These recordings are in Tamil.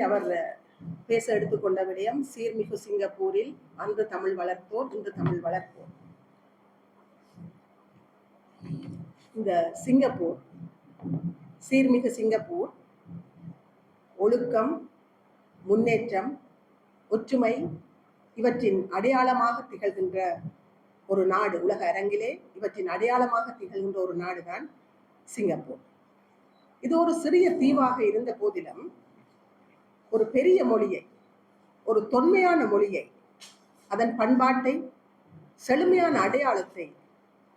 அவர் பேச எடுத்துக்கொண்ட விடயம் சீர்மிகு சிங்கப்பூரில் அன்று தமிழ் வளர்ப்போர் இன்று தமிழ் வளர்ப்போர். இந்த சிங்கப்பூர், சீர்மிகு சிங்கப்பூர் ஒழுக்கம், முன்னேற்றம், ஒற்றுமை இவற்றின் அடையாளமாக திகழ்கின்ற ஒரு நாடு. உலக அரங்கிலே இவற்றின் அடையாளமாக திகழ்கின்ற ஒரு நாடுதான் சிங்கப்பூர். இது ஒரு சிறிய தீவாக இருந்த போதிலும் ஒரு பெரிய மொழியை, ஒரு தொன்மையான மொழியை, அதன் பண்பாட்டை, செழுமையான அடையாளத்தை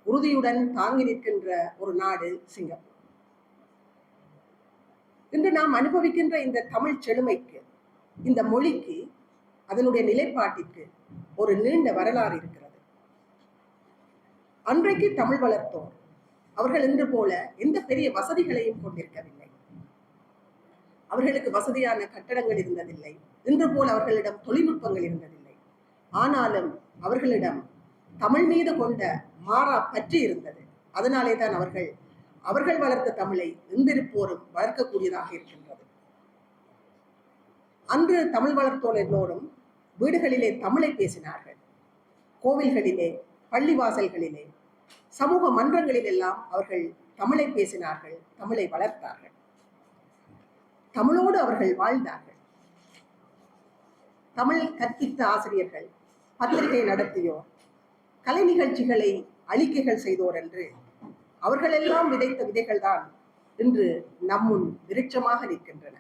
உறுதியுடன் தாங்கி நிற்கின்ற ஒரு நாடு சிங்கப்பூர். இன்று நாம் அனுபவிக்கின்ற இந்த தமிழ் செழுமைக்கு, இந்த மொழிக்கு, அதனுடைய நிலைப்பாட்டிற்கு ஒரு நீண்ட வரலாறு இருக்கிறது. அன்றைக்கு தமிழ் வளர்த்தோர் அவர்கள் இன்று போல எந்த பெரிய வசதிகளையும் கொண்டிருக்கவில்லை. அவர்களுக்கு வசதியான கட்டடங்கள் இருந்ததில்லை. இன்று போல் அவர்களிடம் தொழில்நுட்பங்கள் இருந்ததில்லை. ஆனாலும் அவர்களிடம் தமிழ் மீது கொண்ட மாறா பற்றி இருந்தது. அதனாலே தான் அவர்கள் வளர்த்த தமிழை இன்றிருப்போரும் வளர்க்கக்கூடியதாக இருக்கின்றது. அன்று தமிழ் வளர்த்தோர் எல்லோரும் வீடுகளிலே தமிழை பேசினார்கள். கோவில்களிலே, பள்ளிவாசல்களிலே, சமூக மன்றங்களில் எல்லாம் அவர்கள் தமிழை பேசினார்கள், தமிழை வளர்த்தார்கள். தமிழோடு அவர்கள் வாழ்ந்தார்கள். தமிழ் கற்பித்த ஆசிரியர்கள், பத்திரிகை நடத்தியோர், கலை நிகழ்ச்சிகளை அளிக்கைகள் செய்தோர் என்று அவர்களெல்லாம் விதைத்த விதைகள் தான் இன்று நம்முன் விருட்சமாக நிற்கின்றன.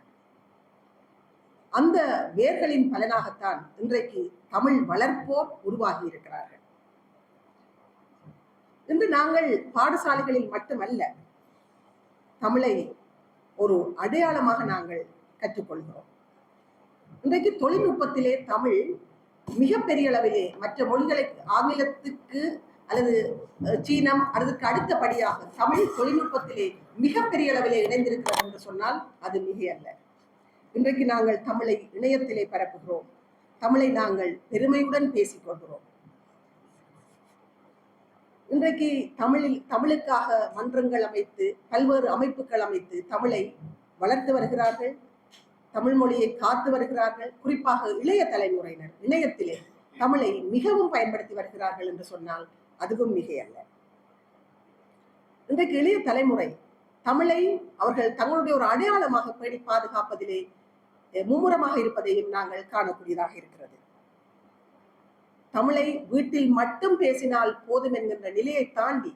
அந்த வேர்களின் பலனாகத்தான் இன்றைக்கு தமிழ் வளர்ப்போர் உருவாகி இருக்கிறார்கள். இன்று நாங்கள் பாடசாலைகளில் மட்டுமல்ல தமிழை ஒரு அடையாளமாக நாங்கள் கற்றுக்கொள்கிறோம். இன்றைக்கு தொழில்நுட்பத்திலே தமிழ் மிகப்பெரிய அளவிலே மற்ற மொழிகளை, ஆங்கிலத்துக்கு அல்லது சீனம் அதற்கு அடுத்தபடியாக தமிழ் தொழில்நுட்பத்திலே மிகப்பெரிய அளவிலே இணைந்திருக்கிறது என்று சொன்னால் அது மிகையல்ல. இன்றைக்கு நாங்கள் தமிழை இணையத்திலே பரப்புகிறோம். தமிழை நாங்கள் பெருமையுடன் பேசிக்கொள்கிறோம். இன்றைக்கு தமிழுக்காக மன்றங்கள் அமைத்து, பல்வேறு அமைப்புகள் அமைத்து தமிழை வளர்த்து வருகிறார்கள். தமிழ் மொழியை காத்து வருகிறார்கள். குறிப்பாக இளைய தலைமுறையினர் இணையத்திலே தமிழை மிகவும் பயன்படுத்தி வருகிறார்கள் என்று சொன்னால் அதுவும் மிகையல்ல. இன்றைக்கு இளைய தலைமுறை தமிழை அவர்கள் தங்களுடைய ஒரு அடையாளமாக பேணி பாதுகாப்பதிலே மும்முரமாக இருப்பதையும் நாங்கள் காணக்கூடியதாக இருக்கிறது. தமிழை வீட்டில் மட்டும் பேசினால் போதும் என்கின்ற நிலையை தாண்டி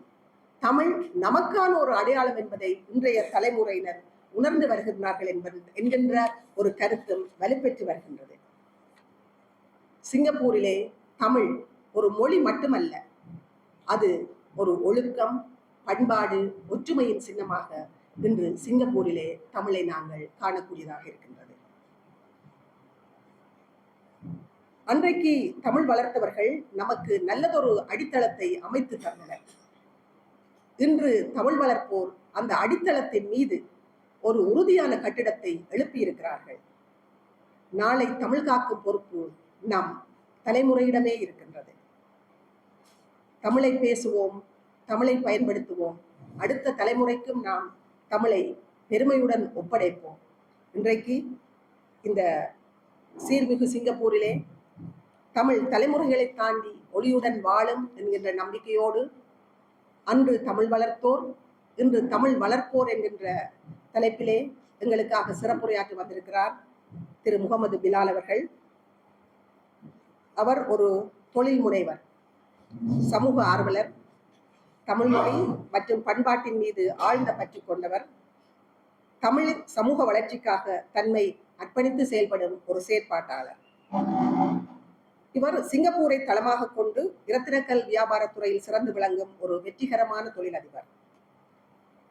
தமிழ் நமக்கான ஒரு அடையாளம் என்பதை இன்றைய தலைமுறையினர் உணர்ந்து வருகிறார்கள் என்கின்ற ஒரு கருத்தும் வலுப்பெற்று வருகின்றது. சிங்கப்பூரிலே தமிழ் ஒரு மொழி மட்டுமல்ல, அது ஒரு ஒழுக்கம், பண்பாடு, ஒற்றுமையின் சின்னமாக இன்று சிங்கப்பூரிலே தமிழை நாங்கள் காணக்கூடியதாக இருக்கின்றது. அன்றைக்கு தமிழ் வளர்த்தவர்கள் நமக்கு நல்லதொரு அடித்தளத்தை அமைத்து தந்தனர். இன்று தமிழ் வளர்ப்போர் அந்த அடித்தளத்தின் மீது ஒரு உறுதியான கட்டிடத்தை எழுப்பியிருக்கிறார்கள். நாளை தமிழ் காக்கும் பொறுப்பு நம் தலைமுறையிடமே இருக்கின்றது. தமிழை பேசுவோம், தமிழை பயன்படுத்துவோம். அடுத்த தலைமுறைக்கும் நாம் தமிழை பெருமையுடன் ஒப்படைப்போம். இன்றைக்கு இந்த சீர்மிகு சிங்கப்பூரிலே தமிழ் தலைமுறைகளை தாண்டி ஒளியுடன் வாழும் என்கின்ற நம்பிக்கையோடு அன்று தமிழ் வளர்த்தோர், இன்று தமிழ் வளர்ப்போர் என்கின்ற தலைப்பிலே எங்களுக்காக சிறப்புரையாற்றி வந்திருக்கிறார் திரு முகமது பிலால் அவர்கள். அவர் ஒரு தொழில் முனைவர், சமூக ஆர்வலர், தமிழ் மொழி மற்றும் பண்பாட்டின் மீது ஆழ்ந்த பற்று கொண்டவர், தமிழ் சமூக வளர்ச்சிக்காக தன்னை அர்ப்பணித்து செயல்படும் ஒரு செயற்பாட்டாளர். இவர் சிங்கப்பூரை தளமாக கொண்டு இரத்தினக்கல் வியாபாரத்துறையில் சிறந்து விளங்கும் ஒரு வெற்றிகரமான தொழிலதிபர்.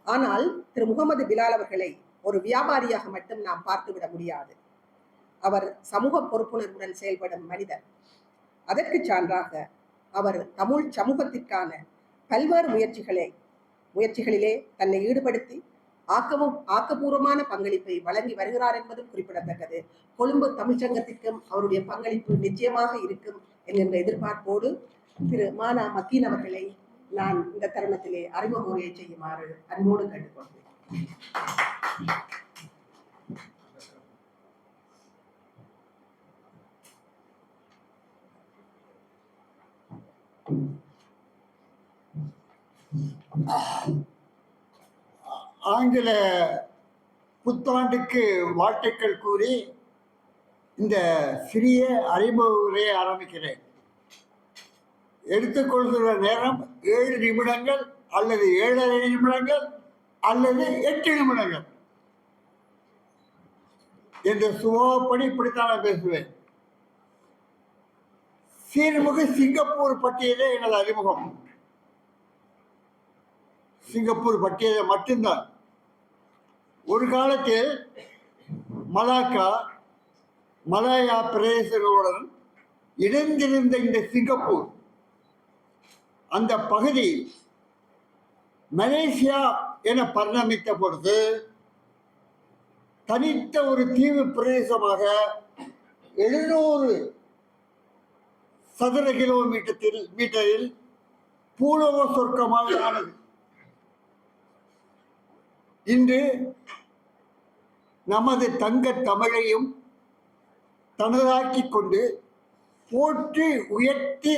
ஆனால் திரு முகமது பிலால் அவர்களை ஒரு வியாபாரியாக மட்டும் நாம் பார்த்துவிட முடியாது. அவர் சமூக பொறுப்புணர்வுடன் செயல்படும் மனிதர். அதற்கு சான்றாக அவர் தமிழ் சமூகத்திற்கான பல்வேறு முயற்சிகளிலே தன்னை ஈடுபடுத்தி ஆக்கப்பூர்வமான பங்களிப்பை வழங்கி வருகிறார் என்பதும் குறிப்பிடத்தக்கது. கொழும்பு தமிழ்ச்சங்கத்திற்கும் அவருடைய பங்களிப்பு நிச்சயமாக இருக்கும் என்கின்ற எதிர்பார்ப்போடு திரு மானா மக்கீன் அவர்களை நான் இந்த தருணத்திலே அறிமுக உரையை செய்யுமாறு அன்போடு கேட்டுக்கொள்கிறேன். ஆங்கில புத்தாண்டுக்கு வாழ்த்துக்கள் கூறி இந்த சிறிய அறிமுக உரையை ஆரம்பிக்கிறேன். எடுத்துக்கொள்கிற நேரம் 7 நிமிடங்கள் அல்லது 7.5 நிமிடங்கள் அல்லது 8 நிமிடங்கள் என்ற சுபாவப்படி இப்படித்தான் நான் பேசுவேன். சீர்மிகு சிங்கப்பூர் பட்டியலே எனது அறிமுகம். சிங்கப்பூர் பட்டியலை மட்டும்தான். ஒரு காலத்தில் மலாக்கா, மலாயா பிரதேசங்களுடன் இணைந்திருந்த இந்த சிங்கப்பூர், அந்த பகுதி மலேசியா என பரிணமித்த பொழுது தனித்த ஒரு தீவு பிரதேசமாக 700 சதுர மீட்டரில் பூலோக சொர்க்கமாக ஆனது. இன்று நமது தங்க தமிழையும் தனதாக்கி கொண்டு போற்றி உயர்த்தி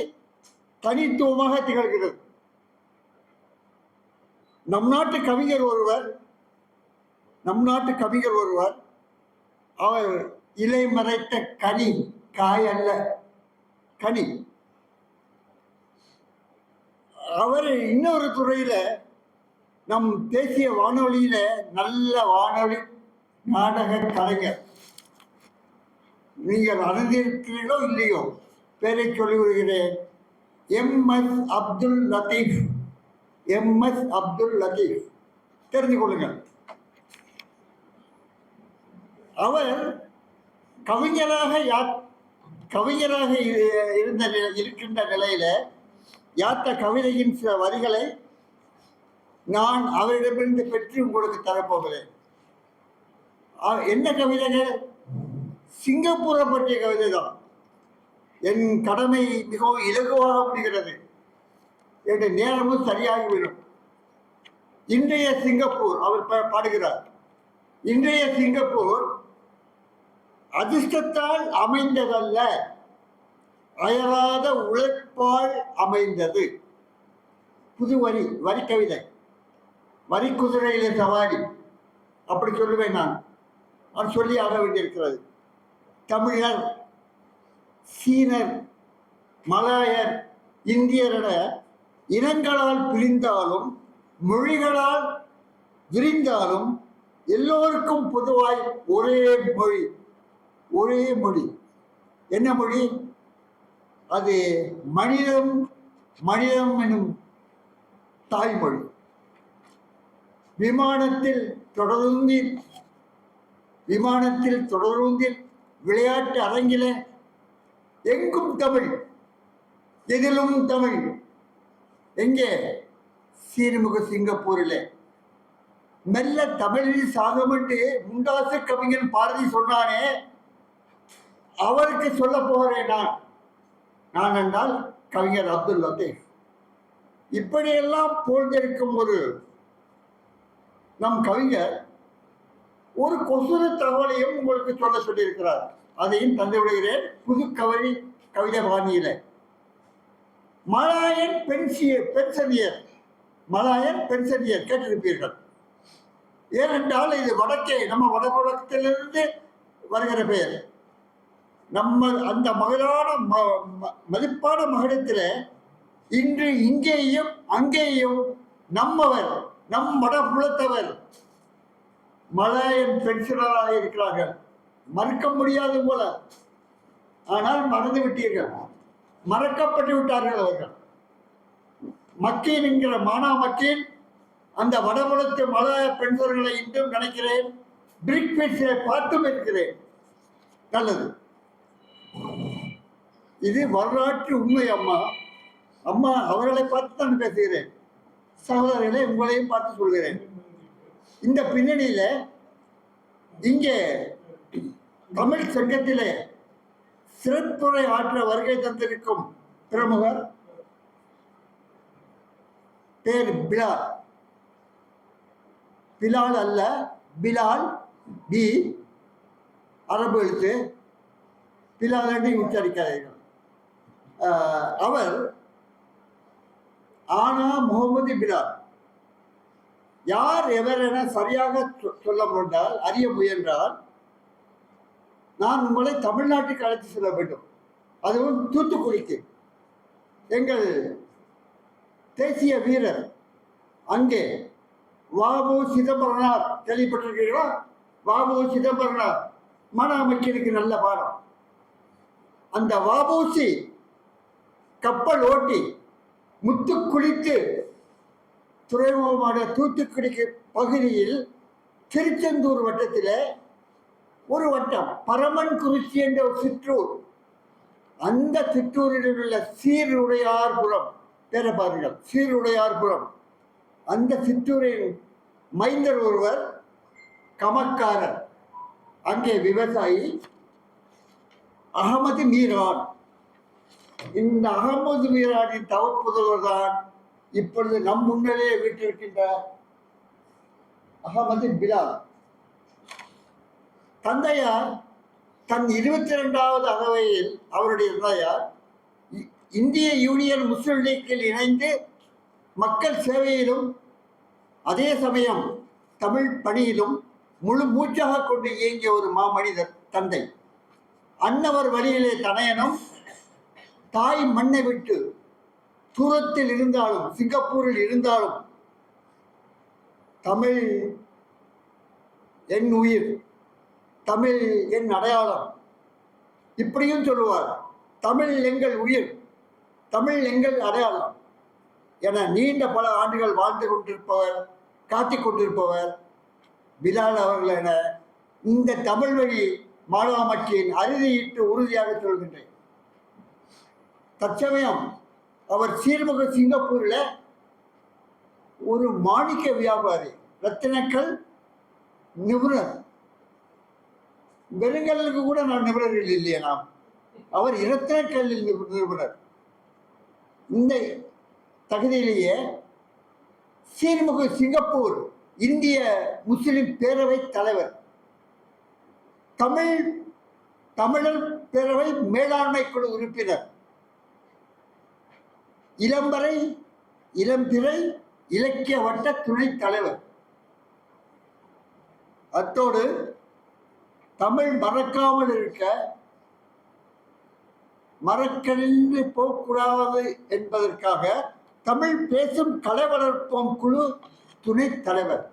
தனித்துவமாக திகழ்கிறது. நம் நாட்டு கவிஞர் ஒருவர் அவர் இலை மறைத்த கனி, காய் அல்ல கனி. அவர் இன்னொரு துறையில நம் தேசிய வானொலியில நல்ல வானொலி நாடக கலைஞர். நீங்கள் அறிந்திருக்கிறீர்களோ இல்லையோ, பேரை சொல்லி வருகிறேன். MS அப்துல் லத்தீப். MS அப்துல் லத்தீப் தெரிந்து கொள்ளுங்கள். அவர் கவிஞராக இருக்கின்ற நிலையில யாத்த கவிதையின் சில வரிகளை நான் அவரிடமிருந்து பெற்று உங்களுக்கு தரப்போகிறேன். என்ன கவிதைகள்? சிங்கப்பூரை பற்றிய கவிதை தான். என் கடமை மிகவும் இலகுவாக முடிகிறது, என்ற நேரமும் சரியாகிவிடும். இன்றைய சிங்கப்பூர், அவர் பாடுகிறார், இன்றைய சிங்கப்பூர் அதிர்ஷ்டத்தால் அமைந்ததல்ல, அயராத உழைப்பால் அமைந்தது. புது வரி கவிதை. வரி குதிரையில சவாரி, அப்படி சொல்லுவேன் நான் சொல்லி ஆக வேண்டியிருக்கிறது. தமிழர், சீனர், மலாயர், இந்தியர் என இனங்களால் பிரிந்தாலும் மொழிகளால் விரிந்தாலும் எல்லோருக்கும் பொதுவாய் ஒரே மொழி. என்ன மொழி அது? மனிதம் எனும் தாய்மொழி. விமானத்தில் தொடருந்தில் விளையாட்டு அரங்கில எங்கும் தமிழ், எதிலும் தமிழ். எங்கே? சீர்மிகு சிங்கப்பூரில். மெல்ல தமிழில் சாகம் என்று முண்டாசு கவிஞன் பாரதி சொன்னானே, அவருக்கு சொல்ல போகிறேன் நான் என்றால் கவிஞர் அப்துல் லத்தீப். இப்படியெல்லாம் போழ்ந்திருக்கும் ஒரு நம் கவிஞர் ஒரு கொசுறு தகவலையும் உங்களுக்கு சொல்ல சொல்லியிருக்கிறார். அதையும் தந்து விடுகிறேன் புது கவிதை பாணியில. மலாயன் பென்சனியர் கேட்டிருப்பீர்கள். ஏனென்றால் இது வடக்கே, நம்ம வடபுலத்திலிருந்து வருகிற பெயர். நம்ம அந்த மதிப்பான மகிடத்தில் இன்று இங்கேயும் அங்கேயும் நம்மவர், நம் வடபுலத்தவர் மலாயன் பென்ஷனராக இருக்கிறார்கள். மறுக்க முடியாது போல, ஆனால் மறந்து விட்டீர்கள், மறக்கப்பட்டு விட்டார்கள் அவர்கள். மக்கீன் என்கிற மானா மக்கீன் அந்த வடபுலத்து மலாய பெண்களை இன்றும் நினைக்கிறேன். பிரிக்விட்ஸை பார்த்தும் இருக்கிறேன். நல்லது, இது வரலாற்று உண்மை. அம்மா அவர்களை பார்த்து தான் பேசுகிறேன். சகோதரர்களை உங்களையும் பார்த்து சொல்கிறேன். இந்த பின்னணியில இங்கே தமிழ் சங்கத்திலே சிறப்புரை ஆற்ற வருகை தந்திருக்கும் பிரமுகர் பேர் பிலால் அல்ல, பிலால், பி அரபு எழுத்து, பிலால் என்று உச்சரிக்கிறார்கள். அவர் ஆனா முகமது பிலால் யார் எவர் என சரியாக சொல்ல முயன்றால் அறிய முயன்றால் நான் உங்களை தமிழ்நாட்டுக்கு அழைத்து செல்ல வேண்டும், அதுவும் தூத்துக்குடிக்கு. எங்கள் தேசிய வீரர் அங்கே வாவு சிதம்பரனார் கேள்விப்பட்டிருக்கிறீர்களா? வாவு சிதம்பரனார் மன அமைச்சருக்கு நல்ல பாடம். அந்த வாபூசி கப்பல் ஓட்டி முத்து குளித்து துறைமுகமான தூத்துக்குடிக்கு பகுதியில் திருச்செந்தூர் வட்டத்தில் ஒரு வட்டம் பரமன் குறிச்சி என்ற ஒரு சிற்றூர், அந்த சிற்றூரில் உள்ள சீருடையார்புரம் பேர பாருங்கள், சீருடையார்புரம். அந்த சிற்றூரின் மைந்தர் ஒருவர் கமக்காரர், அங்கே விவசாயி அகமது மீரான். இந்த அகமது மீரானின் தவப்புதல்வர் தான் இப்பொழுது நம் முன்னிலையே வீட்டிருக்கின்ற அகமது பிலால். தந்தையார் தன் 22வது அகவையில் அவருடைய தந்தையார் இந்திய யூனியன் முஸ்லிம் லீக்கில் இணைந்து மக்கள் சேவையிலும் அதே சமயம் தமிழ் பணியிலும் முழு மூச்சாக கொண்டு இயங்கிய ஒரு மாமனிதர் தந்தை. அன்னவர் வழியிலே தனையனும் தாய் மண்ணை விட்டு தூரத்தில் இருந்தாலும் சிங்கப்பூரில் இருந்தாலும் தமிழ் என் உயிர், தமிழ் என் அடையாளம், இப்படியும் சொல்லுவார். தமிழ் எங்கள் உயிர், தமிழ் எங்கள் அடையாளம் என நீண்ட பல ஆண்டுகள் வாழ்ந்து கொண்டிருப்பவர், காத்திக் கொண்டிருப்பவர் பிலால் அவர்கள் என இந்த தமிழ் வழி மாணவமற்றின் அறுதியிட்டு உறுதியாக சொல்கின்றேன். தற்சமயம் அவர் சீர்மிகு சிங்கப்பூரில் ஒரு மாணிக்க வியாபாரி, ரத்தினக்கல் நிபுணர். வெறுங்கல்லுக்கு கூட நான் நிபுணர்கள் இல்லையே நாம், அவர் இரத்தினக்கல்லில் நிபுணர். இந்த தகுதியிலேயே சீர்மிகு சிங்கப்பூர் இந்திய முஸ்லிம் பேரவை தலைவர், தமிழர் பேரவை மேலாண்மை குழு உறுப்பினர், இளம்பறை இளம்பிறை இலக்கிய வட்ட துணைத் தலைவர். அத்தோடு தமிழ் மறக்காமல் இருக்க, மறக்கழிந்து போகக்கூடாது என்பதற்காக தமிழ் பேசும் கலை வளர்ப்போம் குழு துணைத் தலைவர்.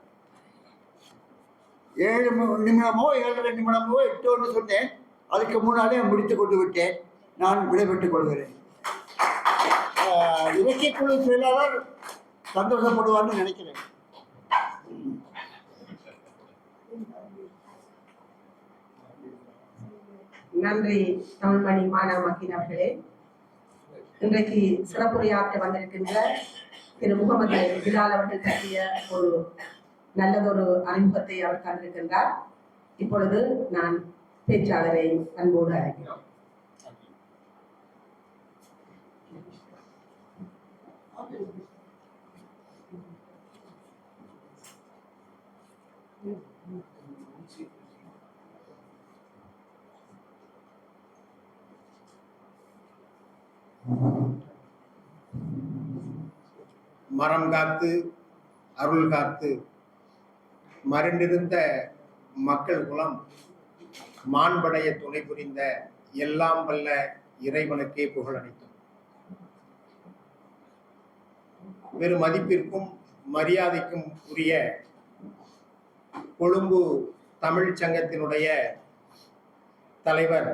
7 நிமிடமோ 7.5 நிமிடமோ 8 சொன்னேன், அதுக்கு முன்னாலே முடித்து கொண்டு விட்டேன். நான் விடைபெற்றுக் கொள்கிறேன். இலக்கிய குழு செயலாளர் சந்தோஷப்படுவார்னு நினைக்கிறேன். நன்றி தமிழ்மணி மாணவ மக்கள் அவர்களே. இன்றைக்கு சிறப்புரையாற்ற வந்திருக்கின்ற திரு முகமது பிலால் அவர்கள் பற்றிய ஒரு நல்லதொரு அறிமுகத்தை அவர் தந்திருக்கின்றார். இப்பொழுது நான் பேச்சாளரை அன்போடு அழைக்கிறோம். மரம் காத்து அருள் காத்து மருண்டிருந்த மக்கள் குலம் மாண்படைய துணை புரிந்த எல்லாம் வல்ல இறைவனுக்கே புகழ் அளித்தோம். வெறும் மதிப்பிற்கும் மரியாதைக்கும் உரிய கொழும்பு தமிழ் சங்கத்தினுடைய தலைவர்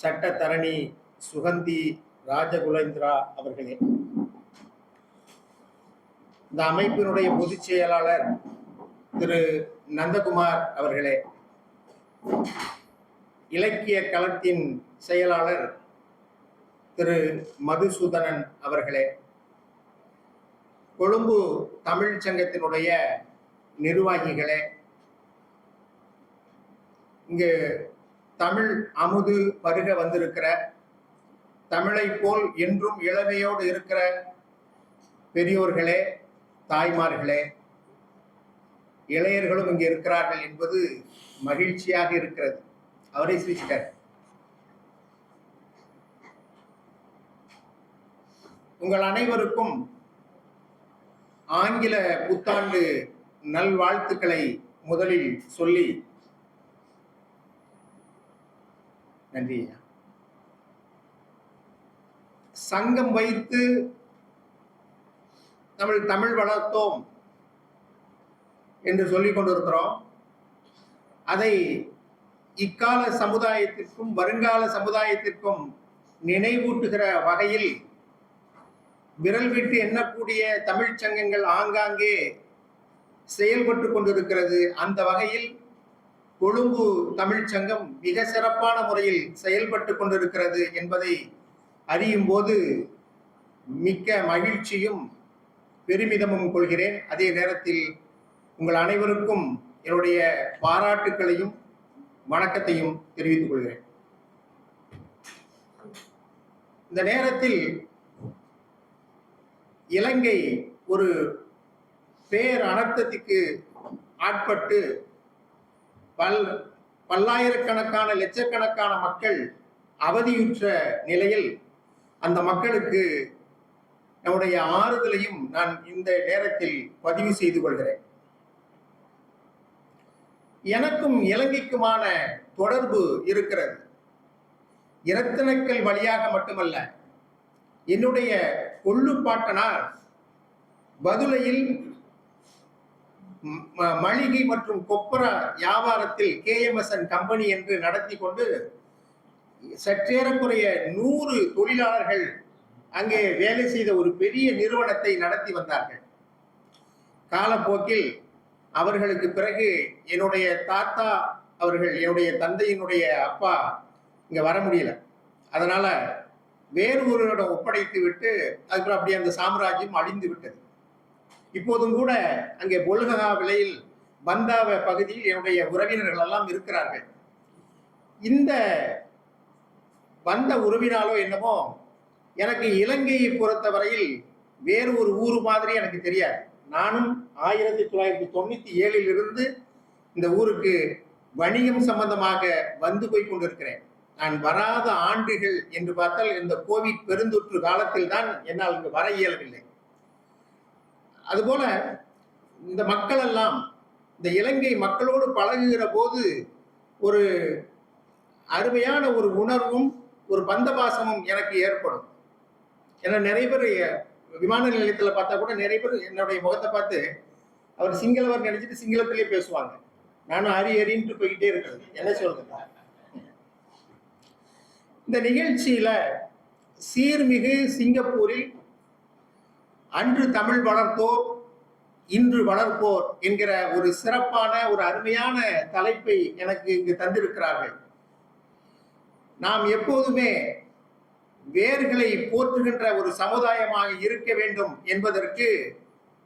சட்டத்தரணி சுகந்தி ராஜகுலேந்திரா அவர்களே, இந்த அமைப்பினுடைய பொதுச் செயலாளர் திரு நந்தகுமார் அவர்களே, இலக்கிய களத்தின் செயலாளர் திரு மதுசூதனன் அவர்களே, கொழும்பு தமிழ் சங்கத்தினுடைய நிர்வாகிகளே, இங்கு தமிழ் அமுது பருக வந்திருக்கிற, தமிழை போல் என்றும் இளமையோடு இருக்கிற பெரியோர்களே, தாய்மார்களே, இளையர்களும் இங்கே இருக்கிறார்கள் என்பது மகிழ்ச்சியாக இருக்கிறது. அவரை சிரிச்சிட்டார். உங்கள் அனைவருக்கும் ஆங்கில புத்தாண்டு நல்வாழ்த்துக்களை முதலில் சொல்லி நன்றி. சங்கம் வைத்து தமிழ் வளர்த்தோம் என்று சொல்லிக் கொண்டிருக்கிறோம். அதை இக்கால சமுதாயத்திற்கும் வருங்கால சமுதாயத்திற்கும் நினைவூட்டுகிற வகையில் விரல் விட்டு எண்ணக்கூடிய தமிழ் சங்கங்கள் ஆங்காங்கே செயல்பட்டு கொண்டிருக்கிறது. அந்த வகையில் கொழும்பு தமிழ் சங்கம் மிக சிறப்பான முறையில் செயல்பட்டு கொண்டிருக்கிறது என்பதை அறியும் போது மிக்க மகிழ்ச்சியும் பெருமிதமும் கொள்கிறேன். அதே நேரத்தில் உங்கள் அனைவருக்கும் என்னுடைய பாராட்டுக்களையும் வணக்கத்தையும் தெரிவித்துக் கொள்கிறேன். இந்த நேரத்தில் இலங்கை ஒரு பேர் அனர்த்தத்துக்கு ஆட்பட்டு பல்லாயிரக்கணக்கான லட்சக்கணக்கான மக்கள் அவதியுற்ற நிலையில் அந்த மக்களுக்கு நம்முடைய ஆறுதலையும் நான் இந்த நேரத்தில் பதிவு செய்து கொள்கிறேன். எனக்கும் இலங்கைக்குமான தொடர்பு இருக்கிறது. இரத்தினக்கல் வழியாக மட்டுமல்ல, என்னுடைய கொள்ளுப்பாட்டனார் பதுளையில் மளிகை மற்றும் கொப்பர வியாபாரத்தில் KMSN கம்பெனி என்று நடத்தி கொண்டு சற்றேறக்குறைய 100 தொழிலாளர்கள் அங்கே வேலை செய்த ஒரு பெரிய நிறுவனத்தை நடத்தி வந்தார்கள். காலப்போக்கில் அவர்களுக்கு பிறகு என்னுடைய தாத்தா அவர்கள், என்னுடைய தந்தையினுடைய அப்பா இங்க வர முடியல. அதனால வேறு ஒருவரிடம் ஒப்படைத்து விட்டு அதுக்கப்புறம் அப்படியே அந்த சாம்ராஜ்யம் அழிந்து விட்டது. இப்போதும் கூட அங்கே பொல்ககா விலையில் பந்தாவ பகுதியில் என்னுடைய உறவினர்கள் எல்லாம் இருக்கிறார்கள். இந்த வந்த உறவினாலோ என்னமோ எனக்கு இலங்கையை பொறுத்தவரையில் வேறு ஒரு ஊர் மாதிரி எனக்கு தெரியாது. நானும் 1997 இருந்து இந்த ஊருக்கு வணிகம் சம்பந்தமாக வந்து போய் கொண்டிருக்கிறேன். நான் வராத ஆண்டுகள் என்று பார்த்தால் இந்த கோவிட் பெருந்தொற்று காலத்தில் தான் என்னால் இங்கு வர இயலவில்லை. அதுபோல இந்த மக்கள் எல்லாம் இந்த இலங்கை மக்களோடு பழகுகிற போது ஒரு அருமையான ஒரு உணர்வும் ஒரு பந்தபாசமும் எனக்கு ஏற்படும். ஏன்னா நிறைய பேர் விமான நிலையத்தில் பார்த்தா கூட நிறைய பேர் என்னுடைய முகத்தை பார்த்து அவர் சிங்களவர் நினைச்சிட்டு சிங்களத்திலே பேசுவாங்க. நானும் அரின்ட்டு போய்கிட்டே இருக்கிறது. என்ன சொல்றது? இந்த நிகழ்ச்சியில சீர்மிகு சிங்கப்பூரில் அன்று தமிழ் வளர்த்தோர் இன்று வளர்ப்போர் என்கிற ஒரு சிறப்பான ஒரு அருமையான தலைப்பை எனக்கு இங்கு தந்திருக்கிறார்கள். நாம் எப்போதுமே வேர்களை போற்றுகின்ற ஒரு சமுதாயமாக இருக்க வேண்டும் என்பதற்கு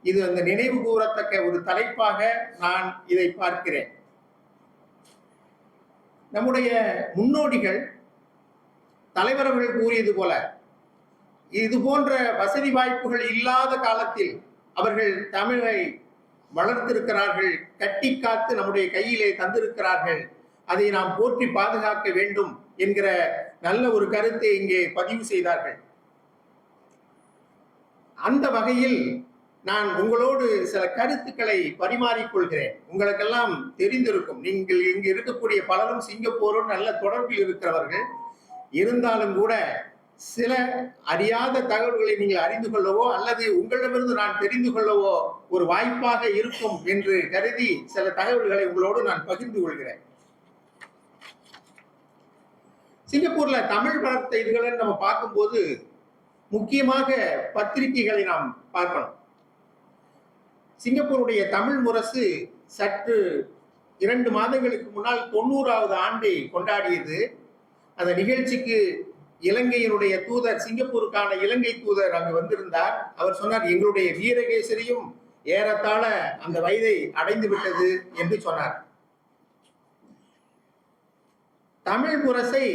இது அந்த நினைவு கூறத்தக்க ஒரு தலைப்பாக நான் இதை பார்க்கிறேன். நம்முடைய முன்னோடிகள் தலைவர் அவர்கள் கூறியது போல இது போன்ற வசதி வாய்ப்புகள் இல்லாத காலத்தில் அவர்கள் தமிழை வளர்த்திருக்கிறார்கள், கட்டி காத்து நம்முடைய கையிலே தந்திருக்கிறார்கள். அதை நாம் போற்றி பாதுகாக்க வேண்டும் என்கிற நல்ல ஒரு கருத்தை இங்கே பதிவு செய்தார்கள். அந்த வகையில் நான் உங்களோடு சில கருத்துக்களை பரிமாறிக்கொள்கிறேன். உங்களுக்கெல்லாம் தெரிந்திருக்கும், நீங்கள் இங்கு இருக்கக்கூடிய பலரும் சிங்கப்பூரும் நல்ல தொடர்பில் இருக்கிறவர்கள். இருந்தாலும் கூட சில அறியாத தகவல்களை நீங்கள் அறிந்து கொள்ளவோ அல்லது உங்களிடமிருந்து நான் தெரிந்து கொள்ளவோ ஒரு வாய்ப்பாக இருக்கும் என்று கருதி சில தகவல்களை உங்களோடு நான் பகிர்ந்து கொள்கிறேன். சிங்கப்பூர்ல தமிழ் வளர்த்த இதுகளை நம்ம பார்க்கும்போது முக்கியமாக பத்திரிகைகளை நாம் பார்க்கணும். சிங்கப்பூருடைய தமிழ் முரசு சற்று 2 மாதங்களுக்கு முன்னால் 90வது ஆண்டை கொண்டாடியது. அந்த நிகழ்ச்சிக்கு இலங்கையினுடைய தூதர், சிங்கப்பூருக்கான இலங்கை தூதர் அங்கு வந்திருந்தார். அவர் சொன்னார், எங்களுடைய வீரகேசரியும் ஏறத்தாழ அந்த வயதை அடைந்து விட்டது என்று சொன்னார். தமிழ் முரசை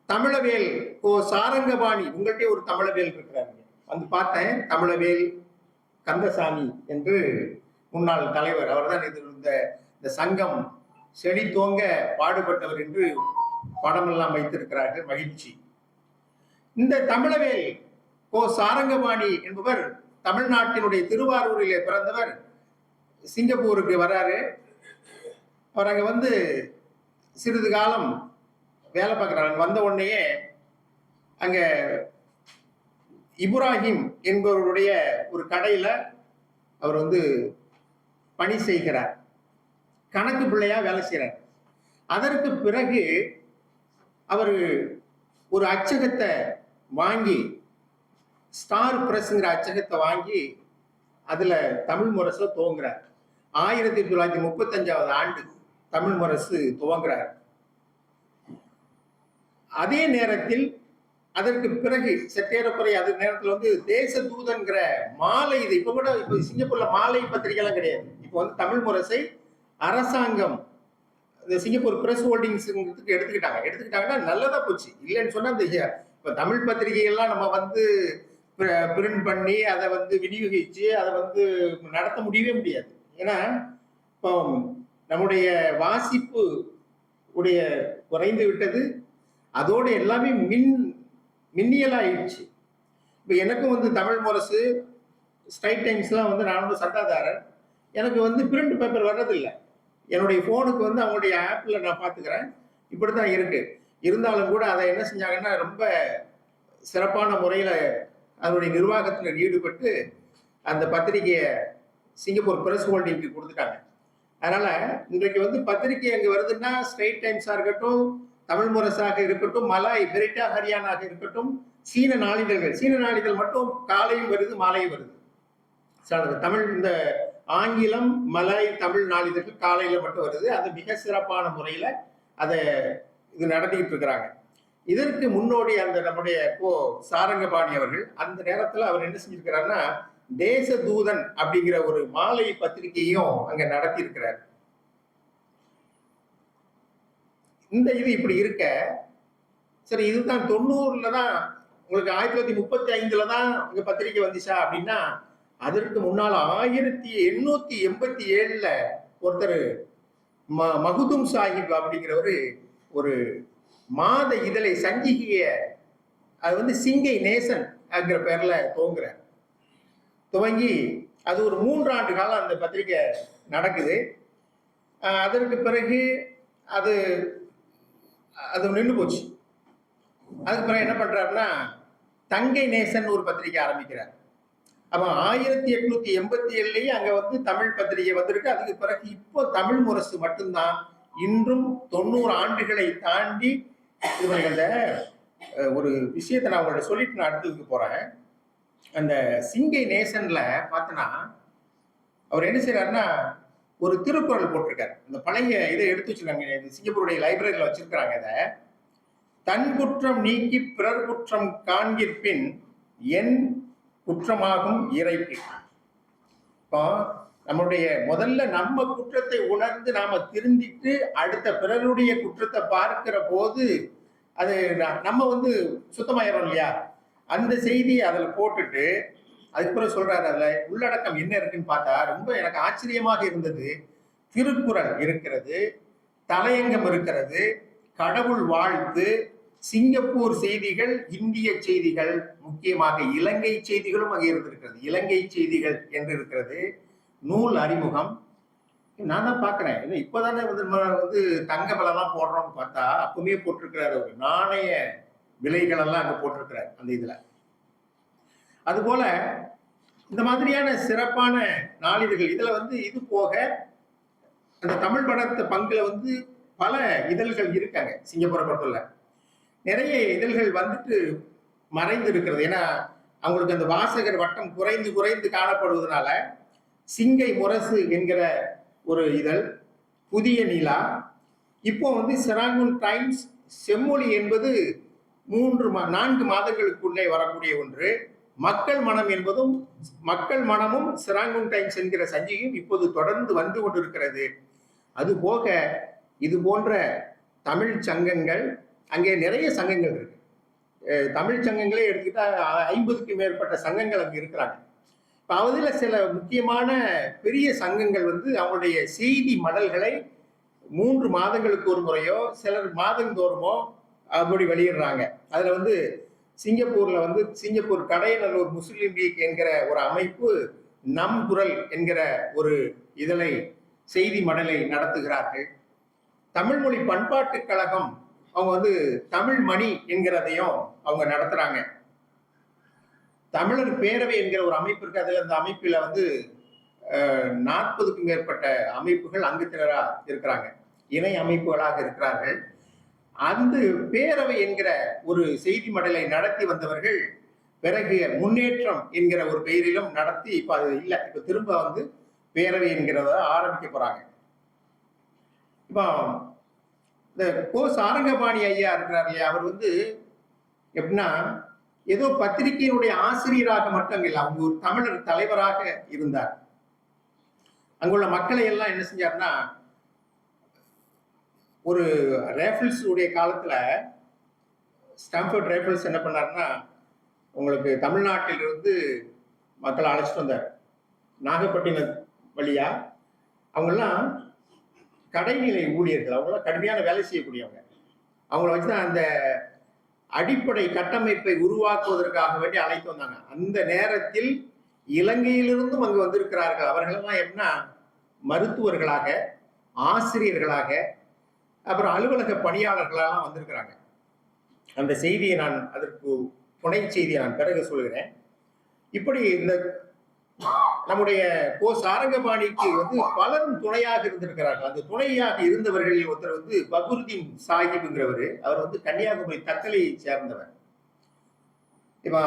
தமிழவேல் சாரங்கபாணி, உங்கள்கிட்ட ஒரு தமிழவேல் இருக்கிறாங்க, வந்து பார்த்தேன். தமிழவேல் கந்தசாமி என்று முன்னாள் தலைவர், அவர் தான் இந்த சங்கம் செழித்தோங்க பாடுபட்டவர் என்று படமெல்லாம் வைத்திருக்கிறார்கள். மகிழ்ச்சி. இந்த தமிழவேல் சாரங்கபாணி என்பவர் தமிழ்நாட்டினுடைய திருவாரூரிலே பிறந்தவர். சிங்கப்பூருக்கு வராரு. அவர் அங்க வந்து சிறிது காலம் வேலை பார்க்கிறாங்க. வந்த உடனேயே அங்க இப்ராஹிம் என்பவருடைய ஒரு கடையில அவர் வந்து பணி செய்கிறார். கணக்கு பிள்ளையா வேலை செய்கிறார். அதற்கு பிறகு அவர் ஒரு அச்சகத்தை வாங்கி, ஸ்டார் பிரஸ்ங்கிற அச்சகத்தை வாங்கி அதுல தமிழ் முரசு துவங்குறார். 1935 ஆண்டு தமிழ் முரசு துவங்குறார். அதே நேரத்தில் அதற்கு பிறகு செட்டேறக்குறை அது நேரத்தில் வந்து தேச தூதன்கிற மாலை, இது இப்ப கூட இப்ப சிங்கப்பூர்ல மாலை பத்திரிகை எல்லாம் கிடையாது. இப்ப வந்து தமிழ் முரசை அரசாங்கம் இந்த சிங்கப்பூர் பிரஸ் ஹோல்டிங்ஸ்க்கு எடுத்துக்கிட்டாங்கன்னா நல்லதா போச்சு. இல்லைன்னு சொன்னா இந்த இப்ப தமிழ் பத்திரிகைகள்லாம் நம்ம வந்து பிரிண்ட் பண்ணி அதை வந்து விநியோகிச்சு அதை வந்து நடத்த முடியவே முடியாது. ஏன்னா இப்போ நம்முடைய வாசிப்பு உடைய குறைந்து விட்டது. அதோடு எல்லாமே மின்னியலாயிடுச்சு. இப்போ எனக்கும் வந்து தமிழ் முரசு, ஸ்ட்ரைட் டைம்ஸ்லாம் வந்து நான் வந்து சந்தாதாரர். எனக்கு வந்து பிரிண்ட் பேப்பர் வர்றதில்லை. என்னுடைய ஃபோனுக்கு வந்து அவங்களுடைய ஆப்பில் நான் பார்த்துக்கிறேன். இப்படி தான் இருக்கு. இருந்தாலும் கூட அதை என்ன செஞ்சாங்கன்னா ரொம்ப சிறப்பான முறையில் அதனுடைய நிர்வாகத்தில் ஈடுபட்டு அந்த பத்திரிகையை சிங்கப்பூர் பிரஸ் ஹோல்டிங்க்கு கொடுத்துட்டாங்க. அதனால இன்றைக்கு வந்து பத்திரிகை அங்கே வருதுன்னா ஸ்ட்ரைட் டைம்ஸாக இருக்கட்டும், தமிழ் முரசாக இருக்கட்டும், மலாய் பெரிட்டா ஹரியானாக இருக்கட்டும், சீன நாளிதழ் மட்டும் காலையும் வருது மாலையும் வருது. தமிழ் இந்த ஆங்கிலம் மலாய் தமிழ் நாளிதழ்கள் காலையில மட்டும் வருது. அது மிக சிறப்பான முறையில அதை இது நடத்திக்கிட்டு இருக்கிறாங்க. இதற்கு முன்னோடி அந்த நம்முடைய சாரங்கபாணி அவர்கள் அந்த நேரத்துல அவர் என்ன செஞ்சிருக்கிறாருன்னா தேச தூதன் அப்படிங்கிற ஒரு மாலை பத்திரிகையும் அங்க நடத்தி இருக்கிறார். இந்த இது இப்படி இருக்க சரி, இதுதான் 90ல தான் உங்களுக்கு 1935 தான் இங்க பத்திரிகை வந்துச்சா அப்படின்னா, அதற்கு முன்னால் 1887 ஒருத்தர் மகுதும் சாஹிப் அப்படிங்கிறவரு ஒரு மாத இதழை சஞ்சிகைய அது வந்து சிங்கை நேசன் அப்படிங்கிற பேர்ல துவங்கி அது ஒரு 3 ஆண்டு காலம் அந்த பத்திரிகை நடக்குது. அதற்கு பிறகு அது நின்று போச்சு. அதுக்கு பிறகு என்ன பண்றாருன்னா தங்கை நேசன் ஒரு பத்திரிகை ஆரம்பிக்கிறார். அப்ப 1887 அங்க வந்து தமிழ் பத்திரிகை வந்திருக்கு. அதுக்கு பிறகு இப்போ தமிழ் முரசு மட்டும்தான் இன்றும் 90 ஆண்டுகளை தாண்டி. அந்த ஒரு விஷயத்தை நான் உங்கள்ட்ட சொல்லிட்டு நான் அடுத்ததுக்கு போறேன். அந்த சிங்கை நேசன்ல பார்த்தனா அவர் என்ன செய்யறாருன்னா ஒரு திருக்குறள் போட்டிருக்காரு. அந்த பழைய இதை எடுத்து வச்சிருக்காங்க, சிங்கப்பூருடைய லைப்ரரியில வச்சிருக்கிறாங்க. இதை தன் குற்றம் நீக்கி பிறர் குற்றம் காண்கிற்பின் என் குற்றமாகும் இறைக்கு. இப்போ நம்மளுடைய முதல்ல நம்ம குற்றத்தை உணர்ந்து நாம திருந்திட்டு அடுத்த பிறருடைய குற்றத்தை பார்க்கிற போது அது நம்ம வந்து சுத்தமாயிரும் இல்லையா? அந்த செய்தியை அதுல போட்டுட்டு அதுக்கப்புறம் சொல்றாரு அதுல உள்ளடக்கம் என்ன இருக்குன்னு பார்த்தா ரொம்ப எனக்கு ஆச்சரியமாக இருந்தது. திருக்குறள் இருக்கிறது, தலையங்கம் இருக்கிறது, கடவுள் வாழ்த்து, சிங்கப்பூர் செய்திகள், இந்திய செய்திகள், முக்கியமாக இலங்கை செய்திகளும் அங்கே இருந்திருக்கிறது. இலங்கை செய்திகள் என்று இருக்கிறது, நூல் அறிமுகம். நான் தான் பாக்குறேன், இப்பதானே வந்து தங்க விலைலாம் போடுறோம்னு பார்த்தா அப்பவுமே போட்டிருக்கிறாரு. ஒரு நாணய விலைகள் எல்லாம் அங்க போட்டிருக்கிறார் அந்த இதுல. அதுபோல இந்த மாதிரியான சிறப்பான நாளிதழ்கள் இதுல வந்து இது போக அந்த தமிழ் படத்த பங்குல வந்து பல இதழ்கள் இருக்காங்க. சிங்கப்பூரை பொறுத்தவரை நிறைய இதழ்கள் வந்துட்டு மறைந்து இருக்கிறது. ஏன்னா அவங்களுக்கு அந்த வாசகர் வட்டம் குறைந்து காணப்படுவதனால சிங்கை முரசு என்கிற ஒரு இதழ், புதிய நிலா, இப்போ வந்து செராங்கூன் டைம்ஸ், செம்மொழி என்பது 4 மாதங்களுக்குள்ளே வரக்கூடிய ஒன்று. மக்கள் மனம் என்பதும் மக்கள் மனமும் செராங்கூன் டைம்ஸ் என்கிற சஞ்சிகையும் இப்போது தொடர்ந்து வந்து கொண்டிருக்கிறது. அது போக இது போன்ற தமிழ் சங்கங்கள், அங்கே நிறைய சங்கங்கள் இருக்கு. தமிழ் சங்கங்களே எடுத்துக்கிட்டா 50க்கும் மேற்பட்ட சங்கங்கள் அங்கே இருக்கிறாங்க. இப்போ அதில் சில முக்கியமான பெரிய சங்கங்கள் வந்து அவங்களுடைய செய்தி மடல்களை 3 மாதங்களுக்கு ஒரு முறையோ சிலர் மாதந்தோறுமோ அப்படி வெளியிடுறாங்க. அதில் வந்து சிங்கப்பூர்ல வந்து சிங்கப்பூர் கடையநல்லூர் முஸ்லீம் லீக் என்கிற ஒரு அமைப்பு நம் குரல் என்கிற ஒரு இதழை செய்தி மடலை நடத்துகிறார்கள். தமிழ் மொழி பண்பாட்டுக் கழகம் அவங்க வந்து தமிழ் மணி என்கிறதையும் அவங்க நடத்துறாங்க. தமிழர் பேரவை என்கிற ஒரு அமைப்பு இருக்கு. அதுல அந்த அமைப்புல வந்து 40க்கும் மேற்பட்ட அமைப்புகள் அங்கத்தினரா இருக்கிறாங்க, இணை அமைப்புகளாக இருக்கிறார்கள். அந்த பேரவை என்கிற ஒரு செய்தி மடலை நடத்தி வந்தவர்கள் பிறகு முன்னேற்றம் என்கிற ஒரு பெயரிலும் நடத்தி இப்ப அது இல்லை, இப்ப திரும்ப வந்து பேரவை என்கிறத ஆரம்பிக்க போறாங்க. இப்போ இந்த கோ சாரங்கபாணி ஐயா இருக்கிறார் இல்லையா, அவர் வந்து எப்படின்னா ஏதோ பத்திரிகையினுடைய ஆசிரியராக மட்டும் இல்லை, அவங்க ஒரு தமிழர் தலைவராக இருந்தார். அங்குள்ள மக்களை எல்லாம் என்ன செஞ்சாருன்னா, ஒரு ரேஃபிள்ஸ் உடைய காலத்துல ஸ்டாம்ஃபோர்ட் ரேஃபிள்ஸ் என்ன பண்ணாருன்னா, உங்களுக்கு தமிழ்நாட்டில் இருந்து மக்களை அழைச்சிட்டு வந்தார். நாகப்பட்டினம் வழியா அவங்கெல்லாம் கடைநிலை ஊழியர்கள், அவங்களாம் கடுமையான வேலை செய்யக்கூடியவங்க. அவங்கள வச்சுதான் அந்த அடிப்படை கட்டமைப்பை உருவாக்குவதற்காக வேண்டி அழைத்து வந்தாங்க. அந்த நேரத்தில் இலங்கையிலிருந்தும் அங்கு வந்திருக்கிறார்கள். அவர்களெல்லாம் எப்படின்னா மருத்துவர்களாக, ஆசிரியர்களாக, அப்புறம் அலுவலக பணியாளர்களெல்லாம் வந்திருக்கிறாங்க. அந்த செய்தியை நான் அதற்கு துணை செய்தியை நான் பிறகு சொல்கிறேன். இப்படி இந்த நம்முடைய கோ சாரங்கபாணிக்கு வந்து பலரும் துணையாக இருந்திருக்கிறார்கள். அந்த துணையாக இருந்தவர்களில் ஒருத்தர் வந்து பகுருதீன் சாஹிப்ங்கிறவர். அவர் வந்து கன்னியாகுமரி தக்கலையை சேர்ந்தவர். இப்போ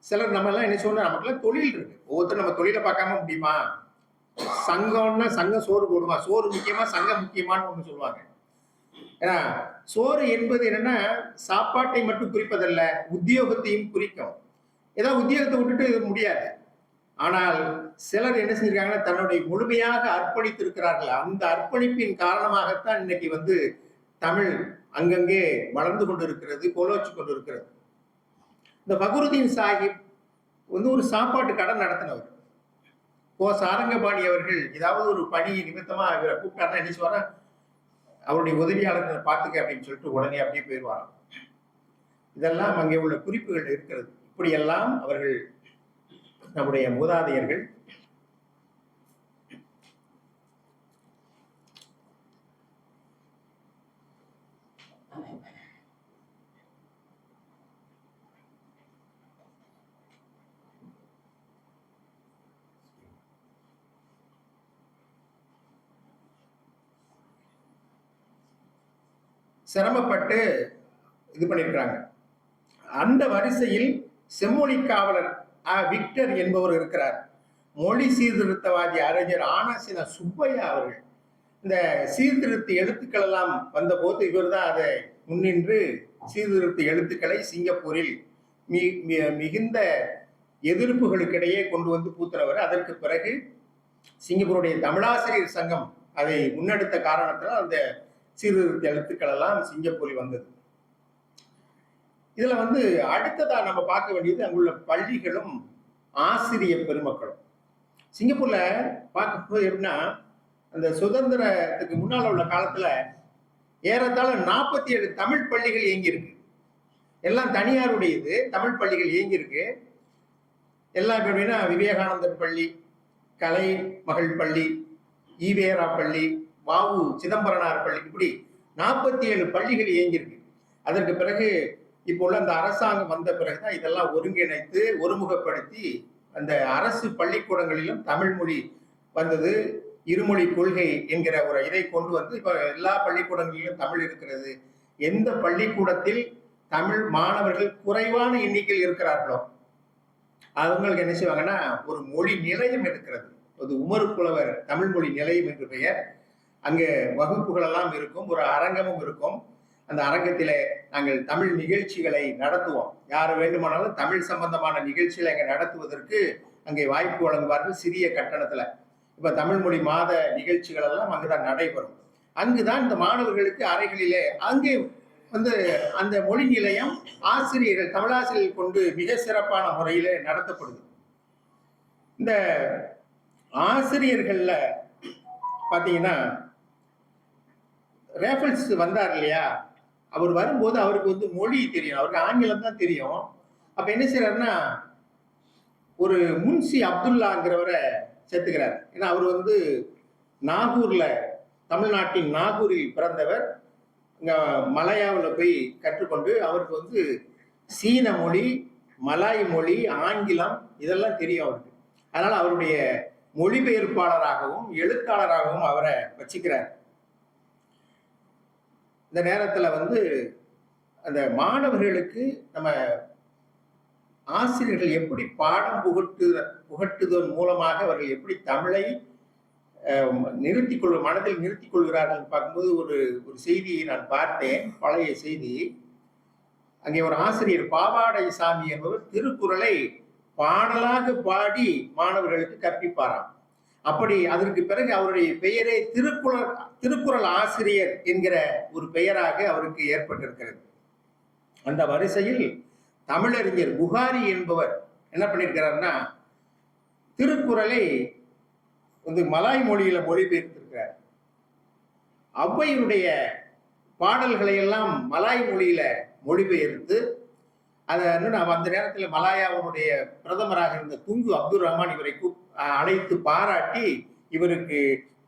சிலர் நம்ம எல்லாம் என்ன சொன்னா, நமக்குலாம் தொழில் இருக்கு, ஒவ்வொருத்தரும் நம்ம தொழிலை பார்க்காம முடியுமா? சங்கம்னா சங்கம் சோறு போடுமா, சோறு முக்கியமா சங்கம் முக்கியமானு ஒண்ணு சொல்லுவாங்க. ஏன்னா சோறு என்பது என்னன்னா சாப்பாட்டை மட்டும் குறிப்பதல்ல, உத்தியோகத்தையும் குறிக்கும். ஏதாவது உத்தியோகத்தை விட்டுட்டு இது முடியாது. ஆனால் சிலர் என்ன செஞ்சிருக்காங்கன்னா, தன்னுடைய முழுமையாக அர்ப்பணித்திருக்கிறார்கள். அந்த அர்ப்பணிப்பின் காரணமாகத்தான் இன்னைக்கு வந்து தமிழ் அங்கங்கே வளர்ந்து கொண்டிருக்கிறது, கோலோச்சு கொண்டிருக்கிறது. இந்த பகுருதீன் சாஹிப் வந்து ஒரு சாப்பாட்டு கடை நடத்தினவர். கோ சாரங்கபாணி அவர்கள் ஏதாவது ஒரு பணி நிமித்தமா இவரை கூப்பிட்டாருன்னா என்ன சொல்றாரு, அவருடைய உதவியாளர்களை பார்த்துக்க அப்படின்னு சொல்லிட்டு உடனே அப்படியே போயிடுவாராம். இதெல்லாம் அங்கே உள்ள குறிப்புகள் இருக்கிறது. இப்படியெல்லாம் அவர்கள் நம்முடைய மூதாதையர்கள் சிரமப்பட்டு இது பண்ணியிருக்கிறாங்க. அந்த வரிசையில் செம்மொழி காவலர் விக்டர் என்பவர் இருக்கிறார். மொழி சீர்திருத்தவாதி அறிஞர் ஆனாசின சுப்பையா அவர்கள் இந்த சீர்திருத்த எழுத்துக்கள் எல்லாம் வந்தபோது இவர் தான் அதை முன்னின்று சீர்திருத்த எழுத்துக்களை சிங்கப்பூரில் மிகுந்த எதிர்ப்புகளுக்கிடையே கொண்டு வந்து பூத்தினவர். அதற்கு பிறகு சிங்கப்பூருடைய தமிழாசிரியர் சங்கம் அதை முன்னெடுத்த காரணத்தினால் அந்த சீர்திருத்த எழுத்துக்கள் எல்லாம் சிங்கப்பூரில் வந்தது. இதுல வந்து அடுத்ததா நம்ம பார்க்க வேண்டியது அங்குள்ள பள்ளிகளும் ஆசிரியர் பெருமக்களும். சிங்கப்பூர்ல பார்க்கும்போது எப்படின்னா, அந்த சுதந்திரத்துக்கு முன்னால் உள்ள காலத்துல ஏறத்தாழ 47 தமிழ் பள்ளிகள் இயங்கியிருக்கு. எல்லாம் தனியாருடையது. தமிழ் பள்ளிகள் இயங்கியிருக்கு. எல்லாம் எப்படின்னா விவேகானந்தர் பள்ளி, கலை மகள் பள்ளி, ஈவேரா பள்ளி, வாவு சிதம்பரனார் பள்ளி, இப்படி 47 பள்ளிகள் இயங்கியிருக்கு. அதற்கு பிறகு இப்போ உள்ள அந்த அரசாங்கம் வந்த பிறகுதான் இதெல்லாம் ஒருங்கிணைத்து ஒருமுகப்படுத்தி அந்த அரசு பள்ளிக்கூடங்களிலும் தமிழ் மொழி வந்தது. இருமொழி கொள்கை என்கிற ஒரு இதை கொண்டு வந்து இப்ப எல்லா பள்ளிக்கூடங்களிலும் தமிழ் இருக்கிறது. எந்த பள்ளிக்கூடத்தில் தமிழ் மாணவர்கள் குறைவான எண்ணிக்கையில் இருக்கிறார்களோ அவங்களுக்கு என்ன செய்வாங்கன்னா ஒரு மொழி நிலையம் இருக்கிறது. அது உமர் புலவர் தமிழ் மொழி நிலையம் என்று பெயர். அங்கே வகுப்புகள் எல்லாம் இருக்கும், ஒரு அரங்கமும் இருக்கும். அந்த அரங்கத்திலே நாங்கள் தமிழ் நிகழ்ச்சிகளை நடத்துவோம். யார் வேண்டுமானாலும் தமிழ் சம்பந்தமான நிகழ்ச்சிகளை அங்கே நடத்துவதற்கு அங்கே வாய்ப்பு வழங்குவார்கள் சிறிய கட்டணத்துல. இப்ப தமிழ் மொழி மாத நிகழ்ச்சிகள் எல்லாம் அங்குதான் நடைபெறும். அங்குதான் இந்த மாணவர்களுக்கு அறைகளிலே அங்கே வந்து அந்த மொழி நிலையம் ஆசிரியர்கள் தமிழாசிரியர்கள் கொண்டு மிக சிறப்பான முறையிலே நடத்தப்படுது. இந்த ஆசிரியர்கள்ல பாத்தீங்கன்னா ரேஃபிள்ஸ் வந்தார் இல்லையா, அவர் வரும்போது அவருக்கு வந்து மொழி தெரியும், அவருக்கு ஆங்கிலம் தான் தெரியும். அப்ப என்ன செய்யறாருன்னா, ஒரு முன்சி அப்துல்லாங்கிறவரை சேர்த்துக்கிறார். ஏன்னா அவர் வந்து நாகூர்ல, தமிழ்நாட்டின் நாகூரில் பிறந்தவர். இங்க மலையாவில் போய் கற்றுக்கொண்டு அவருக்கு வந்து சீன மொழி, மலாய் மொழி, ஆங்கிலம் இதெல்லாம் தெரியும் அவருக்கு. அதனால அவருடைய மொழிபெயர்ப்பாளராகவும் எழுத்தாளராகவும் அவரை வச்சுக்கிறார். இந்த நேரத்துல வந்து அந்த மாணவர்களுக்கு நம்ம ஆசிரியர்கள் எப்படி பாடம் புகட்டுதல் மூலமாக அவர்கள் எப்படி தமிழை மனதில் நிறுத்திக் கொள்கிறார்கள் பார்க்கும்போது ஒரு ஒரு செய்தியை நான் பார்த்தேன், பழைய செய்தி. அங்கே ஒரு ஆசிரியர் பாவாடை சாமி என்பவர் திருக்குறளை பாடலாக பாடி மாணவர்களுக்கு கற்பிப்பாராம். அப்படி அதற்கு பிறகு அவருடைய பெயரே திருக்குறள் ஆசிரியர் என்கிற ஒரு பெயராக அவருக்கு ஏற்பட்டிருக்கிறது. அந்த வரிசையில் தமிழறிஞர் புகாரி என்பவர் என்ன பண்ணியிருக்கிறார்னா, திருக்குறளை வந்து மலாய் மொழியில மொழிபெயர்த்திருக்கிறார். ஔவையினுடைய பாடல்களை எல்லாம் மலாய் மொழியில மொழிபெயர்த்து அதை அந்த நேரத்தில் மலாயாவுடைய பிரதமராக இருந்த துங்கு அப்துல் ரஹ்மான் இவரை அழைத்து பாராட்டி இவருக்கு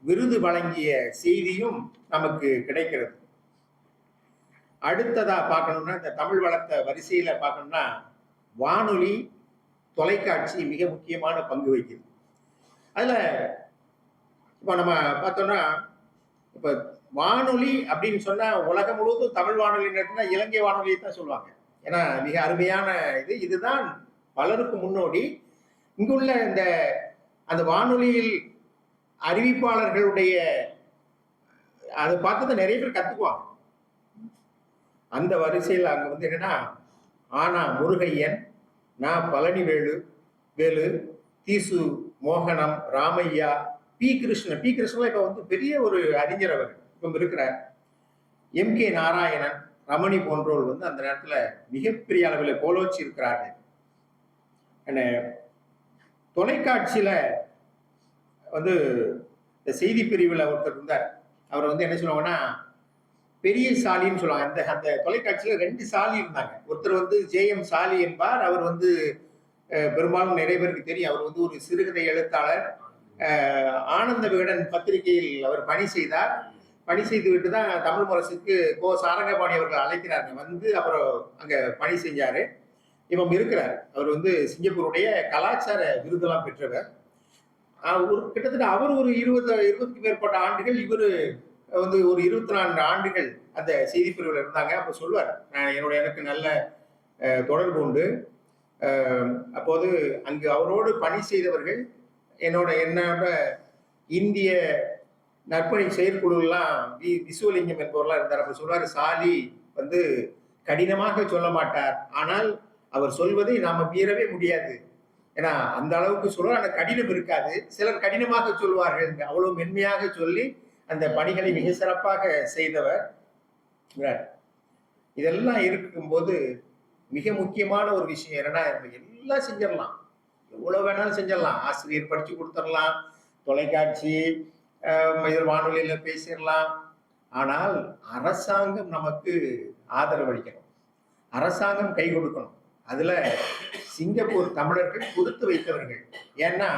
விருது வழங்கிய செய்தியும் நமக்கு கிடைக்கிறது. அடுத்ததா பார்க்கணும்னா, இந்த தமிழ் வளர்த்த வரிசையில பார்க்கணும்னா வானொலி, தொலைக்காட்சி மிக முக்கியமான பங்கு வகிக்குது. அதுல இப்ப நம்ம பார்த்தோம்னா, இப்ப வானொலி அப்படின்னு சொன்னா உலகம் முழுவதும் தமிழ் வானொலி நடத்தினா இலங்கை வானொலியை தான் சொல்லுவாங்க. ஏன்னா மிக அருமையான இதுதான் பலருக்கு முன்னோடி. இங்குள்ள அந்த வானொலியில் அறிவிப்பாளர்களுடைய அதை பார்த்து நிறைய பேர் கத்துக்குவாங்க. அந்த வரிசையில் அங்க வந்து என்னன்னா, ஆனா முருகையன், நான் பழனிவேலு வேலு, தீசு மோகனம், ராமையா, பி கிருஷ்ணன் இப்ப வந்து பெரிய ஒரு அறிஞர் அவர் இப்ப இருக்கிறார். எம்.கே. நாராயணன், ரமணி போன்றோர் வந்து அந்த நேரத்துல மிகப்பெரிய அளவில் கோலோச்சி இருக்கிறார்கள். தொலைக்காட்சியில வந்து இந்த செய்தி பிரிவில் ஒருத்தர் இருந்தார். அவர் வந்து என்ன சொல்லுவாங்கன்னா, பெரிய சாலின்னு சொல்லுவாங்க. அந்த தொலைக்காட்சியில 2 சாலி இருந்தாங்க. ஒருத்தர் வந்து ஜே.எம். சாலி என்பார். அவர் வந்து பெரும்பாலும் நிறைய பேருக்கு தெரியும். அவர் வந்து ஒரு சிறுகதை எழுத்தாளர். ஆனந்த விகடன் பத்திரிகையில் அவர் பணி செய்தார். பணி செய்து விட்டு தான் தமிழ் முரசுக்கு சாரங்கபாணி அவர்கள் அழைக்கிறாங்க. வந்து அப்புறம் அங்க பணி செஞ்சாரு. இவங்க இருக்கிறார். அவர் வந்து சிங்கப்பூருடைய கலாச்சார விருதெல்லாம் பெற்றவர். கிட்டத்தட்ட அவர் ஒரு 20க்கு மேற்பட்ட ஆண்டுகள், இவர் வந்து ஒரு 24 ஆண்டுகள் அந்த செய்தி பிரிவில் இருந்தாங்க. அப்போ சொல்வார், எனக்கு நல்ல தொடர்பு உண்டு. அப்போது அங்கு அவரோடு பணி செய்தவர்கள் என்னோட இந்திய நற்பணி செயற்குழுலாம் விசுவலிங்கம் என்பவரெல்லாம் இருந்தார். அப்ப சொல்வார், சாலி வந்து கடினமாக சொல்ல மாட்டார், ஆனால் அவர் சொல்வதை நாம மீறவே முடியாது. ஏன்னா அந்த அளவுக்கு சொல்லுவார், ஆனால் கடினம் இருக்காது. சிலர் கடினமாக சொல்வார்கள், அவ்வளவு மென்மையாக சொல்லி அந்த பணிகளை மிக சிறப்பாக செய்தவர். இதெல்லாம் இருக்கும்போது மிக முக்கியமான ஒரு விஷயம் என்னன்னா, எல்லாம் செஞ்சிடலாம், எவ்வளவு வேணாலும் செஞ்சிடலாம். ஆசிரியர் படிச்சு கொடுத்துடலாம், தொலைக்காட்சி வானொலியில பேசிடலாம். ஆனால் அரசாங்கம் நமக்கு ஆதரவு அளிக்கணும், அரசாங்கம் கை கொடுக்கணும். அதுல சிங்கப்பூர் தமிழர்கள் கொடுத்து வைத்தவர்கள். ஏன்னா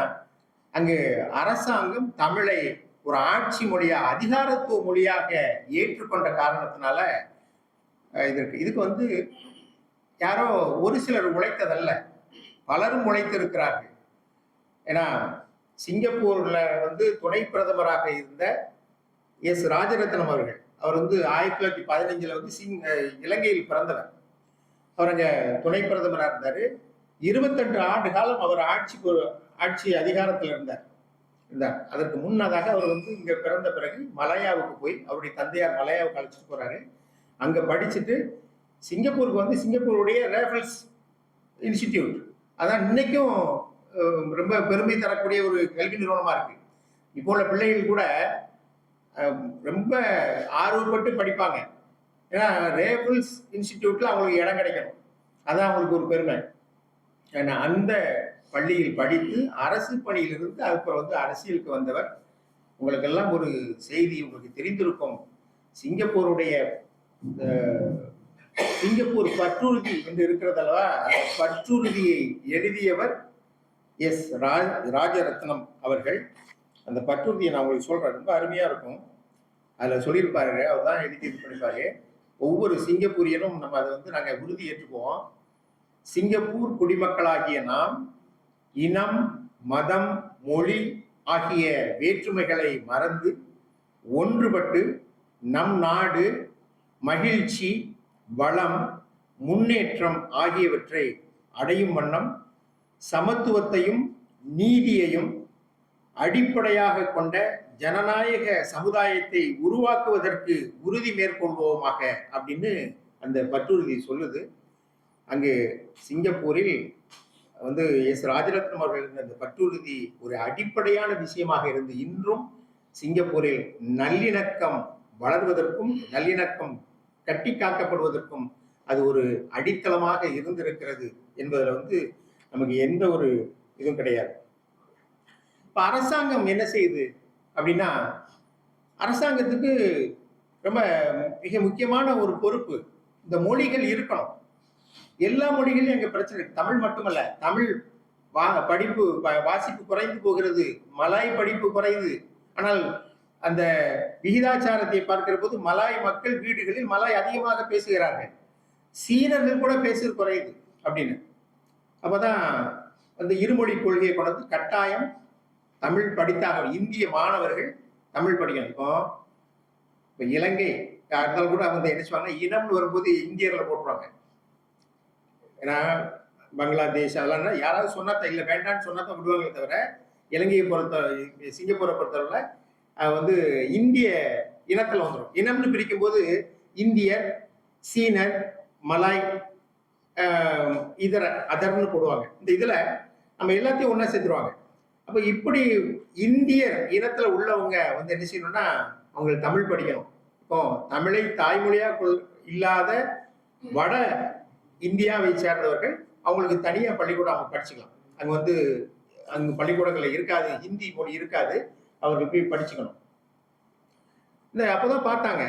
அங்கு அரசாங்கம் தமிழை ஒரு ஆட்சி மொழியா, அதிகாரத்துவ மொழியாக ஏற்றுக்கொண்ட காரணத்தினால இதுக்கு வந்து யாரோ ஒரு சிலர் உழைத்ததல்ல, பலரும் உழைத்திருக்கிறார்கள். ஏன்னா சிங்கப்பூர்ல வந்து துணை பிரதமராக இருந்த எஸ். ராஜரத்னம் அவர்கள், அவர் வந்து 1915 வந்து இலங்கையில் பிறந்தவர். அவர் அங்க துணை பிரதமராக இருந்தாரு. 22 ஆண்டு காலம் அவர் ஆட்சி அதிகாரத்தில் இருந்தார். அதற்கு முன்னதாக அவர் வந்து இங்க பிறந்த பிறகு மலாயாவுக்கு போய், அவருடைய தந்தையார் மலாயாவுக்கு அழைச்சிட்டு போறாரு. அங்க படிச்சுட்டு சிங்கப்பூருக்கு வந்து சிங்கப்பூருடைய ரேஃபல்ஸ் இன்ஸ்டிடியூட், அதான் இன்னைக்கும் ரொம்ப பெருமை தரக்கூடிய ஒரு கல்வி நிறுவனமா இருக்கு. இப்போ உள்ள பிள்ளைகள் கூட ரொம்ப ஆர்வப்பட்டு படிப்பாங்க. ஏன்னா ரேஃபல்ஸ் இன்ஸ்டிடியூட்ல அவங்களுக்கு இடம் கிடைக்கணும், அதான் அவங்களுக்கு ஒரு பெருமை. ஏன்னா அந்த பள்ளியில் படித்து அரசு பணியிலிருந்து அதுக்கப்புறம் வந்து அரசியலுக்கு வந்தவர். உங்களுக்கெல்லாம் ஒரு செய்தி உங்களுக்கு தெரிந்திருக்கும், சிங்கப்பூருடைய சிங்கப்பூர் பற்றுறுதி என்று இருக்கிறதல்லவா, அந்த பற்றுறுதியை எழுதியவர் ராஜரத்னம் அவர்கள். அந்த பற்றுறுதியை நான் உங்களுக்கு சொல்றேன், ரொம்ப அருமையா இருக்கும். அதுல சொல்லியிருப்பாரு, அவர் தான் எழுதி இது பண்ணிப்பாரு. ஒவ்வொரு சிங்கப்பூரியனும் நம்ம அதை வந்து நாங்கள் உறுதி ஏற்றுக்குவோம். சிங்கப்பூர் குடிமக்களாகிய நாம் இனம், மதம், மொழி ஆகிய வேற்றுமைகளை மறந்து ஒன்றுபட்டு நம் நாடு மகிழ்ச்சி, வளம், முன்னேற்றம் ஆகியவற்றை அடையும் வண்ணம் சமத்துவத்தையும் நீதியையும் அடிப்படையாக கொண்ட ஜனநாயக சமுதாயத்தை உருவாக்குவதற்கு உறுதி மேற்கொள்வோமாக அப்படின்னு அந்த பற்றுறுதி சொல்லுது. அங்கு சிங்கப்பூரில் வந்து ராஜரத்னம் அவர்கள் அந்த பற்றுறுதி ஒரு அடிப்படையான விஷயமாக இருந்து இன்றும் சிங்கப்பூரில் நல்லிணக்கம் வளர்வதற்கும் நல்லிணக்கம் கட்டி காக்கப்படுவதற்கும் அது ஒரு அடித்தளமாக இருந்திருக்கிறது என்பதில் வந்து நமக்கு எந்த ஒரு இதுவும் கிடையாது. இப்ப அரசாங்கம் என்ன செய்யுது அப்படின்னா, அரசாங்கத்துக்கு ரொம்ப மிக முக்கியமான ஒரு பொறுப்பு, இந்த மொழிகள் இருக்கணும். எல்லா மொழிகளையும் எங்க பிரச்சனை இருக்கு. தமிழ் மட்டுமல்ல, தமிழ் படிப்பு வாசிப்பு குறைந்து போகிறது, மலாய் படிப்பு குறையுது. ஆனால் அந்த விகிதாச்சாரத்தை பார்க்கிற போது மலாய் மக்கள் வீடுகளில் மலாய் அதிகமாக பேசுகிறார்கள், சீனர்கள் கூட பேசுறது குறையுது அப்படின்னு. அப்பதான் அந்த இருமொழி கொள்கையை கொண்டு கட்டாயம் தமிழ் படித்தாக இந்திய மாணவர்கள் தமிழ் படிக்கணும். இப்போ இலங்கை இருந்தாலும் கூட அவங்க என்ன சொல்லுவாங்கன்னா, இனம்னு வரும்போது இந்தியர்ல போட்டுருவாங்க. ஏன்னா பங்களாதேஷ் அதெல்லாம் யாராவது சொன்னா இல்லை வேண்டான்னு சொன்னா தான் விடுவாங்களே தவிர, இலங்கையை சிங்கப்பூரை பொறுத்தவரை வந்து இந்திய இனத்துல வந்துடும். இனம்னு பிரிக்கும் போது இந்தியர், சீனர், மலாய், அதர்னு போடுவாங்க. இந்த இதுல நம்ம எல்லாத்தையும் ஒன்னா சேர்த்துருவாங்க. அப்ப இப்படி இந்தியர் இனத்துல உள்ளவங்க வந்து என்ன செய்யணும்னா, அவங்களுக்கு தமிழ் படிக்கணும். இப்போ தமிழை தாய்மொழியா இல்லாத வட இந்தியாவை சேர்ந்தவர்கள் அவங்களுக்கு தனியா பள்ளிக்கூடம் அவங்க படிச்சுக்கலாம். அங்க வந்து அங்க பள்ளிக்கூடங்கள்ல இருக்காது, ஹிந்தி மொழி இருக்காது, அவர்கள் போய் படிச்சுக்கணும். அப்போதான் பார்த்தாங்க,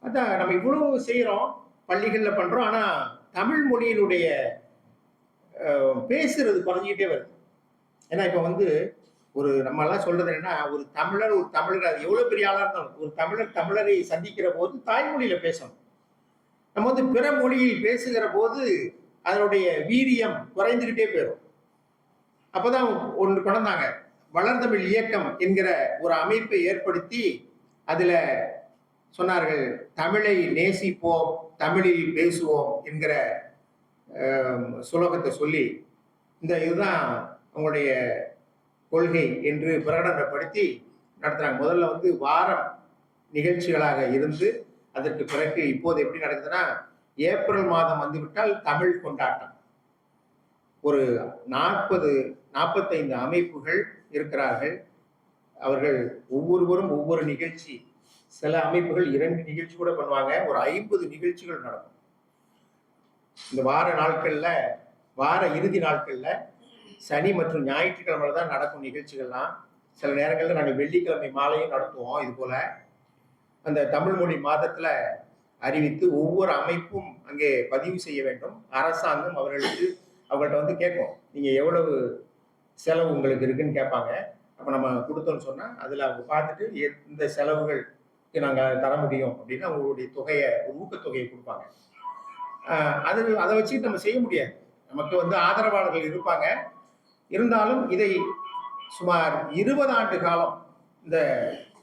அதான் நம்ம இவ்வளவு செய்யறோம், பள்ளிகள்ல பண்றோம், ஆனா தமிழ் மொழியினுடைய பேசுறது குறைஞ்சிக்கிட்டே வருது. ஏன்னா இப்ப வந்து ஒரு நம்ம எல்லாம் சொல்றது என்னன்னா, ஒரு தமிழர் அது எவ்வளவு பெரிய ஆளா இருந்தாலும் ஒரு தமிழரை சந்திக்கிற போது தாய்மொழியில பேசணும். நம்ம வந்து பிற மொழியில் பேசுகிற போது அதனுடைய வீரியம் குறைந்துகிட்டே போயிடும். அப்பதான் ஒன்று கொண்டாங்க, வளர்ந்தமிழ் இயக்கம் என்கிற ஒரு அமைப்பை ஏற்படுத்தி அதுல சொன்னார்கள், தமிழை நேசிப்போம், தமிழில் பேசுவோம் என்கிற சுலோகத்தை சொல்லி இதுதான் உங்களுடைய கொள்கை என்று பிரகடனப்படுத்தி நடத்துறாங்க. முதல்ல வந்து வாரம் நிகழ்ச்சிகளாக இருந்து, அதற்கு பிறகு இப்போது எப்படி நடக்குதுன்னா, ஏப்ரல் மாதம் வந்துவிட்டால் தமிழ் கொண்டாட்டம். ஒரு 45 அமைப்புகள் இருக்கிறார்கள். அவர்கள் ஒவ்வொருவரும் ஒவ்வொரு நிகழ்ச்சி, சில அமைப்புகள் 2 நிகழ்ச்சி கூட பண்ணுவாங்க. ஒரு 50 நிகழ்ச்சிகள் நடக்கும். இந்த வார இறுதி நாட்கள்ல சனி மற்றும் ஞாயிற்றுக்கிழமை தான் நடக்கும் நிகழ்ச்சிகள்லாம். சில நேரங்களில் நாங்கள் வெள்ளிக்கிழமை மாலையும் நடத்துவோம். இது போல அந்த தமிழ் மொழி மாதத்துல அறிவித்து ஒவ்வொரு அமைப்பும் அங்கே பதிவு செய்ய வேண்டும். அரசாங்கம் அவங்கள்ட்ட வந்து கேட்கும், நீங்க எவ்வளவு செலவு உங்களுக்கு இருக்குன்னு கேட்பாங்க. அப்ப நம்ம கொடுத்தோம்னு சொன்னா அதுல அவங்க பார்த்துட்டு இந்த செலவுகளுக்கு நாங்க தர முடியும் அப்படின்னு அவங்களுடைய தொகையை, ஒரு ஊக்கத்தொகையை கொடுப்பாங்க. அதை வச்சுட்டு நம்ம செய்ய முடியாது. நமக்கு வந்து ஆதரவாளர்கள் இருப்பாங்க. இருந்தாலும் இதை சுமார் 20 ஆண்டு காலம் இந்த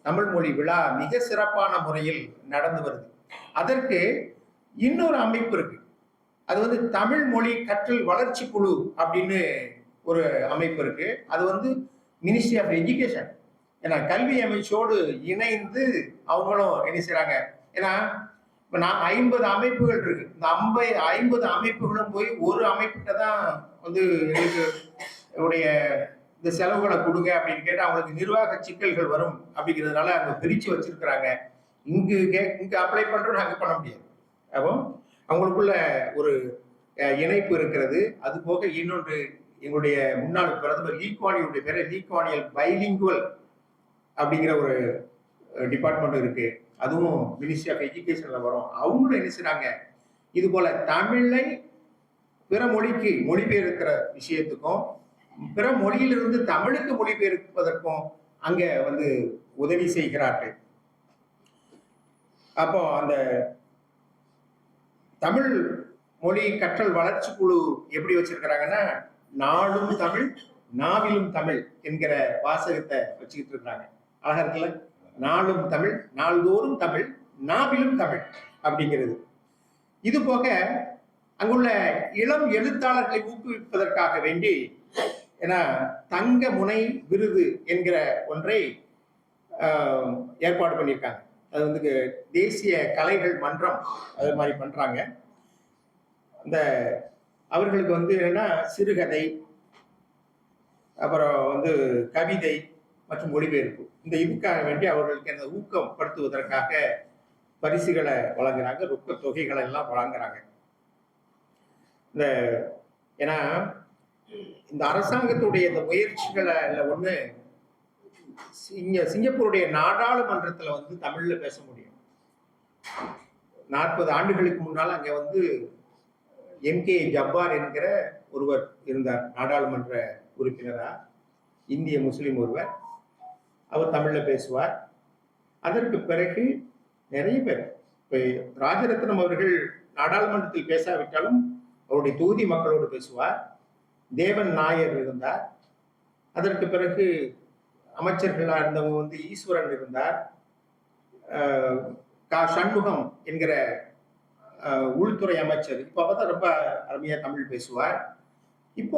தமிழ் மொழி விழா மிக சிறப்பான முறையில் நடந்து வருது. அதற்கு இன்னொரு அமைப்பு இருக்கு. அது வந்து தமிழ் மொழி கற்றல் வளர்ச்சி குழு அப்படின்னு ஒரு அமைப்பு இருக்கு. அது வந்து மினிஸ்ட்ரி ஆஃப் எஜுகேஷன், ஏன்னா கல்வி அமைச்சோடு இணைந்து அவங்களும் என்ன செய்றாங்க. ஏன்னா இப்ப 50 அமைப்புகள் இருக்கு. இந்த 50 அமைப்புகளும் போய் ஒரு அமைப்புகிட்ட தான் வந்து எங்களுக்கு இந்த செலவுகளை கொடுங்க அப்படின்னு கேட்டு அவங்களுக்கு நிர்வாக சிக்கல்கள் வரும் அப்படிங்கிறதுனால அங்க பிரிச்சு வச்சிருக்கிறாங்க. இங்க அப்ளை பண்றோம், அங்க பண்ண முடியாது. அப்போ அவங்களுக்குள்ள ஒரு இணைப்பு இருக்கிறது. அது போக இன்னொன்று, எங்களுடைய முன்னாள் பிரதமர் லீக்வானியுடைய பேரை லீக்வானியல் பைலிங்குவல் அப்படிங்கிற ஒரு டிபார்ட்மெண்ட் இருக்கு. அதுவும் மினிஸ்ட்ரி ஆஃப் எஜுகேஷன்ல வரும். அவங்களும் என்ன செய்றாங்க, இது போல தமிழை பிற மொழிக்கு மொழிபெயர்க்கிற விஷயத்துக்கும் பிற மொழியிலிருந்து தமிழுக்கு மொழிபெயர்ப்பதற்கும் அங்க வந்து உதவி செய்கிறார்கள். அப்போ அந்த தமிழ் மொழி கற்றல் வளர்ச்சி குழு எப்படி வச்சிருக்கிறாங்கன்னா, நாளும் தமிழ் நாவிலும் தமிழ் என்கிற வாசகத்தை வச்சுக்கிட்டு இருக்கிறாங்க. அழகா இருக்குல்ல, நாளும் தமிழ் நாள்தோறும் தமிழ் நாவிலும் தமிழ் அப்படிங்கிறது. இது போக அங்குள்ள இளம் எழுத்தாளர்களை ஊக்குவிப்பதற்காக வேண்டி ஏன்னா தங்க முனை விருது என்கிற ஒன்றை ஏற்பாடு பண்ணியிருக்காங்க. அது வந்து தேசிய கலைகள் மன்றம் அது மாதிரி பண்றாங்க. அந்த அவர்களுக்கு வந்து என்னன்னா சிறுகதை, அப்புறம் வந்து கவிதை மற்றும் மொழிபெயர்ப்பு, இந்த இதுக்காக வேண்டி அவர்களுக்கு அந்த ஊக்கப்படுத்துவதற்காக பரிசுகளை வழங்குறாங்க, ரொக்க தொகைகளை எல்லாம் வழங்குறாங்க. இந்த ஏன்னா இந்த அரசாங்கத்துடைய இந்த முயற்சிகளை ஒண்ணு சிங்கப்பூருடைய நாடாளுமன்றத்துல வந்து தமிழ்ல பேச முடியும். 40 ஆண்டுகளுக்கு முன்னால் அங்க வந்து எம்.கே. ஜப்பார் என்கிற ஒருவர் இருந்தார், நாடாளுமன்ற உறுப்பினரா, இந்திய முஸ்லிம் ஒருவர். அவர் தமிழ்ல பேசுவார். அதற்கு பிறகு நிறைய பேர், இப்ப ராஜரத்னம் அவர்கள் நாடாளுமன்றத்தில் பேசாவிட்டாலும் அவருடைய தொகுதி மக்களோடு பேசுவார். தேவன் நாயர் இருந்தார். அதற்கு பிறகு அமைச்சர்களாக இருந்தவங்க வந்து ஈஸ்வரன் இருந்தார். சண்முகம் என்கிற உள்துறை அமைச்சர் இப்ப பார்த்தா ரொம்ப அருமையா தமிழ் பேசுவார். இப்போ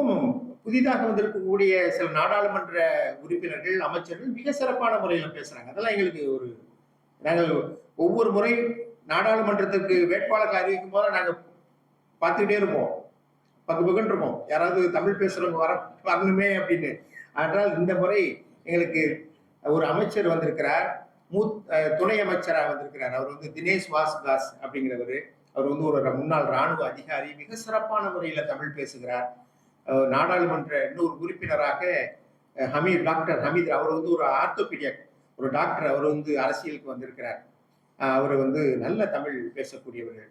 புதிதாக வந்திருக்கக்கூடிய சில நாடாளுமன்ற உறுப்பினர்கள் அமைச்சர்கள் மிக சிறப்பான முறையில பேசுறாங்க. அதெல்லாம் எங்களுக்கு ஒரு, நாங்கள் ஒவ்வொரு முறை நாடாளுமன்றத்திற்கு வேட்பாளர்கள் அறிவிக்கும் போது நாங்க பார்த்துக்கிட்டே இருப்போம், பகுபகுன்னு இருப்போம், யாராவது தமிழ் பேசுறவங்க வரணுமே அப்படின்னு. ஆனால் இந்த முறை எங்களுக்கு ஒரு அமைச்சர் வந்திருக்கிறார், துணை அமைச்சராக வந்திருக்கிறார். அவர் வந்து தினேஷ் வாசுதாஸ் அப்படிங்கிறவர். அவர் வந்து ஒரு முன்னாள் ராணுவ அதிகாரி, மிக சிறப்பான முறையில தமிழ் பேசுகிறார். நாடாளுமன்ற இன்னொரு உறுப்பினராக டாக்டர் ஹமீத், அவர் வந்து ஒரு ஆர்த்தோபீடியக், ஒரு டாக்டர், அவர் வந்து அரசியலுக்கு வந்திருக்கிறார். அவர் வந்து நல்ல தமிழ் பேசக்கூடியவர்கள்.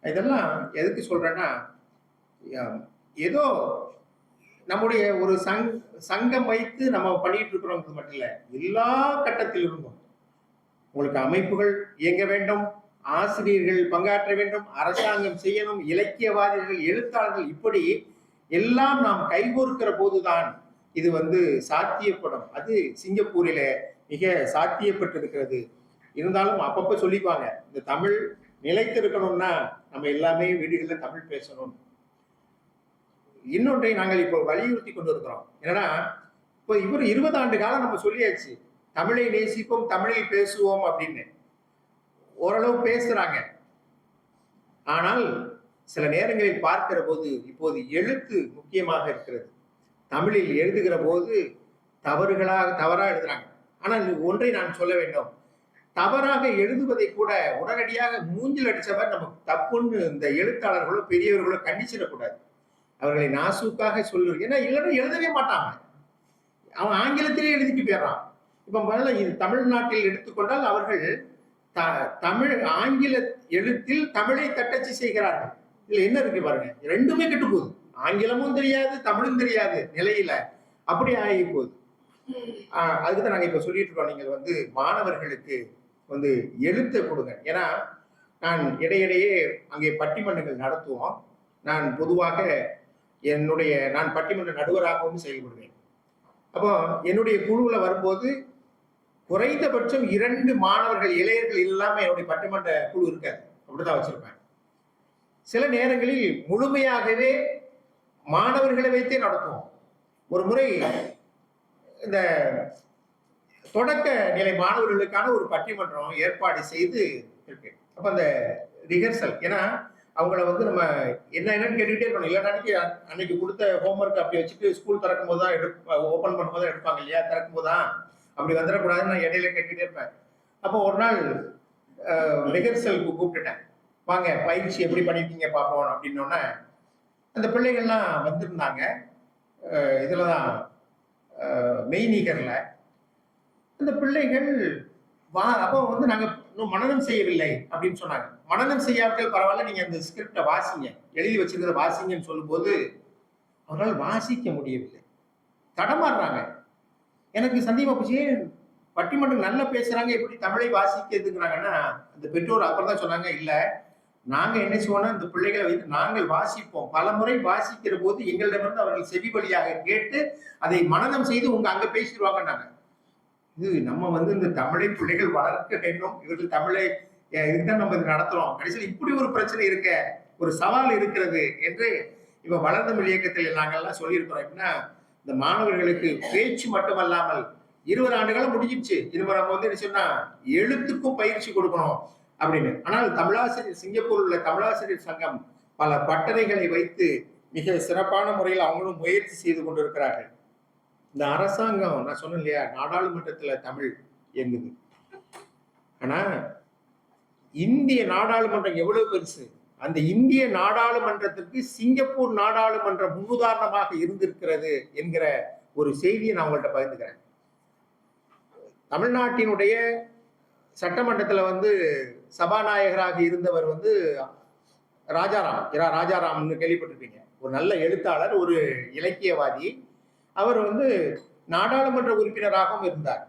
இதெல்லாம் எதுக்கு சொல்றேன்னா, ஏதோ நம்முடைய ஒரு சங்கம் வைத்து நம்ம பண்ணிட்டு இருக்கிறோம் மட்டும் இல்ல, எல்லா கட்டத்தில் இருந்தும் உங்களுக்கு அமைப்புகள் இயங்க வேண்டும், ஆசிரியர்கள் பங்காற்ற வேண்டும், அரசாங்கம் செய்யணும், இலக்கியவாதிகள், எழுத்தாளர்கள், இப்படி எல்லாம் நாம் கைகோர்க்கிற போதுதான் இது வந்து சாத்தியப்படும். அது சிங்கப்பூரில மிக சாத்தியப்பட்டிருக்கிறது. இருந்தாலும் அப்பப்ப சொல்லிப்பாங்க, இந்த தமிழ் நிலைத்திருக்கணும்னா நம்ம எல்லாமே வீடுகளில் தமிழ் பேசணும். இன்னொன்றை நாங்கள் இப்போ வலியுறுத்தி கொண்டு இருக்கிறோம். என்னன்னா, இப்போ இவர் 20 ஆண்டு காலம் நம்ம சொல்லியாச்சு, தமிழை நேசிப்போம், தமிழில் பேசுவோம் அப்படின்னு. ஓரளவு பேசுறாங்க. ஆனால் சில நேரங்களில் பார்க்கிற போது இப்போது எழுத்து முக்கியமாக இருக்கிறது. தமிழில் எழுதுகிற போது தவறா எழுதுறாங்க. ஆனால் ஒன்றை நான் சொல்ல வேண்டும், தவறாக எழுதுவதை கூட உடனடியாக மூஞ்சில் அடிச்சவர் நமக்கு தப்புன்னு இந்த எழுத்தாளர்களோ பெரியவர்களோ கண்டிச்சிடக்கூடாது. அவர்களை நாசூக்காக சொல்லுவது, ஏன்னா இல்லைன்னா எழுதவே மாட்டாங்க, அவன் ஆங்கிலத்திலே எழுதிட்டு போயிடறான். இப்ப முதல்ல இது தமிழ்நாட்டில் எடுத்துக்கொண்டால் அவர்கள் தமிழ் ஆங்கில எழுத்தில் தமிழை தட்டச்சு செய்கிறார்கள். இதுல என்ன இருக்கு பாருங்க, ரெண்டுமே கெட்டு போகுது. ஆங்கிலமும் தெரியாது, தமிழும் தெரியாது நிலையில அப்படி ஆகி போகுது. அதுக்குதான் நாங்க இப்ப சொல்லிட்டு இருக்கோம், நீங்கள் வந்து மாணவர்களுக்கு வந்து எழுத்தை கொடுங்க. ஏன்னா நான் இடையிடையே அங்கே பட்டிமன்றங்கள் நடத்துவோம். நான் பொதுவாக நான் பட்டிமன்ற நடுவராகவும் செயல்படுவேன். அப்போ என்னுடைய குழுவில் வரும்போது குறைந்தபட்சம் 2 மாணவர்கள், இளைஞர்கள் இல்லாம என்னுடைய பட்டிமன்ற குழு இருக்காது, அப்படிதான் வச்சிருப்பேன். சில நேரங்களில் முழுமையாகவே மாணவர்களை வைத்தே நடத்துவோம். ஒரு முறை இந்த தொடக்க நிலை மாணவர்களுக்கான ஒரு பட்டிமன்றம் ஏற்பாடு செய்து இருக்கு. அப்ப அந்த ரிஹர்சல், ஏன்னா அவங்கள வந்து நம்ம என்னன்னு கேட்டுக்கிட்டே இருக்கணும். இல்லைன்னா அன்னைக்கு கொடுத்த ஹோம்ஒர்க் அப்படி வச்சுட்டு ஸ்கூல் திறக்கும் போது தான் ஓப்பன் பண்ணும்போது தான் எடுப்பாங்க இல்லையா, திறக்கும் போது தான் அப்படி வந்துடக்கூடாதுன்னு நான் இடையில கேட்டுக்கிட்டே இருப்பேன். அப்போ ஒரு நாள் ரிஹர்சலுக்கு கூப்பிட்டுட்டேன், வாங்க பயிற்சி எப்படி பண்ணிருக்கீங்க பார்ப்போம் அப்படின்னோடனே அந்த பிள்ளைகள்லாம் வந்திருந்தாங்க. இதுலதான் மெய்நிகர்ல அந்த பிள்ளைகள் அப்போ வந்து இன்னும் மனனம் செய்யவில்லை அப்படின்னு சொன்னாங்க. மனனம் செய்யாவிட்டால் பரவாயில்ல, நீங்க அந்த ஸ்கிரிப்டை வாசிங்க, எழுதி வச்சிருக்கிறத வாசிங்கன்னு சொல்லும்போது அவரால் வாசிக்க முடியவில்லை, தடமாறுறாங்க. எனக்கு சந்தேகமா போச்சு, பட்டிமன்றம் நல்லா பேசுறாங்க, எப்படி தமிழை வாசிக்கிறதுங்கிறாங்கன்னா, அந்த பெற்றோர் அப்புறம் தான் சொன்னாங்க, இல்ல நாங்க என்ன செய்வோம்னா இந்த பிள்ளைகளை வைத்து நாங்கள் வாசிப்போம், பல முறை வாசிக்கிற போது எங்களிடமிருந்து அவர்கள் செவி வழியாக கேட்டு அதை மனனம் செய்து உங்க அங்க பேசிடுவாங்கன்னாங்க. இது நம்ம இந்த தமிழை பிள்ளைகள் வளர்க்க வேண்டும், இவர்கள் தமிழை இதுதான் நம்ம நடத்துறோம், கடைசியில் இப்படி ஒரு பிரச்சனை இருக்க, ஒரு சவால் இருக்கிறது என்று இப்ப வளர்ந்தமிழ் இயக்கத்தில் நாங்கள்லாம் சொல்லியிருக்கிறோம். எப்படின்னா, இந்த மாணவர்களுக்கு பேச்சு மட்டுமல்லாமல் 20 ஆண்டுகளும் முடிஞ்சிருச்சு, இது நம்ம என்ன சொன்னா எழுத்துக்கும் பயிற்சி கொடுக்கணும் அப்படின்னு. ஆனால் தமிழாசிரியர், சிங்கப்பூர் உள்ள தமிழாசிரியர் சங்கம் பல பட்டறைகளை வைத்து மிக சிறப்பான முறையில் அவங்களும் முயற்சி செய்து கொண்டிருக்கிறார்கள். இந்த அரசாங்கம், நான் சொன்னேன் இல்லையா, நாடாளுமன்றத்துல தமிழ் இயங்குது. ஆனா இந்திய நாடாளுமன்றம் எவ்வளவு பெருசு, அந்த இந்திய நாடாளுமன்றத்திற்கு சிங்கப்பூர் நாடாளுமன்றம் முன்னுதாரணமாக இருந்திருக்கிறது என்கிற ஒரு செய்தியை நான் உங்கள்கிட்ட பகிர்ந்துக்கிறேன். தமிழ்நாட்டினுடைய சட்டமன்றத்துல சபாநாயகராக இருந்தவர் ராஜாராம், ராஜாராம்னு கேள்விப்பட்டிருப்பீங்க. ஒரு நல்ல எழுத்தாளர், ஒரு இலக்கியவாதி. அவர் நாடாளுமன்ற உறுப்பினராகவும் இருந்தார்.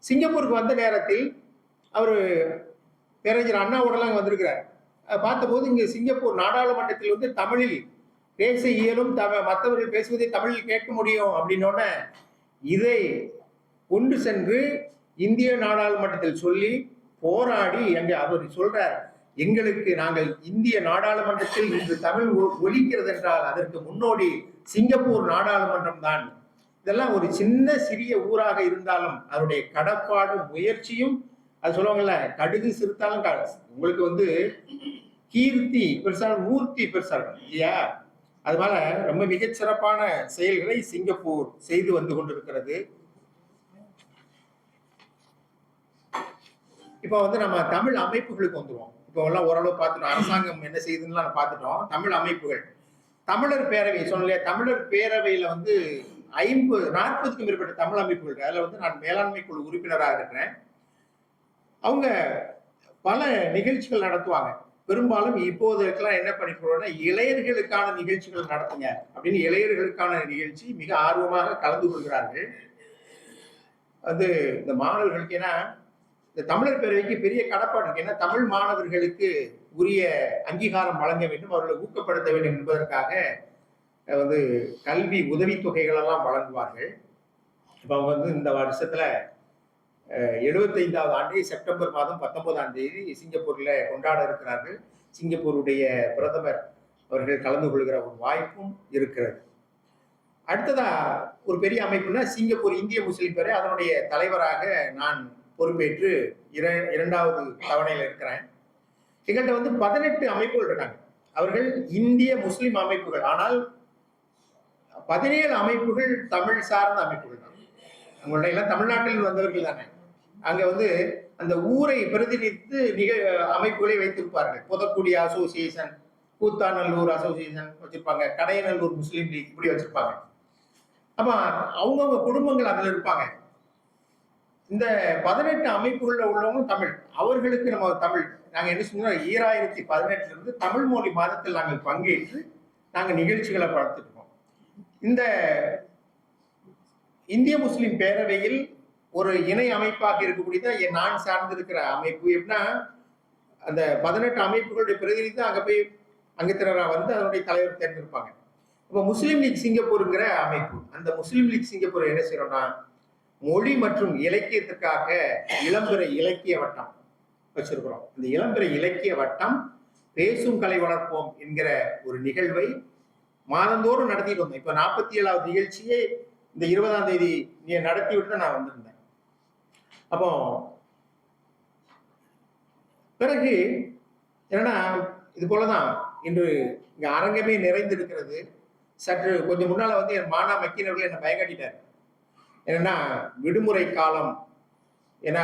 சிங்கப்பூருக்கு வந்த நேரத்தில் அவர் பேரறிஞர் அண்ணாவோடலாம் வந்திருக்கிறார். பார்த்தபோது இங்க சிங்கப்பூர் நாடாளுமன்றத்தில் தமிழில் பேச இயலும், மற்றவர்கள் பேசுவதை தமிழில் கேட்க முடியும் அப்படின்னோட இதை கொண்டு சென்று இந்திய நாடாளுமன்றத்தில் சொல்லி போராடி அங்க அவர் சொல்றார், எங்களுக்கு நாங்கள் இந்திய நாடாளுமன்றத்தில் இன்று தமிழ் ஒலிக்கிறது என்றால் அதற்கு முன்னோடி சிங்கப்பூர் நாடாளுமன்றம் தான். இதெல்லாம் ஒரு சின்ன சிறிய ஊராக இருந்தாலும் அதனுடைய கடப்பாடும் முயற்சியும், அது சொல்லுவாங்கல்ல, கடுகு சிறுத்தாலும் உங்களுக்கு கீர்த்தி பெருசாலும் மூர்த்தி பெருசா இருக்கும் இல்லையா? அதனால ரொம்ப மிகச்சிறப்பான செயல்களை சிங்கப்பூர் செய்து கொண்டிருக்கிறது. இப்போ நம்ம தமிழ் அமைப்புகளுக்கு வந்துருவோம். இப்போ எல்லாம் ஓரளவு பார்த்துட்டோம், அரசாங்கம் என்ன செய்யுதுன்னு பார்த்துட்டோம். தமிழ் அமைப்புகள், தமிழர் பேரவை சொன்னலையா, தமிழர் பேரவையில 40க்கும் மேற்பட்ட தமிழ் அமைப்புகள். அதுல நான் மேலாண்மை குழு உறுப்பினராக இருக்கிறேன். அவங்க பல நிகழ்ச்சிகள் நடத்துவாங்க. பெரும்பாலும் இப்போதைக்கெல்லாம் என்ன பண்ணிக்கிறோம்னா, இளையர்களுக்கான நிகழ்ச்சிகள் நடத்துங்க அப்படின்னு இளையர்களுக்கான நிகழ்ச்சி மிக ஆர்வமாக கலந்து கொள்கிறார்கள். இந்த மாணவர்களுக்கு ஏன்னா இந்த தமிழர் பேரவைக்கு பெரிய கடப்பாடு இருக்கு. ஏன்னா தமிழ் மாணவர்களுக்கு உரிய அங்கீகாரம் வழங்க வேண்டும், அவர்களை ஊக்கப்படுத்த வேண்டும் என்பதற்காக கல்வி உதவித்தொகைகள் எல்லாம் வழங்குவார்கள். இப்போ அவங்க இந்த வருஷத்துல 75வது ஆண்டு செப்டம்பர் மாதம் 19ஆம் தேதி சிங்கப்பூர்ல கொண்டாட இருக்கிறார்கள். சிங்கப்பூருடைய பிரதமர் அவர்கள் கலந்து கொள்கிற ஒரு வாய்ப்பும் இருக்கிறது. அடுத்ததா ஒரு பெரிய அமைப்புனா சிங்கப்பூர் இந்திய முஸ்லிம் பேரவை, அதனுடைய தலைவராக நான் பொறுப்பேற்று 2வது தவணையில் இருக்கிறேன். எங்கள்கிட்ட 18 அமைப்புகள் இருக்காங்க. அவர்கள் இந்திய முஸ்லிம் அமைப்புகள். ஆனால் 17 அமைப்புகள் தமிழ் சார்ந்த அமைப்புகள் தான். அவங்களோட எல்லாம் தமிழ்நாட்டில் வந்தவர்கள் தானே. அங்க அந்த ஊரை பிரதிநிதித்து அமைப்புகளை வைத்திருப்பார்கள். புதக்குடி அசோசியேஷன், கூத்தாநல்லூர் அசோசியேஷன் வச்சிருப்பாங்க, கடையநல்லூர் முஸ்லீம் லீக் இப்படி வச்சிருப்பாங்க. அப்ப அவங்கவுங்க குடும்பங்கள் அதுல இருப்பாங்க. இந்த 18 அமைப்புகள்ல உள்ளவங்க தமிழ், அவர்களுக்கு நம்ம தமிழ் நாங்க என்ன செஞ்சோம், 2018 இருந்து தமிழ் மொழி மாதத்தில் நாங்கள் பங்கேற்று நாங்க நிகழ்ச்சிகளை பார்த்துட்டு இருக்கோம். இந்த இந்திய முஸ்லிம் பேரவையில் ஒரு இணை அமைப்பாக இருக்கக்கூடியதான் நான் சார்ந்திருக்கிற அமைப்பு. எப்படின்னா அந்த 18 அமைப்புகளுடைய பிரதிநிதி அங்க போய் அங்கத்தினரா அதனுடைய தலைவர் தேர்ந்தெடுப்பாங்க. இப்போ முஸ்லீம் லீக் சிங்கப்பூருங்கிற அமைப்பு, அந்த முஸ்லீம் லீக் சிங்கப்பூர் என்ன செய்யறோம்னா, மொழி மற்றும் இலக்கியத்துக்காக இளம்பிறை இலக்கிய வட்டம் வச்சிருக்கிறோம். இந்த இளம்பிறை இலக்கிய வட்டம் பேசும் கலை வளர்ப்போம் என்கிற ஒரு நிகழ்வை மாதந்தோறும் நடத்திட்டு வந்தோம். இப்ப 47வது நிகழ்ச்சியே இந்த 20ஆம் தேதி நடத்தி விட்டு நான் வந்திருந்தேன். அப்போ பிறகு என்னன்னா, இது போலதான் இன்று இங்க அரங்கமே நிறைந்திருக்கிறது. சற்று கொஞ்சம் முன்னால என் மானா மக்கினவர்கள் என்னை பயங்காட்டிட்டார். என்னன்னா, விடுமுறை காலம், ஏன்னா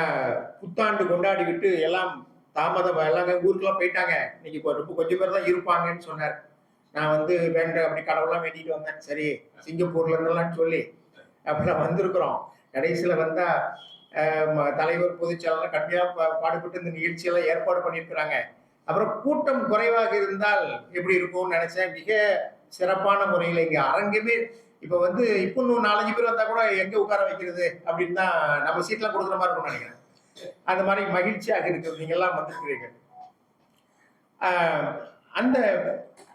புத்தாண்டு கொண்டாடி விட்டு எல்லாம் தாமதம், எல்லாம் ஊருக்குலாம் போயிட்டாங்க, இன்னைக்கு ரொம்ப கொஞ்சம் பேர் தான் இருப்பாங்கன்னு சொன்னார். நான் வேண்ட அப்படி கடவுள்லாம் வேண்டிட்டு வந்தேன். சரி, சிங்கப்பூர்ல இருந்தெல்லாம் சொல்லி அப்படிலாம் வந்திருக்கிறோம். கடைசியில தலைவர் பொதுச்செயலாளர் கடுமையா பாடுபட்டு இந்த நிகழ்ச்சியெல்லாம் ஏற்பாடு பண்ணியிருக்கிறாங்க. அப்புறம் கூட்டம் குறைவாக இருந்தால் எப்படி இருக்கும்னு நினைச்சேன். மிக சிறப்பான முறையில் இங்க அரங்கமே இப்ப வந்து இப்போ இன்னும் 4-5 பேர் வந்தா கூட எங்க உட்கார வைக்கிறது அப்படின்னு தான் நம்ம சீட்லாம் கொடுக்குற மாதிரி இருக்கும்னு நினைக்கிறேன். அந்த மாதிரி மகிழ்ச்சியாக இருக்குது நீங்க எல்லாம் வந்திருக்கிறீர்கள். அந்த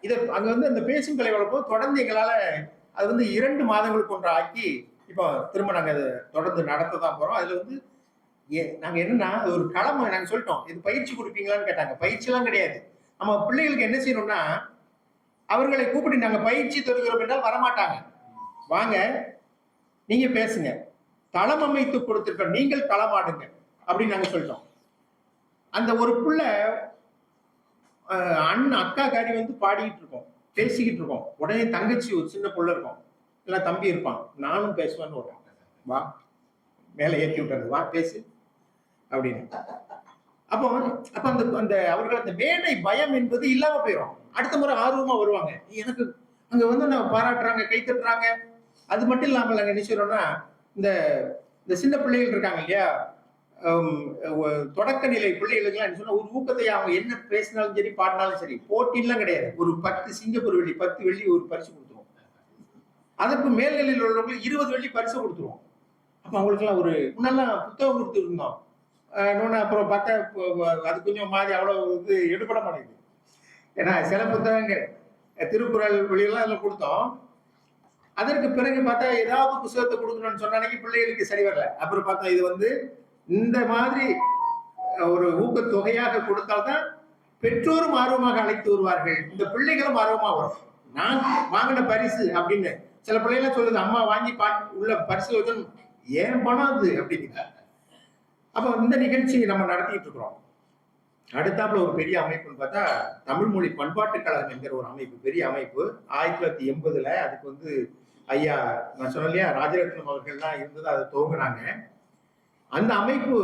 இதை அங்க வந்து அந்த பேசும் கலை வளர்ப்போம் தொடர்ந்து எங்களால அது வந்து 2 மாதங்களுக்கு ஒன்று ஆக்கி இப்போ திரும்ப நாங்க அதை தொடர்ந்து நடத்த தான் போறோம். அதுல வந்து நாங்க என்னன்னா ஒரு களமை நாங்க சொல்லிட்டோம். இது பயிற்சி கொடுப்பீங்களான்னு கேட்டாங்க. பயிற்சி எல்லாம் கிடையாது. நம்ம பிள்ளைகளுக்கு என்ன செய்யணும்னா அவர்களை கூப்பிட்டு நாங்க பயிற்சி தருகிறோம் என்றால் வரமாட்டாங்க. வாங்க நீங்க பேசுங்க, களம் அமைத்து கொடுத்திருக்க நீங்கள் களமாடுங்க அப்படின்னு நாங்க சொல்லிட்டோம். அந்த ஒரு பிள்ளை அண்ணன் அக்கா காரி வந்து பாடிக்கிட்டு இருக்கோம், பேசிக்கிட்டு இருக்கோம். உடனே தங்கச்சி ஒரு சின்ன புள்ள இருக்கும், இல்லை தம்பி இருப்பான், நானும் பேசுவேன்னு வருவான். வா மேலே ஏற்றி விட்டுறது, வா பேசு அப்படின்னு. அப்போ அப்ப அந்த அந்த அவர்கள் அந்த மேடை பயம் என்பது இல்லாம போயிடும். அடுத்த முறை ஆர்வமா வருவாங்க. எனக்கு அங்க வந்து நான் பாராட்டுறாங்க, கை தட்டுறாங்க. அது மட்டும் இல்லாமல் நாங்க என்ன செய்யறோம்னா இந்த இந்த சின்ன பிள்ளைகள் இருக்காங்க இல்லையா, தொடக்க நிலை பிள்ளைகளுக்கு என்ன சொன்னா ஒரு ஊக்கத்தை அவங்க என்ன பேசினாலும் சரி பாடினாலும் சரி போட்டிலாம் கிடையாது. ஒரு 10 சிங்கப்பூர் வெள்ளி 10 வெள்ளி ஒரு பரிசு கொடுத்துருவோம். அதற்கு மேல்நிலையில் உள்ளவங்களுக்கு 20 வெள்ளி பரிசு கொடுத்துருவோம். அப்ப அவங்களுக்கு எல்லாம் ஒரு முன்னெல்லாம் புத்தகம் கொடுத்துருந்தோம். இன்னொன்னு அப்புறம் பார்த்தா அது கொஞ்சம் மாதிரி அவ்வளவு இது எடுபட மாட்டேங்குது. ஏன்னா சில புத்தகங்கள் திருக்குறள் வெளியெல்லாம் எல்லாம் கொடுத்தோம். அதற்கு பிறகு பார்த்தா ஏதாவது புத்தகத்தை கொடுக்கணும்னு சொன்ன அன்னைக்கு பிள்ளைகளுக்கு சரி வரல. அப்புறம் பார்த்தா இது வந்து இந்த மாதிரி ஒரு ஊக்கத்தொகையாக கொடுத்தால்தான் பெற்றோரும் ஆர்வமாக அழைத்து வருவார்கள், இந்த பிள்ளைகளும் ஆர்வமா வரும். நான் வாங்கின பரிசு அப்படின்னு சில பிள்ளைகள் சொல்லுது, அம்மா வாங்கி உள்ள பரிசு வச்சு ஏன் பணம் அது அப்படின்னு. அப்ப இந்த நிகழ்ச்சி நம்ம நடத்திட்டு இருக்கிறோம். அடுத்தாப்புல ஒரு பெரிய அமைப்புன்னு பார்த்தா தமிழ் மொழி பண்பாட்டு கழகம் என்கிற ஒரு அமைப்பு, பெரிய அமைப்பு. 1980 அதுக்கு வந்து ஐயா நான் சொன்ன இல்லையா ராஜரத்னம் அவர்கள் தான் இருந்தது, அதை துவங்கினாங்க. அந்த அமைப்பு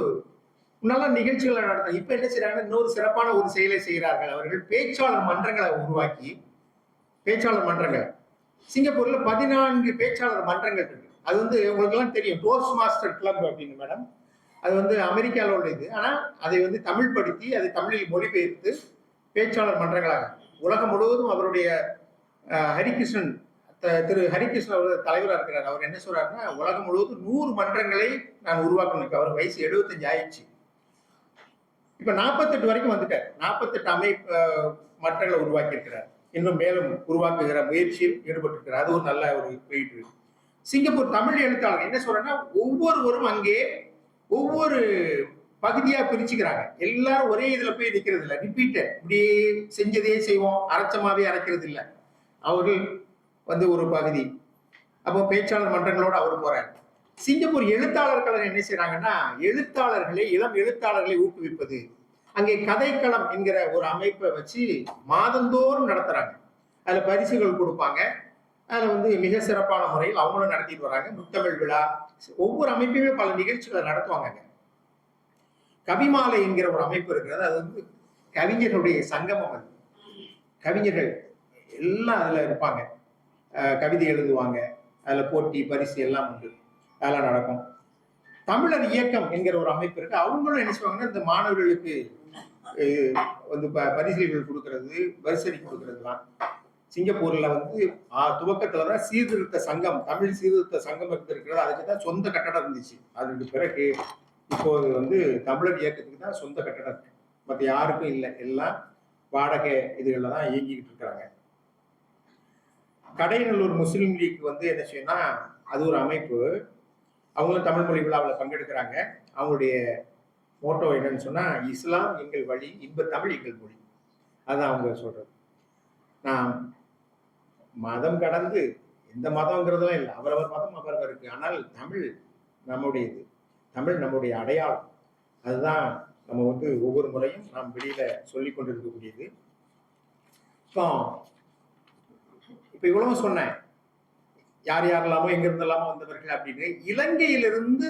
நல்ல நிகழ்ச்சிகளை நடத்த இப்ப என்ன செய்யறாங்க, இன்னொரு சிறப்பான ஒரு செயலை செய்கிறார்கள். அவர்கள் பேச்சாளர் மன்றங்களை உருவாக்கி, பேச்சாளர் மன்றங்கள் சிங்கப்பூர்ல 14 பேச்சாளர் மன்றங்கள் இருக்கு. அது வந்து உங்களுக்கு எல்லாம் தெரியும், டோஸ்ட் மாஸ்டர் கிளப் அப்படின்னு மேடம். அது வந்து அமெரிக்காவில் உள்ளது. ஆனால் அதை வந்து தமிழ் படுத்தி அதை தமிழில் மொழிபெயர்த்து பேச்சாளர் மன்றங்களாக உலகம் முழுவதும் அவருடைய ஹரிகிருஷ்ணன் திரு ஹரிகிருஷ்ணன் அவர் தலைவராக இருக்கிறார். அவர் என்ன சொல்றாருன்னா உலகம் முழுவதும் 100 மன்றங்களை நான் உருவாக்கணும். அவர் வயசு 75 ஆயிடுச்சு. இப்ப 48 வரைக்கும் வந்துட்டார். 48 மன்றங்களை உருவாக்கி இருக்கிறார். இன்னும் மேலும் உருவாக்குகிற முயற்சியில் ஈடுபட்டிருக்கிறார். அது ஒரு நல்ல ஒரு போயிட்டு. சிங்கப்பூர் தமிழ் எழுத்தாளர் என்ன சொல்றேன்னா ஒவ்வொருவரும் அங்கே ஒவ்வொரு பகுதியா பிரிச்சுக்கிறாங்க. எல்லாரும் ஒரே இதுல போய் நிக்கிறது இல்லை, ரிப்பீட்டட் இப்படியே செஞ்சதே செய்வோம், அரைச்சமாவே அரைக்கிறது இல்லை. அவர்கள் வந்து ஒரு பகுதி. அப்போ பேச்சாளர் மன்றங்களோட அவர் போறாரு. சிங்கப்பூர் எழுத்தாளர்கள் என்ன செய்யறாங்கன்னா எழுத்தாளர்களை இளம் எழுத்தாளர்களை ஊக்குவிப்பது. அங்கே கதைக்களம் என்கிற ஒரு அமைப்பை வச்சு மாதந்தோறும் நடத்துறாங்க. அதுல பரிசுகள் கொடுப்பாங்க. அதுல வந்து மிக சிறப்பான முறையில் அவங்களும் நடத்திட்டு வராங்க. முத்தமிழ் விழா, ஒவ்வொரு அமைப்புமே பல நிகழ்ச்சிகளை நடத்துவாங்க. கவிமாலை என்கிற ஒரு அமைப்பு இருக்கிறது. அது வந்து கவிஞர்களுடைய சங்கமம். அது கவிஞர்கள் எல்லாம் அதுல இருப்பாங்க, கவிதை எழுதுவாங்க. அதுல போட்டி பரிசு எல்லாம் உண்டு, அதெல்லாம் நடக்கும். தமிழர் இயக்கம் என்கிற ஒரு அமைப்பு இருக்கு. அவங்களும் என்ன செய்வாங்கன்னா இந்த மாணவர்களுக்கு வந்து பரிசுகள் கொடுக்கறது, பரிசடி கொடுக்கறதுலாம். சிங்கப்பூர்ல வந்து துவக்கத்துலதான் சீர்திருத்த சங்கம், தமிழ் சீர்திருத்த சங்கம் இருக்கிறது. அதுக்கு தான் சொந்த கட்டடம் இருந்துச்சு. அதுக்கு பிறகு இப்போது வந்து தமிழர் இயக்கத்துக்கு தான் சொந்த கட்டடம் இருக்கு. மற்ற யாருக்கும் இல்லை, எல்லாம் வாடகை இதுகளில் தான் இயங்கிக்கிட்டு இருக்கிறாங்க. கடைநல்லூர் முஸ்லீம் லீக் வந்து என்ன செய்யணும்னா அது ஒரு அமைப்பு. அவங்களும் தமிழ் மொழி விழாவில் பங்கெடுக்கிறாங்க. அவங்களுடைய மோட்டோ என்னன்னு சொன்னா இஸ்லாம் எங்கள் வழி, இன்ப தமிழ் எங்கள் மொழி. அதுதான் அவங்க சொல்றது. நான் மதம் கடந்து எந்த மதம்ங்கிறதுலாம் இல்லை, அவரவர் மதம் அவரவருக்கு. ஆனால் தமிழ் நம்முடையது, தமிழ் நம்முடைய அடையாளம். அதுதான் நம்ம வந்து ஒவ்வொரு முறையும் நாம் வெளியில சொல்லி கொண்டிருக்கக்கூடியது. இப்ப இவ்வளவு சொன்னேன், யார் யாரெல்லாமோ எங்க இருந்தெல்லாமோ வந்தவர்கள் அப்படின்னு. இலங்கையிலிருந்து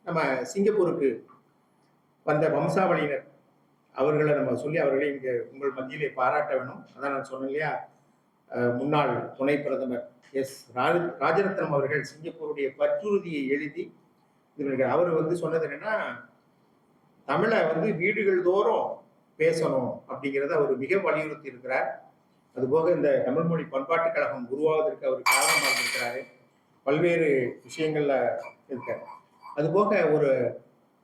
நம்ம சிங்கப்பூருக்கு வந்த வம்சாவளியினர் அவர்களை நம்ம சொல்லி அவர்களை இங்க உங்கள் மத்தியிலே பாராட்ட வேணும். அதான் நான் சொன்னேன் இல்லையா, முன்னாள் துணை பிரதமர் ராஜரத்னம் அவர்கள் சிங்கப்பூருடைய பற்றுறுதியை எழுதி அவர் வந்து சொன்னது என்னன்னா, தமிழை வந்து வீடுகள் தோறும் பேசணும் அப்படிங்கிறத அவர் மிக வலியுறுத்தி இருக்கிறார். அதுபோக இந்த தமிழ் மொழி பண்பாட்டு கழகம் உருவாவதற்கு அவர் காரணமாக இருக்கிறாரு. பல்வேறு விஷயங்கள்ல இருக்கார். அதுபோக ஒரு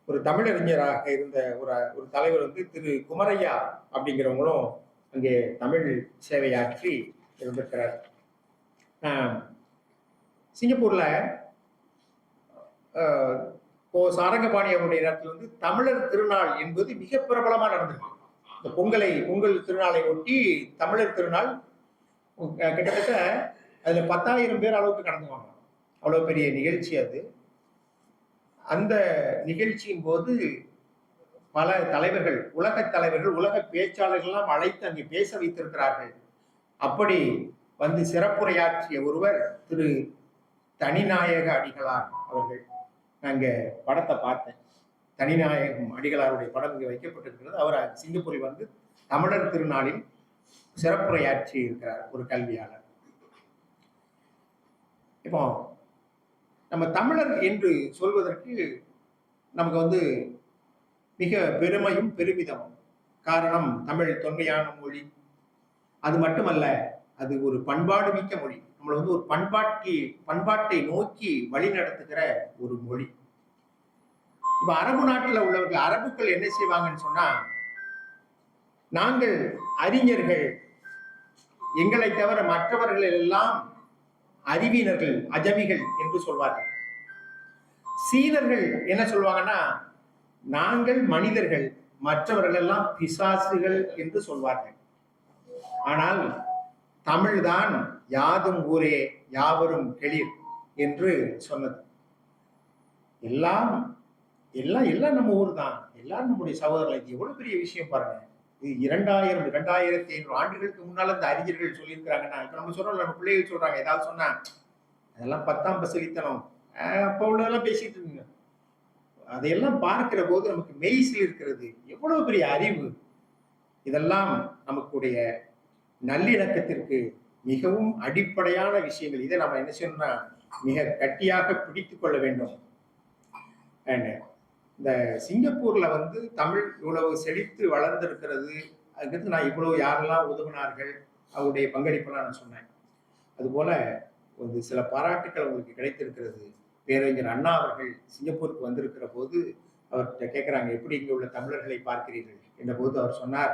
ஒரு தமிழறிஞராக இருந்த ஒரு தலைவர் வந்து திரு குமரையா அப்படிங்கிறவங்களும் அங்கே தமிழ் சேவையாற்றி இருந்திருக்கிறார். சிங்கப்பூர்ல சாரங்கபாணி அவருடைய நேரத்தில் வந்து தமிழர் திருநாள் என்பது மிக பிரபலமா நடந்திருக்கு. இந்த பொங்கல் திருநாளை ஒட்டி தமிழர் திருநாள் கிட்டத்தட்ட அதுல 10,000 பேர் அளவுக்கு கலந்துவாங்க. அவ்வளவு பெரிய நிகழ்ச்சி அது. அந்த நிகழ்ச்சியின் போது பல தலைவர்கள், உலக தலைவர்கள், உலக பேச்சாளர்கள்லாம் அழைத்து அங்கே பேச வைத்திருக்கிறார்கள். அப்படி வந்து சிறப்புரையாற்றிய ஒருவர் திரு தனிநாயக அடிகளார் அவர்கள். நாங்க படத்தை பார்த்தேன். தனிநாயகம் அடிகளாருடைய படம் இங்கே வைக்கப்பட்டிருக்கிறது. அவர் சிங்கப்பூரில் வந்து தமிழர் திருநாளில் சிறப்புரையாற்றி இருக்கிறார் ஒரு கல்வியாளர். இப்போ நம்ம தமிழர் என்று சொல்வதற்கு நமக்கு வந்து மிக பெருமையும் பெருமிதமும். காரணம், தமிழ் தொன்மையான மொழி. அது மட்டுமல்ல, அது ஒரு பண்பாடு மிக்க மொழி. நம்மளை வந்து ஒரு பண்பாட்டை நோக்கி வழி நடத்துகிற ஒரு மொழி. இப்ப அரபு நாட்டில் உள்ளவர்கள், அரபுக்கள் என்ன செய்வாங்கன்னு சொன்னா, நாங்கள் அறிஞர்கள், எங்களை தவிர மற்றவர்கள் எல்லாம் அறிவினர்கள், அஜமிகள் என்று சொல்வார்கள். சீனர்கள் என்ன சொல்வாங்கன்னா, நாங்கள் மனிதர்கள், மற்றவர்கள் எல்லாம் பிசாசுகள் என்று சொல்வார்கள். ஆனால் தமிழ்தான் யாதும் ஊரே யாவரும் கெளிர் என்று சொன்னது. எல்லாம் எல்லாம் எல்லாம் நம்ம ஊர் தான், எல்லாரும் நம்முடைய சகோதரர்கள். இது எவ்வளவு பெரிய விஷயம் பாருங்க. இது 2500 ஆண்டுகளுக்கு முன்னால இந்த அறிஞர்கள் சொல்லியிருக்கிறாங்கன்னா, இப்ப நம்ம சொல்றோம், நம்ம பிள்ளைகள் சொல்றாங்க, ஏதாவது சொன்னா அதெல்லாம் 10ஆம் பசலித்தனம், அப்ப உள்ளதெல்லாம் பேசிட்டு இருக்குங்க. அதையெல்லாம் பார்க்கிற போது நமக்கு மெய்சில் இருக்கிறது. எவ்வளவு பெரிய அறிவு! இதெல்லாம் நமக்குடைய நல்லிணக்கத்திற்கு மிகவும் அடிப்படையான விஷயங்கள். இதை நம்ம என்ன செய்யணும்னா மிக கட்டியாக பிடித்து கொள்ள வேண்டும். இந்த சிங்கப்பூர்ல வந்து தமிழ் இவ்வளவு செழித்து வளர்ந்திருக்கிறது. அதுக்கு நான் இவ்வளவு யாரெல்லாம் உதவினார்கள், அவருடைய பங்களிப்பெல்லாம் நான் சொன்னேன். அதுபோல வந்து சில பாராட்டுக்கள் உங்களுக்கு கிடைத்திருக்கிறது. பேரறிஞர் அண்ணா அவர்கள் சிங்கப்பூருக்கு வந்திருக்கிற போது அவர்கிட்ட கேட்கிறாங்க, எப்படி இங்கே உள்ள தமிழர்களை பார்க்கிறீர்கள் என்ற போது அவர் சொன்னார்,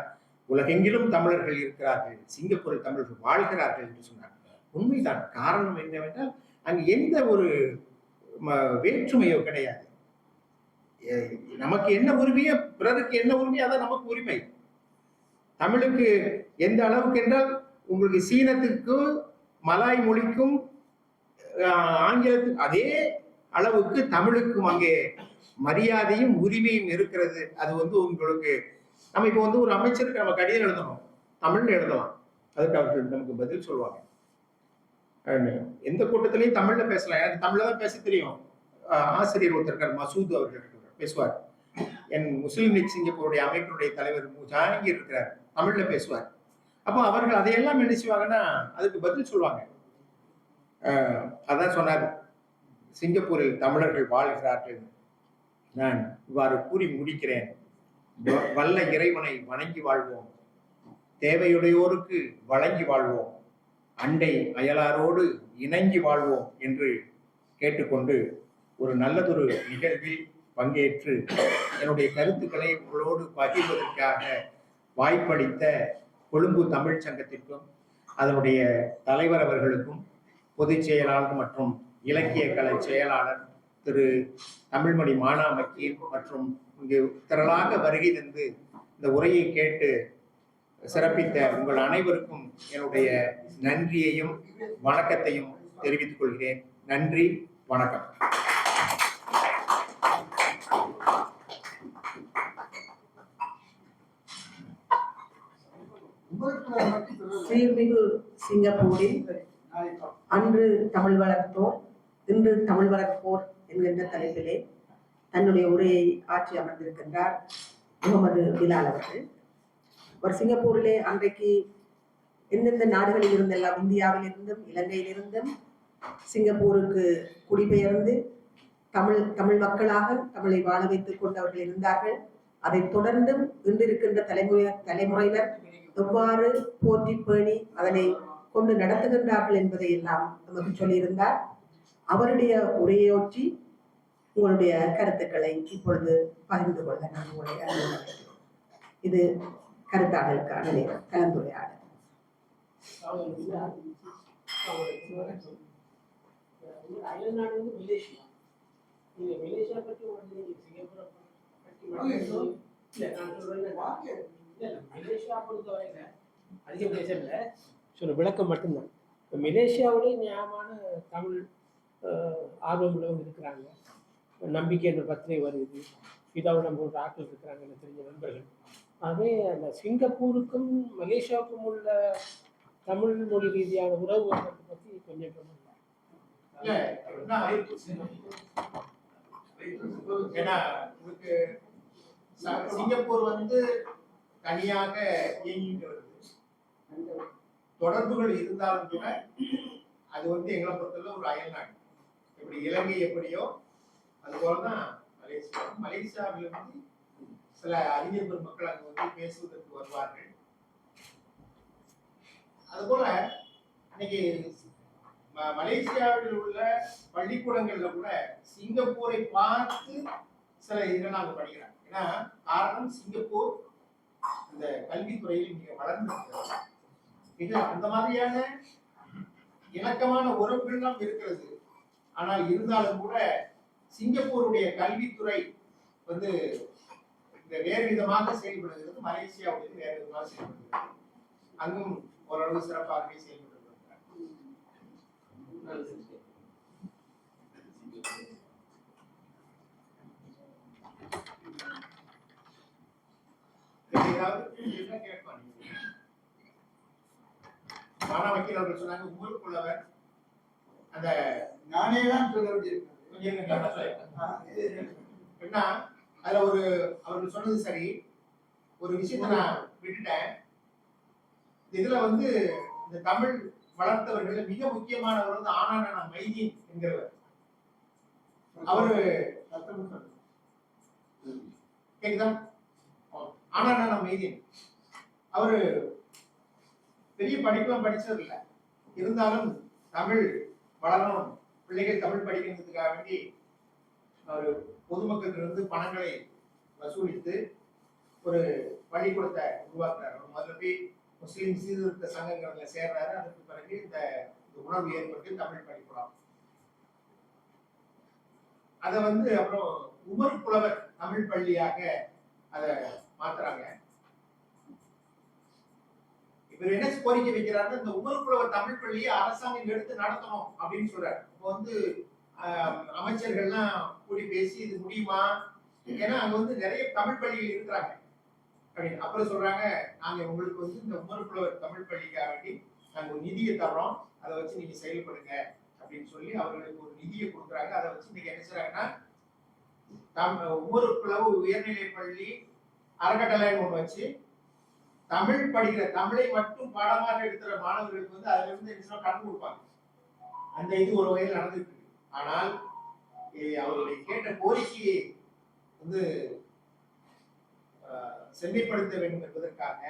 உலகெங்கிலும் தமிழர்கள் இருக்கிறார்கள், சிங்கப்பூரில் தமிழர்கள் வாழ்கிறார்கள் என்று சொன்னார். உண்மைதான். காரணம் என்னவென்றால் அங்கு எந்த ஒரு வேற்றுமையோ கிடையாது. நமக்கு என்ன உரிமையோ பிறருக்கு என்ன உரிமையோ அதான் நமக்கு உரிமை. தமிழுக்கு எந்த அளவுக்கு என்றால், உங்களுக்கு சீனத்துக்கும் மலாய் மொழிக்கும் ஆங்கிலத்துக்கு அதே அளவுக்கு தமிழுக்கும் அங்கே மரியாதையும் உரிமையும் இருக்கிறது. அது வந்து உங்களுக்கு, நம்ம இப்போ வந்து ஒரு அமைச்சருக்கு நம்ம கடிதம் எழுதணும், தமிழ்ல எழுதலாம், அதுக்கு அவர்கள் நமக்கு பதில் சொல்லுவாங்க. எந்த கூட்டத்திலையும் தமிழ்ல பேசலாம். எனக்கு தமிழ்ல தான் பேச தெரியும். ஆசிரியர் ஒருத்தர் இருக்கார், மசூத் அவர்கள் பேசுவார். என் முஸ்லீம் லீக் சிங்கப்பூருடைய அமைப்பினுடைய தலைவர் ஜாங்கீர் இருக்கிறார், தமிழ்ல பேசுவார். அப்போ அவர்கள் அதையெல்லாம் என்ன செய்வாங்கன்னா அதுக்கு பதில் சொல்லுவாங்க. அதான் சொன்னார், சிங்கப்பூரில் தமிழர்கள் வாழ்கிறார்கள். நான் இவ்வாறு கூறி முடிக்கிறேன். வல்ல இறைவனை வணங்கி வாழ்வோம், தேவையுடையோருக்கு வழங்கி வாழ்வோம், அண்டை அயலாரோடு இணங்கி வாழ்வோம் என்று கேட்டுக்கொண்டு ஒரு நல்லதொரு நிகழ்வில் பங்கேற்று என்னுடைய கருத்துக்களை உங்களோடு பகிர்வதற்காக வாய்ப்பளித்த கொழும்பு தமிழ் சங்கத்திற்கும் அதனுடைய தலைவர் அவர்களுக்கும் பொதுச் செயலாளர் மற்றும் இலக்கிய கலை செயலாளர் திரு தமிழ்மணி மானாமக்கீர் மற்றும் இங்கு திரளாக வருகை தந்து இந்த உரையை கேட்டு சிறப்பித்த உங்கள் அனைவருக்கும் என்னுடைய நன்றியையும் வணக்கத்தையும் தெரிவித்துக் கொள்கிறேன். நன்றி, வணக்கம். சீர்மிகு சிங்கப்பூரில் அன்று தமிழ் வளர்த்தோர் இன்று தமிழ் வளர்ப்போர் என்கின்ற தலைப்பிலே தன்னுடைய உரையை ஆற்றி அமர்ந்திருக்கின்றார் முகமது பிலால் அவர்கள். ஒரு சிங்கப்பூரிலே அன்றைக்கு எந்தெந்த நாடுகளில் இருந்தெல்லாம், இந்தியாவில் இருந்தும் இலங்கையிலிருந்தும் சிங்கப்பூருக்கு குடிபெயர்ந்து தமிழ் மக்களாக தமிழை வாழ வைத்துக் கொண்டவர்கள் இருந்தார்கள். அதைத் தொடர்ந்தும் இன்றிருக்கின்ற தலைமுறையினர் எவ்வாறு போற்றி பேணி அதனை கொண்டு நடத்துகின்றார்கள் என்பதை எல்லாம் நமக்கு சொல்லியிருந்தார். அவருடைய உரையொற்றி உங்களுடைய கருத்துக்களை இப்பொழுது பகிர்ந்து கொள்ள நான் உங்களை அனுமதிக்கிறேன். இது கருத்தாடலுக்கான நேரம், கலந்துரையாடல். மலேசியா பற்றி மலேசியா பொறுத்தவரையில அதிக பேசல சொல்ல விளக்கம் மட்டும்தான். இப்போ மலேசியாவோட நியாயமான தமிழ் ஆர்வம் உள்ளவங்க இருக்கிறாங்க. நம்பிக்கை என்ற பத்திரிகை வருது, இதாவோட போன்ற ஆட்கள் இருக்கிறாங்க எனக்கு தெரிஞ்ச நண்பர்கள். ஆகவே அந்த சிங்கப்பூருக்கும் மலேசியாவுக்கும் உள்ள தமிழ் மொழி ரீதியான உறவு பற்றி கொஞ்சம் ஏன்னா சிங்கப்பூர் வந்து தனியாக இயங்கிட்டு வருது. தொடர்புகள் இருந்தாலும் கூட அது வந்து எங்களை பொறுத்தவரை ஒரு அயல்நாடு. இப்படி இலங்கை எப்படியோ அது போலதான் மலேசியா. மலேசியாவில் வந்து சில அறிஞர் பெருமக்கள் அங்கு வந்து பேசுவதற்கு வருவார்கள். அதுபோல இன்னைக்கு மலேசியாவில் உள்ள பள்ளிக்கூடங்கள்ல கூட சிங்கப்பூரை பார்த்து சில இதெல்லாம் நாங்கள் படிக்கிறாங்க. ஏன்னா காரணம் சிங்கப்பூர் இந்த கல்வித்துறையில் மிக வளர்ந்திருக்கிறது. மிக அந்த மாதிரியான இணக்கமான உறவுகள்லாம் இருக்கிறது. ஆனால் இருந்தாலும் கூட சிங்கப்பூருடைய கல்வித்துறை வந்து இந்த வேறு விதமாக செயல்படுகிறது, மலேசியாவுடைய வேறு விதமாக செயல்படுகிறது. அங்கும் ஓரளவு சிறப்பாகவே செயல்பட்டு வக்கீலர்கள் சொன்னாங்க. உங்களுக்குள்ளவர் அந்த நானே தான் சொல்ல வேண்டியிருக்கேன். அதுல ஒரு அவர்கள் சொன்னது சரி, ஒரு விஷயத்தை நான் விட்டுட்டேன். இதுல வந்து இந்த தமிழ் வளர்த்தவர்கள் மிக முக்கியமானவர் வந்து ஆனான மைதீன் என்கிறவர். அவரு கேக்குதா? ஆனான மைதீன் அவரு பெரிய படிப்புலாம் படிச்சது இல்லை. இருந்தாலும் தமிழ் வளரணும், பிள்ளைகள் தமிழ் படிக்கிறதுக்காக வேண்டி அவர் பொதுமக்களிடம் இருந்து பணங்களை வசூலித்து ஒரு பள்ளிக்கூடத்தை உருவாக்குறாரு. முதல்ல போய் முஸ்லிம் சீர்திருத்த சங்கங்கள்ல சேர்றாரு. அதற்கு பிறகு இந்த உணர்வு ஏற்பட்டு தமிழ் பள்ளிக்கூடம். அதை வந்து அப்புறம் உமர் புலவர் தமிழ் பள்ளியாக அதை மாத்துறாங்க. இவர் என்ன கோரிக்கை வைக்கிறாரு? இந்த உமர் புலவர் தமிழ் பள்ளியை அரசாங்கம் எடுத்து நடத்தணும் அப்படின்னு சொல்றாரு. இப்போ வந்து அமைச்சர்கள்லாம் கூடி பேசி இது முடியுமா? ஏன்னா அங்க வந்து நிறைய தமிழ் பள்ளிகள் இருக்கிறாங்க அப்படின்னு. அப்புறம் சொல்றாங்க, நாங்க உங்களுக்கு வந்து இந்த உமர் புலவர் தமிழ் பள்ளிக்காக வேண்டி நாங்க ஒரு நிதியை தர்றோம், அதை வச்சு நீங்க செயல்படுங்க அப்படின்னு சொல்லி அவர்களுக்கு ஒரு நிதியை கொடுக்குறாங்க. அதை வச்சு நீங்க என்ன செய்றாங்கன்னா உமர் புலவர் உயர்நிலை பள்ளி அறக்கட்டளைன்னு ஒண்ணு வச்சு தமிழ் படிக்கிற, தமிழை மட்டும் பாடமாக எடுக்கிற மாணவர்களுக்கு வந்து அதுல இருந்து என்ன கடன் கொடுப்பாங்க. அந்த இது ஒரு வகையில் நடந்துட்டு இருக்கு. ஆனால் அவருடைய கேட்ட கோரிக்கையை வந்து செம்மைப்படுத்த வேண்டும் என்பதற்காக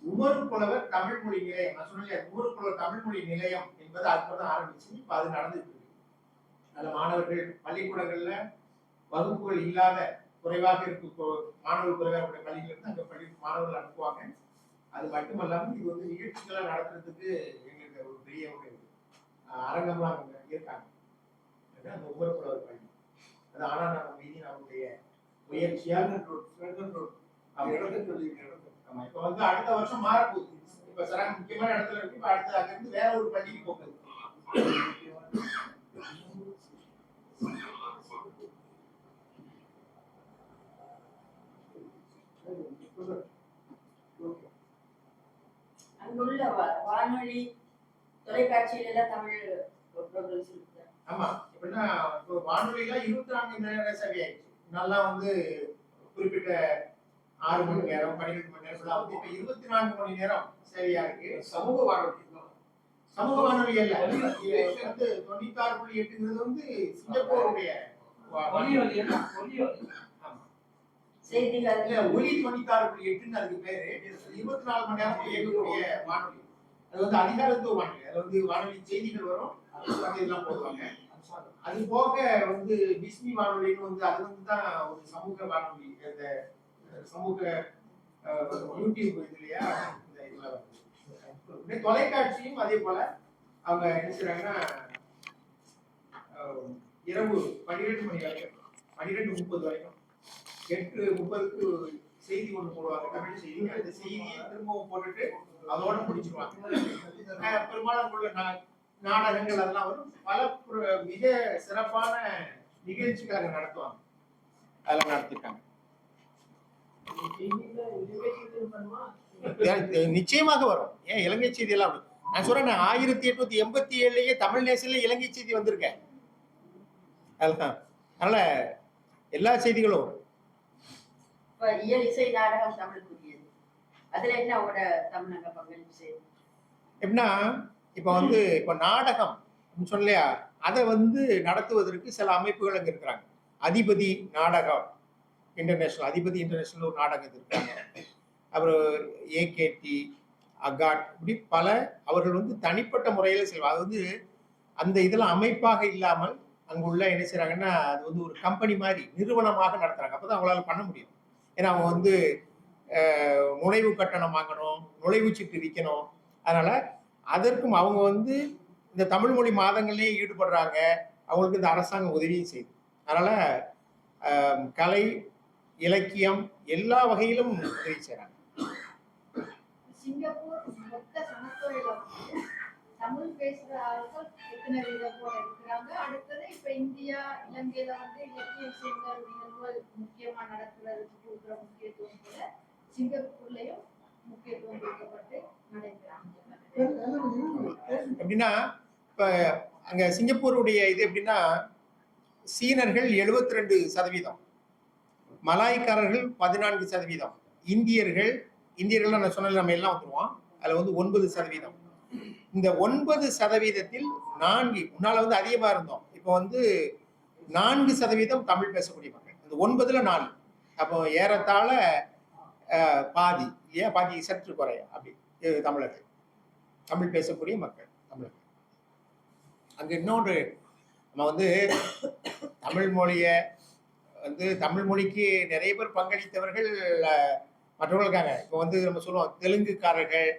உமர் புலவர் தமிழ் மொழி நிலையம், நான் சொன்னேன் உமர் புலவர் தமிழ் மொழி நிலையம் என்பது அதுக்கப்புறம் ஆரம்பிச்சு இப்ப அது நடந்துட்டு இருக்கு. அதுல மாணவர்கள் பள்ளிக்கூடங்கள்ல வகுப்புகள் இல்லாத குறைவாக இருக்கு, மாணவர்கள் குறைவாக பள்ளிகள் இருந்து அங்க பள்ளி மாணவர்கள் அனுப்புவாங்க. அது மட்டுமல்லாமல் இது வந்து நிகழ்ச்சிகளை நடத்துறதுக்கு எங்களுக்கு ஒரு பெரிய ஒரு அரங்கம்லாம் அங்க இருக்காங்க. அந்த உமர் புலவர் பள்ளி அது ஆனா நம்ம மீதி நம்முடைய முயற்சியாக இப்ப வந்து அடுத்த வருஷம் மாறப்போகுது. இப்ப சில முக்கியமான இடத்துல இருக்கு. இப்ப அடுத்து அங்க இருந்து வேற ஒரு பள்ளிக்கு போகுது. அங்குள்ள வானொலி தொலைக்காட்சியில எல்லாம் தமிழ் ப்ரோகிராம்ஸ் இருக்கு. ஆமா, எப்படின்னா இப்போ வானொலிலாம் 24 மணி நேரம் சேவை ஆயிடுச்சு. நல்லா வந்து குறிப்பிட்ட 6 மணி நேரம் 12 மணி நேரம் வந்து இப்ப 24 மணி நேரம் சேவையா இருக்கு. சமூக வானொலி அல்ல, வந்து 96.8 வந்து சிங்கப்பூருடைய ஆமா. செய்திகள் இல்ல, ஒலி 96.8ன்னு அதுக்கு பேரு. 24 மணி நேரம் இயங்கக்கூடிய வானொலி. அது வந்து அதிகாரத்துவ வானொலி. அது வந்து வானொலி செய்திகள் வரும், இதெல்லாம் போடுவாங்க. அது போக வந்து பிஸ்மி வானொலின்னு வந்து அது வந்து தான் ஒரு சமூக வானொலி. இந்த சமூக யூடியூப் இது இல்லையா, இந்த இதுல வந்து தொலைக்காட்சியும் அதே போல அவங்க என்ன செய்றாங்கன்னா இரவு 12 மணி வரைக்கும் 12:30 வரைக்கும் 8:30க்கு செய்தி ஒன்று போடுவாங்க, தமிழ் செய்தி. அந்த செய்தியை திரும்பவும் போட்டுட்டு அதோட முடிச்சிருவாங்க. பெரும்பாலும் உள்ள நாடகங்கள் அதெல்லாம் வரும். பல மிக சிறப்பான நிகழ்ச்சிகள் அங்க நடத்துவாங்க. அதெல்லாம் நடத்திருக்காங்க. நிச்சயமாக வரும். ஏன் இலங்கை செய்தி எல்லாம் வரும். நான் சொல்றேன், 1887லயே தமிழ் நேசன்ல இலங்கை செய்தி வந்திருக்கேன். அதெல்லாம் அதனால எல்லா செய்திகளும் வரும். இப்ப இயல் இசை நாடகம் தமிழுக்குரியது. அதுல என்ன அவங்களோட தமிழக பங்களிப்பு செய்யுது? எப்படின்னா இப்ப வந்து இப்ப நாடகம் சொல்லலையா, அதை வந்து நடத்துவதற்கு சில அமைப்புகள் அங்க இருக்கிறாங்க. அதிபதி நாடகம் இன்டர்நேஷனல், அதிபதி இன்டர்நேஷனல் ஒரு நாடகம் இருக்காங்க. அப்புறம் ஏகேடி, அகாட், இப்படி பல அவர்கள் வந்து தனிப்பட்ட முறையில் செல்வாங்க. அது வந்து அந்த இதில் அமைப்பாக இல்லாமல் அங்குள்ள என்ன செய்றாங்கன்னா, அது வந்து ஒரு கம்பெனி மாதிரி நிறுவனமாக நடத்துறாங்க. அப்பதான் அவங்களால பண்ண முடியும். ஏன்னா அவங்க வந்து நுழைவு கட்டணம் வாங்கணும், நுழைவுச்சீட்டு விற்கணும். அதனால அதற்கும் அவங்க வந்து இந்த தமிழ் மொழி மாதங்கள்லேயே ஈடுபடுறாங்க. அவங்களுக்கு இந்த அரசாங்கம் உதவியும் செய்யுது. அதனால கலை, இலக்கியம் எல்லா வகையிலும் உதவி செய்றாங்க. சிங்கப்பூர் மொத்த சனத்தொகையில வந்து தமிழ் பேசுற ஆட்கள் எத்தனை வீதம் போல இருக்கிறாங்க. அடுத்தது இப்ப இந்தியா, இலங்கையில வந்து இலக்கிய விஷயங்கள், நிகழ்வுகள் முக்கியமா நடத்துறதுக்கு கொடுக்குற முக்கியத்துவம் போல சிங்கப்பூர்லயும் முக்கியத்துவம் கொடுக்கப்பட்டு நடைபெறாங்க. எப்படின்னா இப்ப அங்க சிங்கப்பூருடைய இது எப்படின்னா, சீனர்கள் 72%, மலாய்க்காரர்கள் 14%, இந்தியர்கள் நான் சொன்ன நம்ம எல்லாம் வந்துருவோம். அதுல வந்து 9%. இந்த 9%த்தில் 4, முன்னால வந்து அதிகமா இருந்தோம், இப்போ வந்து 4% தமிழ் பேசக்கூடிய மக்கள். இந்த 9ல 4, அப்போ ஏறத்தாழ பாதி, இல்லையா, பாதி சற்று குறைய அப்படி தமிழர்கள், தமிழ் பேசக்கூடிய மக்கள் தமிழர்கள். அங்க இன்னொன்று, நம்ம வந்து தமிழ் மொழியை வந்து தமிழ் மொழிக்கு நிறைய பேர் பங்களித்தவர்கள் மற்றவர்கள் இருக்காங்க. இப்போ வந்து நம்ம சொல்லுவோம் தெலுங்குக்காரர்கள்,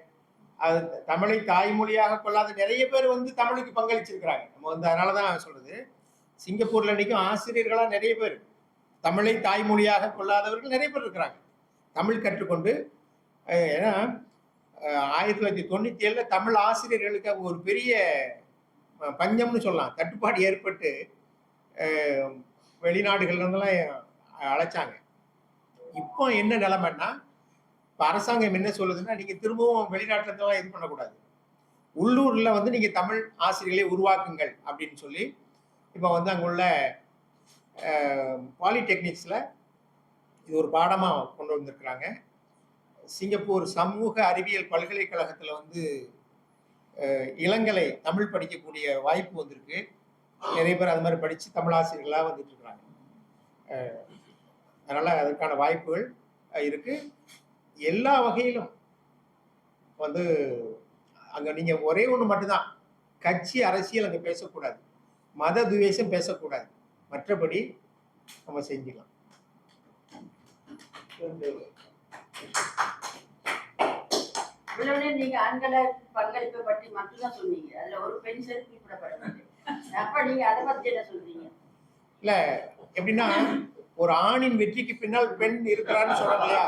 அது தமிழை தாய்மொழியாக கொள்ளாத நிறைய பேர் வந்து தமிழுக்கு பங்களிச்சிருக்கிறாங்க. நம்ம வந்து அதனாலதான் சொல்றது, சிங்கப்பூர்ல இன்னைக்கும் ஆசிரியர்களா நிறைய பேர் தமிழை தாய்மொழியாக கொள்ளாதவர்கள் நிறைய பேர் இருக்கிறாங்க. தமிழ் கற்றுக்கொண்டு, ஏன்னா 1997 தமிழ் ஆசிரியர்களுக்கு அவங்க ஒரு பெரிய பஞ்சம்னு சொல்லலாம், தட்டுப்பாடு ஏற்பட்டு வெளிநாடுகள்ல இருந்தெல்லாம் அழைச்சாங்க. இப்போ என்ன நிலைமைன்னா, இப்போ அரசாங்கம் என்ன சொல்லுதுன்னா, நீங்க திரும்பவும் வெளிநாட்டுல இருந்தெல்லாம் இது பண்ணக்கூடாது, உள்ளூர்ல வந்து நீங்க தமிழ் ஆசிரியர்களை உருவாக்குங்கள் அப்படின்னு சொல்லி இப்போ வந்து அங்குள்ள பாலிடெக்னிக்ஸ்ல இது ஒரு பாடமா கொண்டு வந்திருக்கிறாங்க. சிங்கப்பூர் சமூக அறிவியல் பல்கலைக்கழகத்துல வந்து இளங்கலை தமிழ் படிக்கக்கூடிய வாய்ப்பு வந்திருக்கு. நிறைய பேர் அது மாதிரி படிச்சு தமிழ் ஆசிரியர்களாக வந்துட்டு இருக்கிறாங்க. அதனால அதற்கான வாய்ப்புகள் இருக்கு. எல்லா வகையிலும் வந்து அங்க நீங்க ஒரே ஒண்ணு மட்டும்தான், கட்சி அரசியல் அங்க பேசக்கூடாது, மத துவேஷம் பேசக்கூடாது, மற்றபடி நம்ம செஞ்சுக்கலாம். இவ்வளவு நீங்க ஆண்கள பங்களிப்பை பற்றி மட்டும்தான் சொன்னீங்க, அதுல ஒரு பெண் சேர்த்து குறிப்பிடப்படவில்லை. அப்ப நீங்க அதை பத்தி என்ன சொல்றீங்க? இல்ல எப்படின்னா, ஒரு ஆணின் வெற்றிக்கு பின்னால் பெண் இருக்கிறான்னு சொல்லலையா?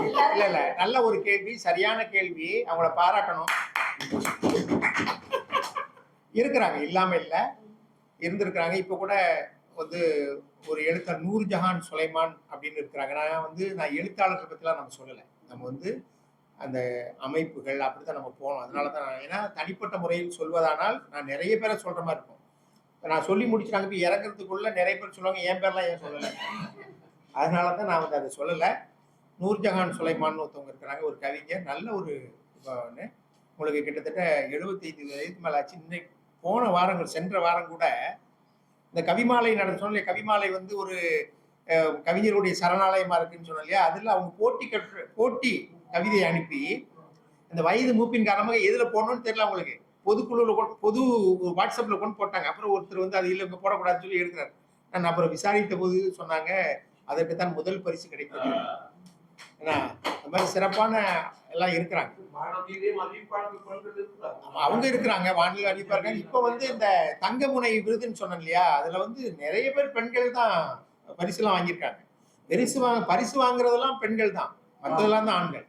இல்ல இல்ல, நல்ல ஒரு கேள்வி, சரியான கேள்வி, அவங்கள பாராட்டணும். இருக்கிறாங்க, இல்லாம இல்ல, இருந்திருக்கிறாங்க. இப்ப கூட வந்து ஒரு எழுத்தாளர் நூர்ஜஹான் சுலைமான் அப்படின்னு இருக்கிறாங்க. நான் எழுத்தாளர்கள் பத்திலாம் நம்ம சொல்லலை, நம்ம வந்து அந்த அமைப்புகள் அப்படித்தான் நம்ம போனோம். அதனாலதான் ஏன்னா தனிப்பட்ட முறையில் சொல்வதானால் நான் நிறைய பேரை சொல்ற மாதிரி இருக்கும். நான் சொல்லி முடிச்சுட்டாங்க, போய் இறங்குறதுக்குள்ள நிறைய பேர் சொல்லுவாங்க, என் பேர்லாம் ஏன் சொல்லலை. அதனாலதான் நான் வந்து அதை சொல்லலை. நூர்ஜஹான் சுலைமான் ஒருத்தவங்க இருக்கிறாங்க, ஒரு கவிஞர், நல்ல ஒரு உங்களுக்கு கிட்டத்தட்ட 75 வயதுக்கு மேல ஆச்சு. இன்னைக்கு போன வாரங்கள் சென்ற வாரம் கூட இந்த கவிமாலை சொன்னேன் இல்லையா, கவிமாலை வந்து ஒரு கவிஞருடைய சரணாலயமா இருக்குன்னு சொன்னோம் இல்லையா, அதில் அவங்க போட்டி கவிதை அனுப்பி இந்த வயது மூப்பின் காரணமாக எதுல போடணும்னு தெரியல அவங்களுக்கு. பொதுக்குழுவில் பொது வாட்ஸ்அப்ல கொண்டு போட்டாங்க. அப்புறம் ஒருத்தர் வந்து அது இல்லை இங்க போடக்கூடாதுன்னு சொல்லி எடுக்கிறார். நான் அப்புறம் விசாரித்த போது சொன்னாங்க அதற்கு தான் முதல் பரிசு கிடைத்தது. ஏன்னா அந்த மாதிரி சிறப்பான எல்லாம் இருக்கிறாங்க, அவங்க இருக்கிறாங்க, வானிலை அறிவிப்பார்கள். இப்ப வந்து இந்த தங்கமுனை விருதுன்னு சொன்னேன் இல்லையா, அதுல வந்து நிறைய பேர் பெண்கள் தான் பரிசுலாம் வாங்கியிருக்காங்க. பரிசு வாங்குறதெல்லாம் பெண்கள் தான், மற்றதெல்லாம் தான் ஆண்கள்.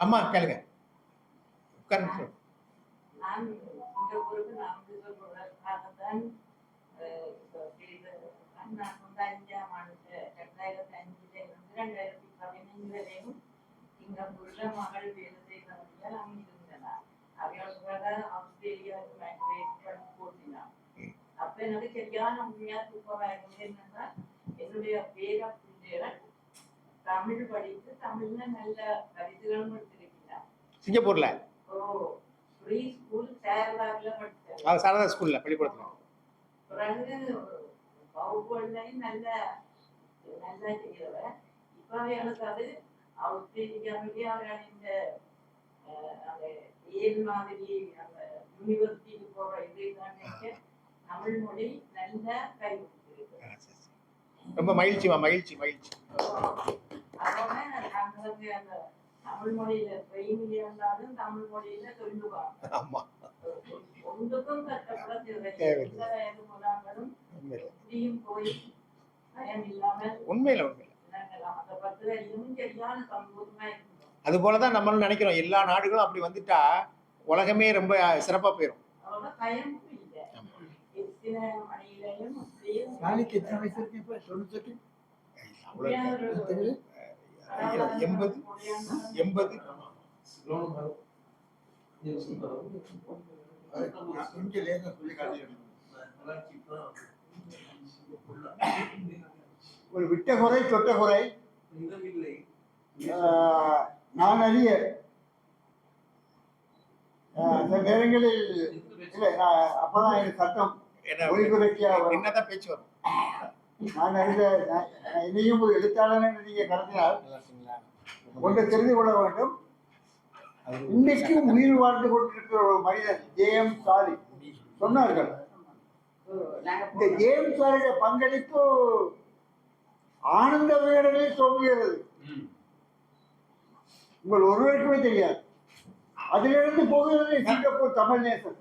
அம்மா கேளுங்க, உட்கார்ந்து. நான் சிங்கப்பூருக்கு நான் சொல்றேன் நான் வந்து 5ஆம் ஆண்டு 2005 இருந்து 2015 வரையும் சிங்கப்பூர்ல மகள் வேலை செய்தவர்கள் அமைந்திருந்தனர். அவர்கள் ஆஸ்திரேலியாவுக்கு மைக்ரேட் போட்டினார். அப்ப எனக்கு சரியான உண்மையா தூக்கமா இருந்தது. என்னன்னா என்னுடைய பேர பிள்ளைகள் தமிழ் படித்து தமிழ்ல நல்ல பரிசுகளும் எடுத்திருக்கிறார். சிங்கப்பூர்ல ஃப்ரீ ஸ்கூல் சாரதாவில் படித்தேன். சாரதா ஸ்கூல்ல பள்ளிக்கூடத்துல. பிறகு வகுப்புகள்லையும் நல்ல நல்லா செய்யறவ. இப்ப எனக்கு அது ஆஸ்திரேலியாவிலேயே அவர்கள் இந்த ஏழு மாதிரி அந்த யூனிவர்சிட்டிக்கு போற இது தமிழ் மொழி நல்ல கை கொடுத்திருக்கு. ரொம்ப மகிழ்ச்சிமா, மகிழ்ச்சி மகிழ்ச்சி. அதோட நாங்கள் அந்த தமிழ் மொழியில ட்ரெயினில் இருந்தாலும் தமிழ் மொழியில சொல்லுவாங்க. ஆமா, ஒன்றுக்கும் கஷ்டப்பட தேவையில்லை. போனாலும் இப்படியும் போய் பயம் இல்லாமல் உண்மையில அந்த 10 வரையும் சரியான சம்பூர்ணமா இருக்கும். அது போலதான் நம்மளும் நினைக்கிறோம். எல்லா நாடுகளும் அப்படி வந்துட்டா உலகமே ரொம்ப சிறப்பா போயிடும். அதோட பயமும் இல்லை. எத்தனை மணியிலையும் நாளைக்கு எத்தனை வயசு இருக்கு? இப்ப 98 80 ஒரு விட்ட குறை தொட்ட குறை நான் அறிய அந்த நேரங்களில் இல்லை, அப்பதான் எனக்கு சட்டம் ஒளிபுரட்சியா என்னதான் பேச்சு வரும். நான் அறிந்த இனியும் ஒரு எழுத்தாளர் நீங்க கருதினால் ஒன்றை தெரிந்து கொள்ள வேண்டும். இன்னைக்கும் உயிர் வாழ்ந்து கொண்டிருக்கிற ஒரு மனிதன் ஜேஎம் சாலி சொன்னார்கள். இந்த ஜேஎம் சாலியுடைய பங்களிப்பு ஆனந்த விகடனில் தோன்றுகிறது. உங்கள் ஒருவருக்குமே தெரியாது. அதிலிருந்து போகிறது சிங்கப்பூர் தமிழ் நேசன்,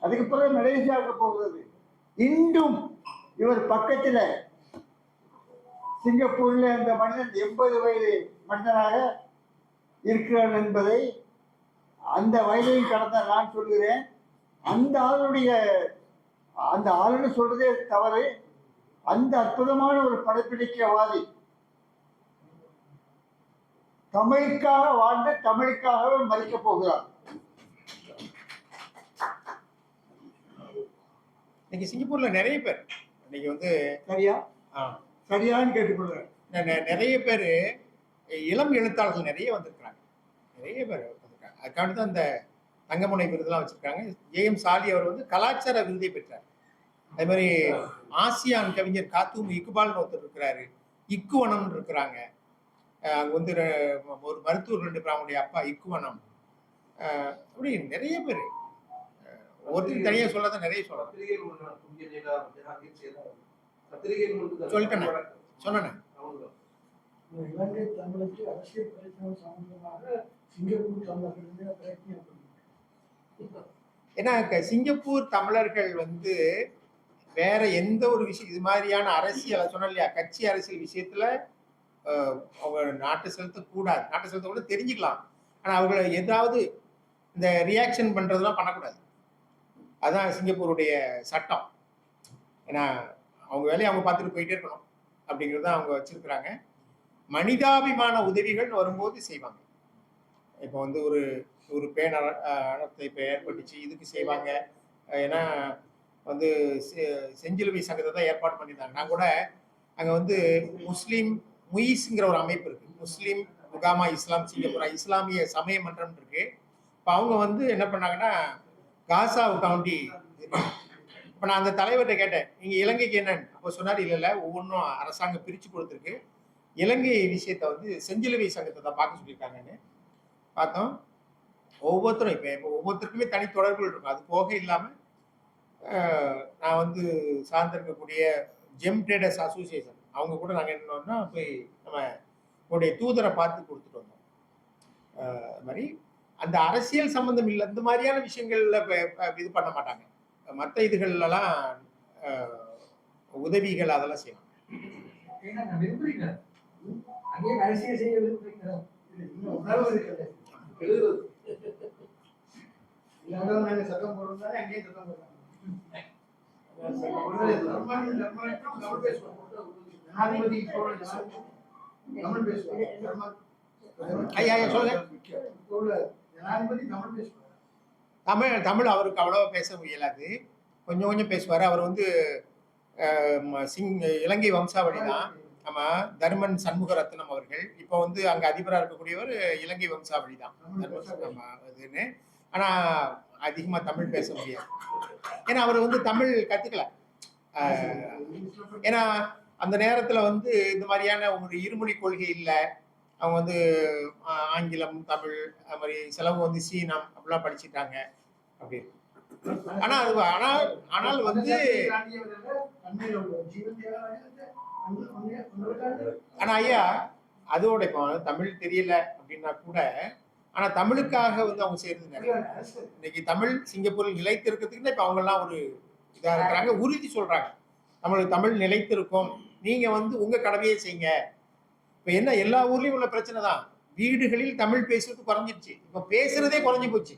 அதுக்கு பிறகு மலேசியாவுக்கு போகிறது. இன்றும் இவர் பக்கத்தில் சிங்கப்பூர்ல அந்த மனிதன் 80 வயது மனிதனாக இருக்கிறார் என்பதை அந்த வயதையும் கடந்த நான் சொல்கிறேன். அந்த ஆளுன்னு சொல்றதே தவறு. அந்த அற்புதமான ஒரு படைப்பிடிக்கவாதி தமிழுக்காக வாழ்ந்து தமிழுக்காகவே மறிக்கப் போகிறார். இன்னைக்கு சிங்கப்பூர்ல நிறைய பேர் இன்னைக்கு வந்து சரியான்னு கேட்டுக்கொள்கிறேன். நிறைய பேர் இளம் எழுத்தாளர்கள் நிறைய வந்திருக்கிறாங்க, நிறைய பேர் வந்திருக்காங்க. அதுக்காண்டி தான் இந்த தங்கமுனை விருதுலாம் வச்சிருக்காங்க. ஜேஎம் சாலி அவர் வந்து கலாச்சார விருதை பெற்றார். அதே மாதிரி ஆசியான் கவிஞர் காத்தூம் இக்பால்னு ஒருத்தர் இருக்கிறாரு, இக்குவனம் இருக்கிறாங்க. அங்கே வந்து ஒரு மருத்துவர் 2 பேர், அவங்களுடைய அப்பா இக்குவனம். அப்படி நிறைய பேர், ஒருத்தர் தனியா சொல்லாத நிறைய சொல்லலாம். சொல்லிட்டேன் சொன்னேன். இலங்கை தமிழுக்கு அரசியல் பிரச்சனை சம்பந்தமாக சிங்கப்பூர் தமிழர்கள் பிரச்சனை. ஏன்னா சிங்கப்பூர் தமிழர்கள் வந்து வேற எந்த ஒரு விஷயம் இது மாதிரியான அரசியல் சொன்ன இல்லையா, கட்சி அரசியல் விஷயத்துல அவங்க நாட்டு செலுத்தக்கூடாது. நாட்டு செலுத்த கூட தெரிஞ்சுக்கலாம், ஆனா அவங்களை ஏதாவது இந்த ரியாக்ஷன் பண்றதெல்லாம் பண்ணக்கூடாது. அதுதான் சிங்கப்பூருடைய சட்டம். ஏன்னா அவங்க வேலையை அவங்க பார்த்துட்டு போயிட்டே இருக்கணும் அப்படிங்கிறது தான் அவங்க வச்சிருக்கிறாங்க. மனிதாபிமான உதவிகள் வரும்போது செய்வாங்க. இப்போ வந்து ஒரு பேனத்தை இப்போ ஏற்பட்டுச்சு, இதுக்கு செய்வாங்க. ஏன்னா வந்து செஞ்சிலுவை சங்கத்தை தான் ஏற்பாடு பண்ணியிருந்தாங்க. நான் கூட அங்கே வந்து முஸ்லீம் முயிஸ்ங்கிற ஒரு அமைப்பு இருக்கு, முஸ்லீம் முகாமா இஸ்லாம் சிங்கப்பூரா இஸ்லாமிய சமய மன்றம் இருக்கு. இப்போ அவங்க வந்து என்ன பண்ணாங்கன்னா காசாவுக்காண்டி, இப்போ நான் அந்த தலைவர்கிட்ட கேட்டேன் நீங்க இலங்கைக்கு என்னன்னு, அப்போ சொன்னார் இல்லை இல்லை ஒவ்வொன்றும் அரசாங்கம் பிரித்து கொடுத்துருக்கு, இலங்கை விஷயத்த வந்து செஞ்சிலுவை சங்கத்தை தான் பார்க்க சொல்லியிருக்காங்கன்னு பார்த்தோம். ஒவ்வொருத்தரும் இப்போ ஒவ்வொருத்தருக்குமே தனி தொடர்புகள் இருக்கும். அது போக இல்லாமல் நான் வந்து சார்ந்திருக்கக்கூடிய ஜெம் ட்ரேடர்ஸ் அசோசியேஷன் அவங்க கூட நாங்கள் என்னன்னா போய் நம்ம உடைய தூதரை பார்த்து கொடுத்துட்டு வந்தோம். அது மாதிரி அந்த அரசியல் சம்பந்தம் இல்லை, இந்த மாதிரியான விஷயங்கள்ல இது பண்ண மாட்டாங்க. மற்ற இதுகள்லாம் உதவிகள் அதெல்லாம் செய்யலாம். அங்கே அரசியல் செய்ய விரும்புகிறோம், உணர்வு இருக்கிறது. நாங்கள் சட்டம் போடுறோம், அங்கேயும் சட்டம் போடுறாங்க. ஜனாதிபதி தமிழ் பேசுவாங்க. ஐயா சொல்லுங்க. ஜனாதிபதி தமிழ் பேசுவாங்க. தமிழ் அவருக்கு அவ்வளவா பேச முடியலாது, கொஞ்சம் கொஞ்சம் பேசுவார். அவர் வந்து இலங்கை வம்சாவளி தான். நம்ம தர்மன் சண்முகரத்னம் அவர்கள் இப்போ வந்து அங்கே அதிபராக இருக்கக்கூடியவர் இலங்கை வம்சாவளி தான் இதுன்னு. ஆனால் அதிகமாக தமிழ் பேச முடியாது, ஏன்னா அவர் வந்து தமிழ் கற்றுக்கல. ஏன்னா அந்த நேரத்தில் வந்து இந்த மாதிரியான ஒரு இருமொழி கொள்கை இல்லை. அவங்க வந்து ஆங்கிலம் தமிழ் அது மாதிரி சிலவங்க வந்து சீனம் அப்படிலாம் படிச்சுட்டாங்க அப்படி. ஆனால் அது ஆனால் வந்து ஆனால் ஐயா அதோட இப்போ தமிழ் தெரியல அப்படின்னா கூட ஆனால் தமிழுக்காக வந்து அவங்க செய்யறது நிறைய. இன்னைக்கு தமிழ் சிங்கப்பூரில் நிலைத்திருக்கிறதுக்குன்னா இப்போ அவங்கெல்லாம் ஒரு இதாக இருக்கிறாங்க, உறுதி சொல்றாங்க தமிழ் நிலைத்திருக்கும், நீங்க வந்து உங்க கடமையை செய்யுங்க. இப்போ என்ன எல்லா ஊர்லயும் உள்ள பிரச்சனை தான், வீடுகளில் தமிழ் பேசுறது குறைஞ்சிருச்சு, இப்போ பேசுறதே குறைஞ்சி போச்சு.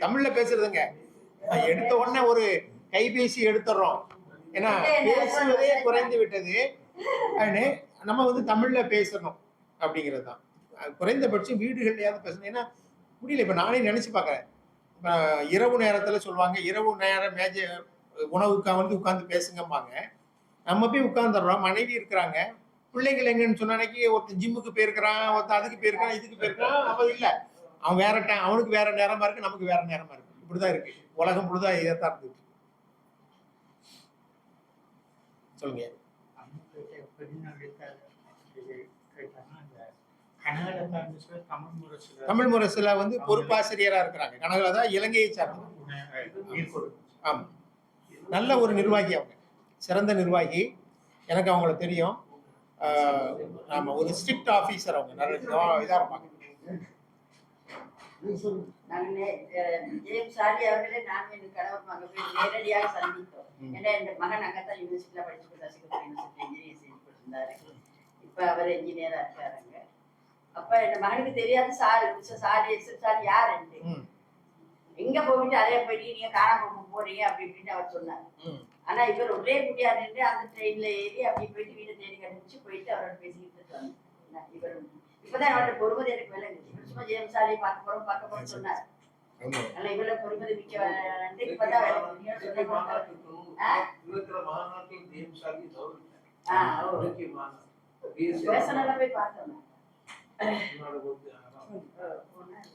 தமிழ்ல பேசுறதுங்க எடுத்த உடனே ஒரு கைபேசி எடுத்துடுறோம், ஏன்னா பேசுவதே குறைந்து விட்டது. நம்ம வந்து தமிழ்ல பேசணும் அப்படிங்கிறது தான். குறைந்தபட்சம் வீடுகள்லையாவது பேசணும், ஏன்னா முடியல. இப்போ நானே நினைச்சு பார்க்குறேன், இப்போ இரவு நேரத்தில் சொல்லுவாங்க இரவு நேரம் உணவுக்காக வந்து உட்காந்து பேசுங்கம்பாங்க. நம்ம போய் உட்காந்துடுறோம், மனைவி இருக்கிறாங்க, பிள்ளைகள் எங்கன்னு சொன்ன அன்னைக்கு ஒருத்தன் ஜிம்முக்கு போயிருக்கிறான், ஒருத்தன் அதுக்கு போயிருக்கான், இதுக்கு போயிருக்கான். அப்போ இல்லை, அவன் வேற அவனுக்கு வேற நேரமா இருக்கு, நமக்கு வேற நேரமா இருக்கு. இப்படிதான் இருக்கு உலகம், முழுதா இதைத்தான் இருந்துச்சு. சொல்லுங்க. தமிழ் முரசுல வந்து பொறுப்பாசிரியரா இருக்கிறாங்க. கனகலா தான் இலங்கையை சார்ந்த. ஆமா, நல்ல ஒரு நிர்வாகி, அவங்க சிறந்த நிர்வாகி, எனக்கு அவங்கள தெரியும். ஆமா, ஒரு ஸ்ட்ரிக்ட் ஆபீசர், அவங்க நல்ல இதா இருப்பாங்க. ஜேம்ஸ் ஆடி அவர்களே நான் என் கணவர் அங்கே போய் நேரடியாக சந்தித்தோம். ஏன்னா என் மகன் அங்கத்தான் யூனிவர்சிட்டியில படிச்சுட்டு சிங்கப்பூர் யூனிவர்சிட்டி இன்ஜினியர் செஞ்சு கொடுத்திருந்தாரு. இப்ப அவர் இன்ஜினியரா இருக்காருங்க. அப்ப என் மகனுக்கு தெரியாத சாரி யாருன்னு, எங்க போயிட்டு அதே போயிட்டு நீங்க காணாம போறீங்க அப்படி இப்படின்னு அவர் சொன்னார். ஆனா இவர் ஒரே குட்டியா நின்று அந்த ட்ரெயின்ல ஏறி அப்படி போயிட்டு வீடு தேடி கண்டுபிடிச்சு போயிட்டு அவரோட பேசிக்கிட்டு இருக்காங்க. இவர் இப்பதான் அவரோட பொறுமதி எனக்கு விளங்குது. சும்மா ஜெயம்சாலி பார்க்க போறோம் சொன்னார். ஆனா இவ்வளவு பொறுமதி மிக்க இப்பதான் பேசலாம் போய் பார்த்தோம்.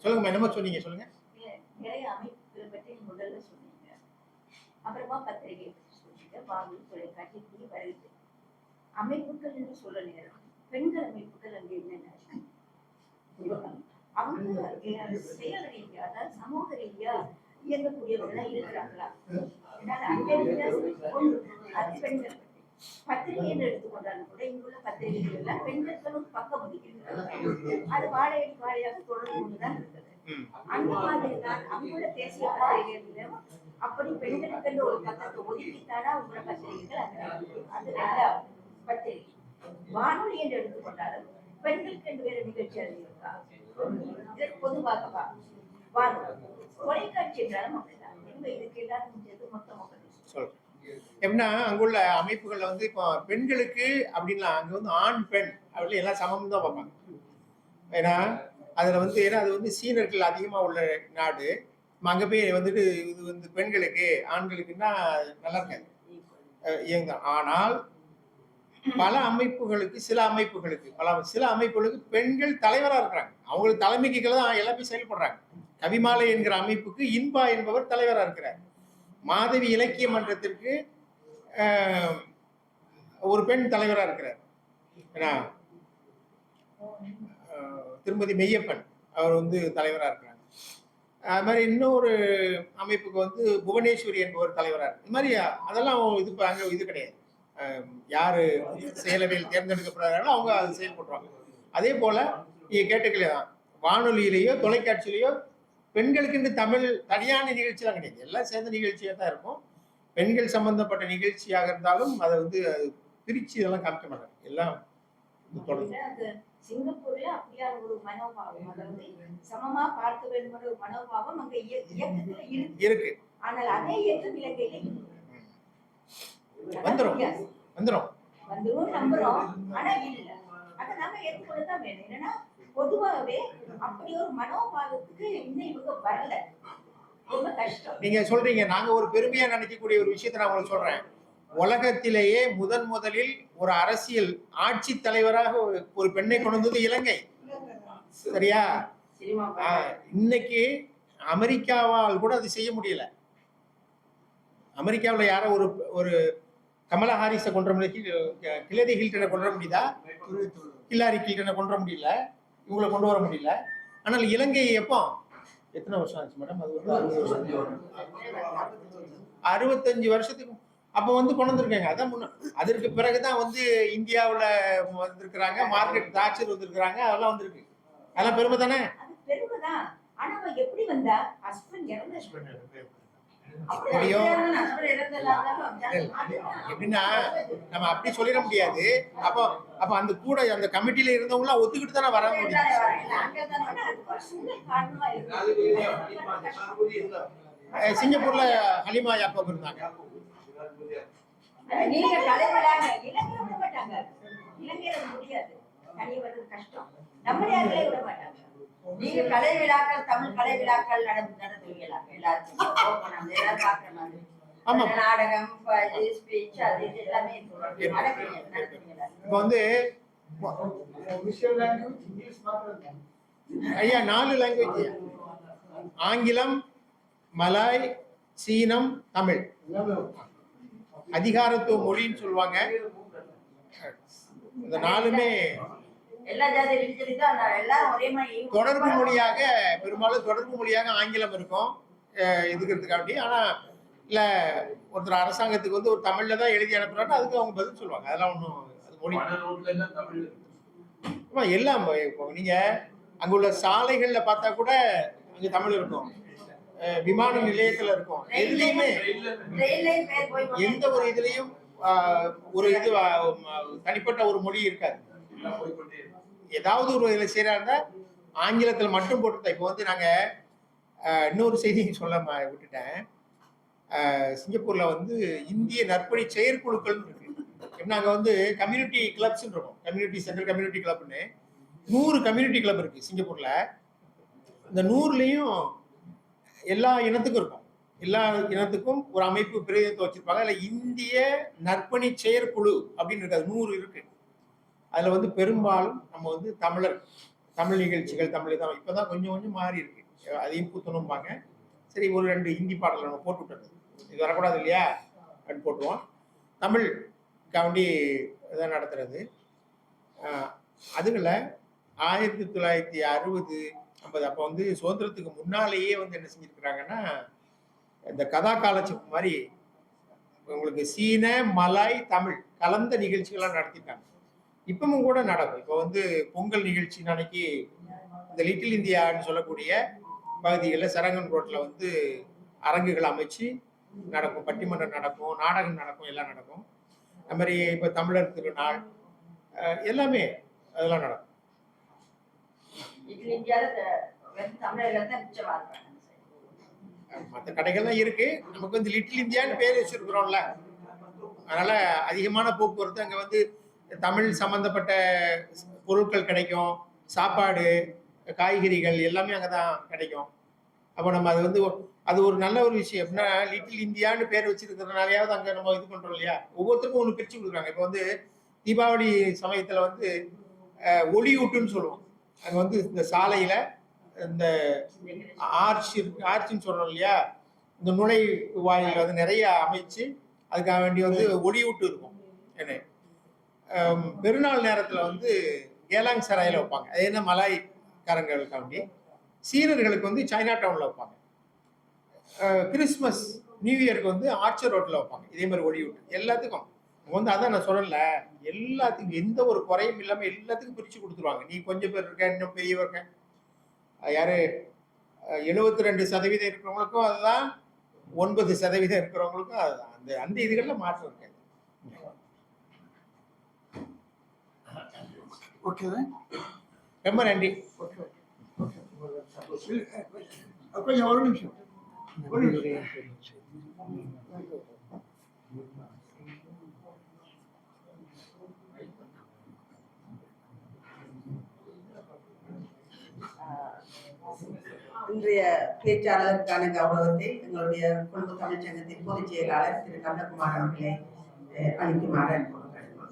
சொல்லுங்க, என்னமோ சொன்னீங்க, சொல்லுங்க. நிறைய அமைப்புகளை பற்றி முதல்ல சொன்னீங்க, அப்புறமா பத்திரிகை சொன்னீங்க, வானொலி, தொலைக்காட்சி வருது. அமைப்புகள் என்று சொல்ல நேரம் பெண்கள் அமைப்புகள் அங்கே என்னென்ன அவங்க செயல் ரீதியா, அதாவது சமூக ரீதியா இயங்கக்கூடியவர்களா இருக்கிறாங்களா? அது பெண்கள் பத்திரிகைன்னு எடுத்துக்கொண்டாலும் கூட இங்குள்ள பத்திரிகைகள் எல்லாம் பெண்களும் பக்கம் ஒதுக்கிறாங்க. அது வாழையடி வாழையாக தொடர்பு கொண்டுதான் இருக்குது. அந்த மாதிரி தான் அங்குள்ள தேசிய பத்திரிகைகளிலும் அப்படி பெண்களுக்கு ஒரு பக்கத்தை ஒதுக்கித்தானா உங்களோட பத்திரிகைகள் அது ரெண்டாவது பத்திரிகை. வானொலி என்று எடுத்துக்கொண்டாலும் பெண்களுக்கு ரெண்டு பேரும் நிகழ்ச்சி அறிவிக்கா இதற்கு பொதுவாக வானொலி. தொலைக்காட்சி என்றாலும் அப்படிதான். எங்க இதுக்கு எல்லாரும் மொத்த மக்கள் சொல்றேன். எப்படின்னா அங்குள்ள அமைப்புகள்ல வந்து இப்போ பெண்களுக்கு அப்படின்னா அங்க வந்து ஆண் பெண் அப்படி எல்லாம் சமம் தான் பார்ப்பாங்க. ஏன்னா அதுல வந்து ஏன்னா அது வந்து சீனர்கள் அதிகமா உள்ள நாடு. அங்க போய் வந்துட்டு இது வந்து பெண்களுக்கு ஆண்களுக்குன்னா நல்லா இருக்காது இயங்க. ஆனால் பல அமைப்புகளுக்கு சில அமைப்புகளுக்கு பெண்கள் தலைவராக இருக்கிறாங்க. அவங்களுக்கு தலைமைக்கு கீழே தான் எல்லாமே செயல்படுறாங்க. கவிமாலை என்கிற அமைப்புக்கு இன்பா என்பவர் தலைவராக இருக்கிறார். மாதவி இலக்கிய மன்றத்திற்கு ஒரு பெண் தலைவராக இருக்கிறார். ஏன்னா திருமதி மெய்யப்பன் அவர் வந்து தலைவராக இருக்கிறாங்க. அது மாதிரி இன்னொரு அமைப்புக்கு வந்து புவனேஸ்வரி என்பவர் தலைவராக இருக்கு. இது மாதிரி அதெல்லாம் அங்கே இது கிடையாது. யாரு செயலவையில் தேர்ந்தெடுக்கப்படுறாங்களோ அவங்க அது செயல்படுறாங்க. அதே போல நீங்க கேட்டுக்கலையா, வானொலியிலேயோ தொலைக்காட்சியிலேயோ பெண்களுக்கு தமிழ் தனியான நிகழ்ச்சியெல்லாம் கிடையாது. எல்லாம் சேர்ந்த நிகழ்ச்சியாக தான் இருக்கும். பெண்கள் சம்பந்தப்பட்ட நிகழ்ச்சியாக இருந்தாலும் அதை வந்து அது பிரிச்சு இதெல்லாம் காமிக்க மாட்டாங்க. எல்லாம் தொடர்ந்து சிங்கப்பூர்ல அப்படியான ஒரு மனோபாவம், அதாவது சமமா பார்க்க வேண்டும் ஒரு மனோபாவம் அங்க இயக்கத்துல இருக்கு. ஆனால் அதே இயக்கம் இலங்கையில வந்துரும் நம்புறோம், ஆனா இல்ல. அதை நாம ஏற்றுக்கொள்ளதான் வேணும். என்னன்னா பொதுவாகவே அப்படி ஒரு மனோபாவத்துக்கு இன்னும் இவங்க வரல. ரொம்ப கஷ்டம். நீங்க சொல்றீங்க, நாங்க ஒரு பெருமையா நினைக்கக்கூடிய ஒரு விஷயத்தை நான் உங்களுக்கு சொல்றேன். உலகத்திலேயே முதலில் ஒரு அரசியல் ஆட்சி தலைவராக ஒரு பெண்ணை கொண்டு வந்தது இலங்கை. சரியா? இன்னைக்கு அமெரிக்காவால் கூட அது செய்ய முடியல. அமெரிக்காவில் யாரோ ஒரு கமலா ஹாரிஸை கொண்டு முடியல, ஹிலரி கிளின்டனை கொண்டு வர முடியுதா? ஹிலாரி கிளின்டனை கொண்டு வர முடியல, இவங்களை கொண்டு வர முடியல. ஆனால் இலங்கை எப்போ எத்தனை வருஷம் ஆச்சு மேடம்? அது 65 வருஷத்துக்கு அப்போ வந்து கொண்டு வந்திருக்காங்க. அதான் அதற்கு பிறகுதான் வந்து இந்தியாவில் வந்திருக்கிறாங்க. மார்கரெட் தாட்சர் வந்திருக்கிறாங்க. அதெல்லாம் வந்திருக்கு. அதெல்லாம் பெருமை தானே? பெருமைதான். ஆனா எப்படி வந்தா ஹஸ்பண்ட் எப்படின்னா நம்ம அப்படி சொல்லிட முடியாது. அப்ப அந்த கூட அந்த கமிட்டியில இருந்தவங்க ஒத்துக்கிட்டு தானே வர முடியும். சிங்கப்பூர்ல ஹலிமா யாக்கோப் இருந்தாங்க. நீங்க தலைவராக இலங்கையில விட மாட்டாங்க. இலங்கையில முடியாது, தனி வர்றது கஷ்டம். நம்மளே விட மாட்டாங்க. நீங்க கலை விழாக்கள், தமிழ் கலை விழாக்கள் நடத்துவீங்களா? எல்லாரும் பாக்குற மாதிரி நாடகம், ஸ்பீச், அது எல்லாமே நடத்துவீங்களா? இப்ப வந்து ஐயா 4 லாங்குவேஜ், ஆங்கிலம், மலாய், சீனம், தமிழ் அதிகாரத்துவ மொழின்னு சொல்லுவாங்க. இந்த 4மே தொடர்பு மொழியாக, பெரும்பாலும் தொடர்பு மொழியாக ஆங்கிலம் இருக்கும் இதுக்கிறதுக்காண்டி. ஆனா இல்ல ஒருத்தர் அரசாங்கத்துக்கு வந்து ஒரு தமிழ்ல தான் எழுதி அனுப்புறாங்க, அதுக்கு அவங்க பதில் சொல்லுவாங்க. அதெல்லாம் ஒன்றும் அது மொழி எல்லாம். இப்போ நீங்க அங்குள்ள சாலைகள்ல பார்த்தா கூட அங்க தமிழ் இருக்கும், விமான நிலையத்துல இருக்கும். எதுலையுமே எந்த ஒரு இதுலயும் ஒரு இது தனிப்பட்ட ஒரு மொழி இருக்காது. ஏதாவது ஒரு இதில் செய்யறாருந்தா ஆங்கிலத்தில் மட்டும் போட்டுருந்தா. இப்போ வந்து நாங்க இன்னொரு செய்தி சொல்ல விட்டுட்டேன். சிங்கப்பூர்ல வந்து இந்திய நற்பணி செயற்குழுக்கள் இருக்கு. நாங்க வந்து கம்யூனிட்டி கிளப்ஸ் இருக்கோம், கம்யூனிட்டி சென்ட்ரல் கம்யூனிட்டி கிளப்னு 100 கம்யூனிட்டி கிளப் இருக்கு சிங்கப்பூர்ல. இந்த 100லயும் எல்லா இனத்துக்கும் இருக்கும். எல்லா இனத்துக்கும் ஒரு அமைப்பு பிரதிநிதித்துவம் வச்சிருப்பாங்க. அதுல இந்திய நற்பணி செயற்குழு அப்படின்னு இருக்கு, அது 100 இருக்கு. அதுல வந்து பெரும்பாலும் நம்ம வந்து தமிழ் நிகழ்ச்சிகள், தமிழ் தான். இப்பதான் கொஞ்சம் கொஞ்சம் மாறி இருக்கு, அதையும் பூத்தணும்பாங்க. சரி, ஒரு 2 ஹிந்தி பாடல் நம்ம போட்டு விட்டுறது, இது வரக்கூடாது இல்லையா அப்படின்னு போட்டுருவோம். தமிழ் காண்டி இதான் நடத்துறது. அதுல 1960, 50 அப்போ வந்து சுதந்திரத்துக்கு முன்னாலேயே வந்து என்ன செஞ்சிருக்கிறாங்கன்னா, இந்த கதா காலட்சேபம் மாதிரி உங்களுக்கு சீன, மலாய், தமிழ் கலந்த நிகழ்ச்சிகள்லாம் நடத்திட்டாங்க. இப்பவும் கூட நடக்கும். இப்போ வந்து பொங்கல் நிகழ்ச்சி அன்னைக்கு இந்த லிட்டில் இந்தியான்னு சொல்லக்கூடிய பகுதிகளில் சரங்கன் ரோட்ல வந்து அரங்குகள் அமைச்சு நடக்கும், பட்டிமன்றம் நடக்கும், நாடகம் நடக்கும், எல்லாம் நடக்கும். அது மாதிரி இப்போ தமிழர் திருநாள் எல்லாமே அதெல்லாம் நடக்கும். மற்ற கடைகள்லாம் இருக்கு. நமக்கு வந்து லிட்டில் இந்தியான்னு பேர் வச்சிருக்கிறோம்ல, அதனால அதிகமான போக்குவரத்து அங்கே வந்து தமிழ் சம்பந்தப்பட்ட பொருட்கள் கிடைக்கும். சாப்பாடு, காய்கறிகள் எல்லாமே அங்கதான் கிடைக்கும். அப்போ நம்ம அது வந்து அது ஒரு நல்ல ஒரு விஷயம். எப்படின்னா லிட்டில் இந்தியான்னு பேர் வச்சிருக்கிறதுனாலயாவது அங்க நம்ம இது பண்றோம் இல்லையா. ஒவ்வொருத்தருக்கும் ஒன்று பிரிச்சு கொடுக்குறாங்க. இப்போ வந்து தீபாவளி சமயத்தில் வந்து ஒளியூட்டுன்னு சொல்லுவோம். அங்கே வந்து இந்த சாலையில் இந்த ஆர்ச்சின்னு சொல்கிறோம் இல்லையா, இந்த நுழை வாயில் வந்து நிறைய அமைச்சு அதுக்காக வேண்டி வந்து ஒளியூட்டு இருக்கும். என்ன பெருநாள் நேரத்தில் வந்து கேலாங் சராயில் வைப்பாங்க. அது என்ன மலாய்க்காரங்களுக்கு வேண்டி. சீனர்களுக்கு வந்து சைனா டவுனில் வைப்பாங்க. கிறிஸ்மஸ் நியூ இயருக்கு வந்து ஆர்ச்சர் ரோட்டில் வைப்பாங்க. இதே மாதிரி ஒளியூட்டு எல்லாத்துக்கும் வந்து அதான் நான் சொல்லல, எல்லாத்துக்கும் எந்த ஒரு குறையும் இல்லாமல் எல்லாத்துக்கும் பிரித்து கொடுத்துருவாங்க. நீ கொஞ்சம் பேர் இருக்க, இன்னும் பெரியவங்க இருக்க, யாரு 72% இருக்கிறவங்களுக்கும் அதுதான், 9% இருக்கிறவங்களுக்கும் அதுதான். அந்த அந்த இதுகளில் மாற்றம் இருக்காது. ஓகே ரொம்ப நன்றி. ஓகே கொஞ்சம் ஒரு நிமிஷம். இன்றைய பேச்சாளருக்கான கௌரவத்தை எங்களுடைய கொழும்பு தமிழ்ச் சங்கத்தின் பொதுச் செயலாளர் திரு கந்தகுமார் அவர்களை அளிக்குமாறு அன்போடு கேட்டுக்கொள்கிறேன்.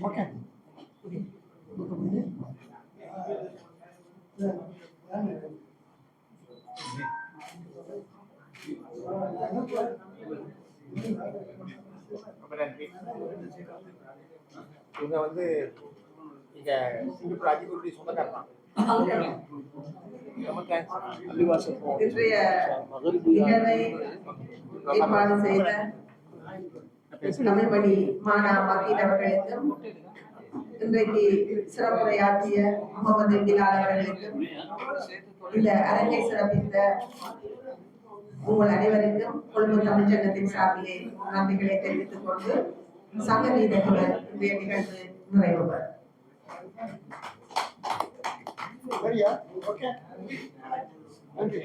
ஓகே ரொம்ப நன்றி. இவங்க வந்து இங்க சிங்கப்பூர் அதிபருடைய சொந்தக்காரர் தான். இன்றைய நிகழ்வை ஏற்பாடு செய்த தமிழ்மணி மானா வக்கீல் அவர்களுக்கும், இன்றைக்கு சிறப்புரையாற்றிய முகமது பிலால் அவர்களுக்கும், இந்த அரங்கை சிறப்பித்த உங்கள் அனைவருக்கும் கொழும்பு தமிழ்ச்சங்கத்தின் சார்பிலே நன்றிகளை தெரிவித்துக் கொண்டு சங்க நீதிபதிகள் இன்றைய நிகழ்வு நிறைவு பெறும். சரியா? ஓகே நன்றி.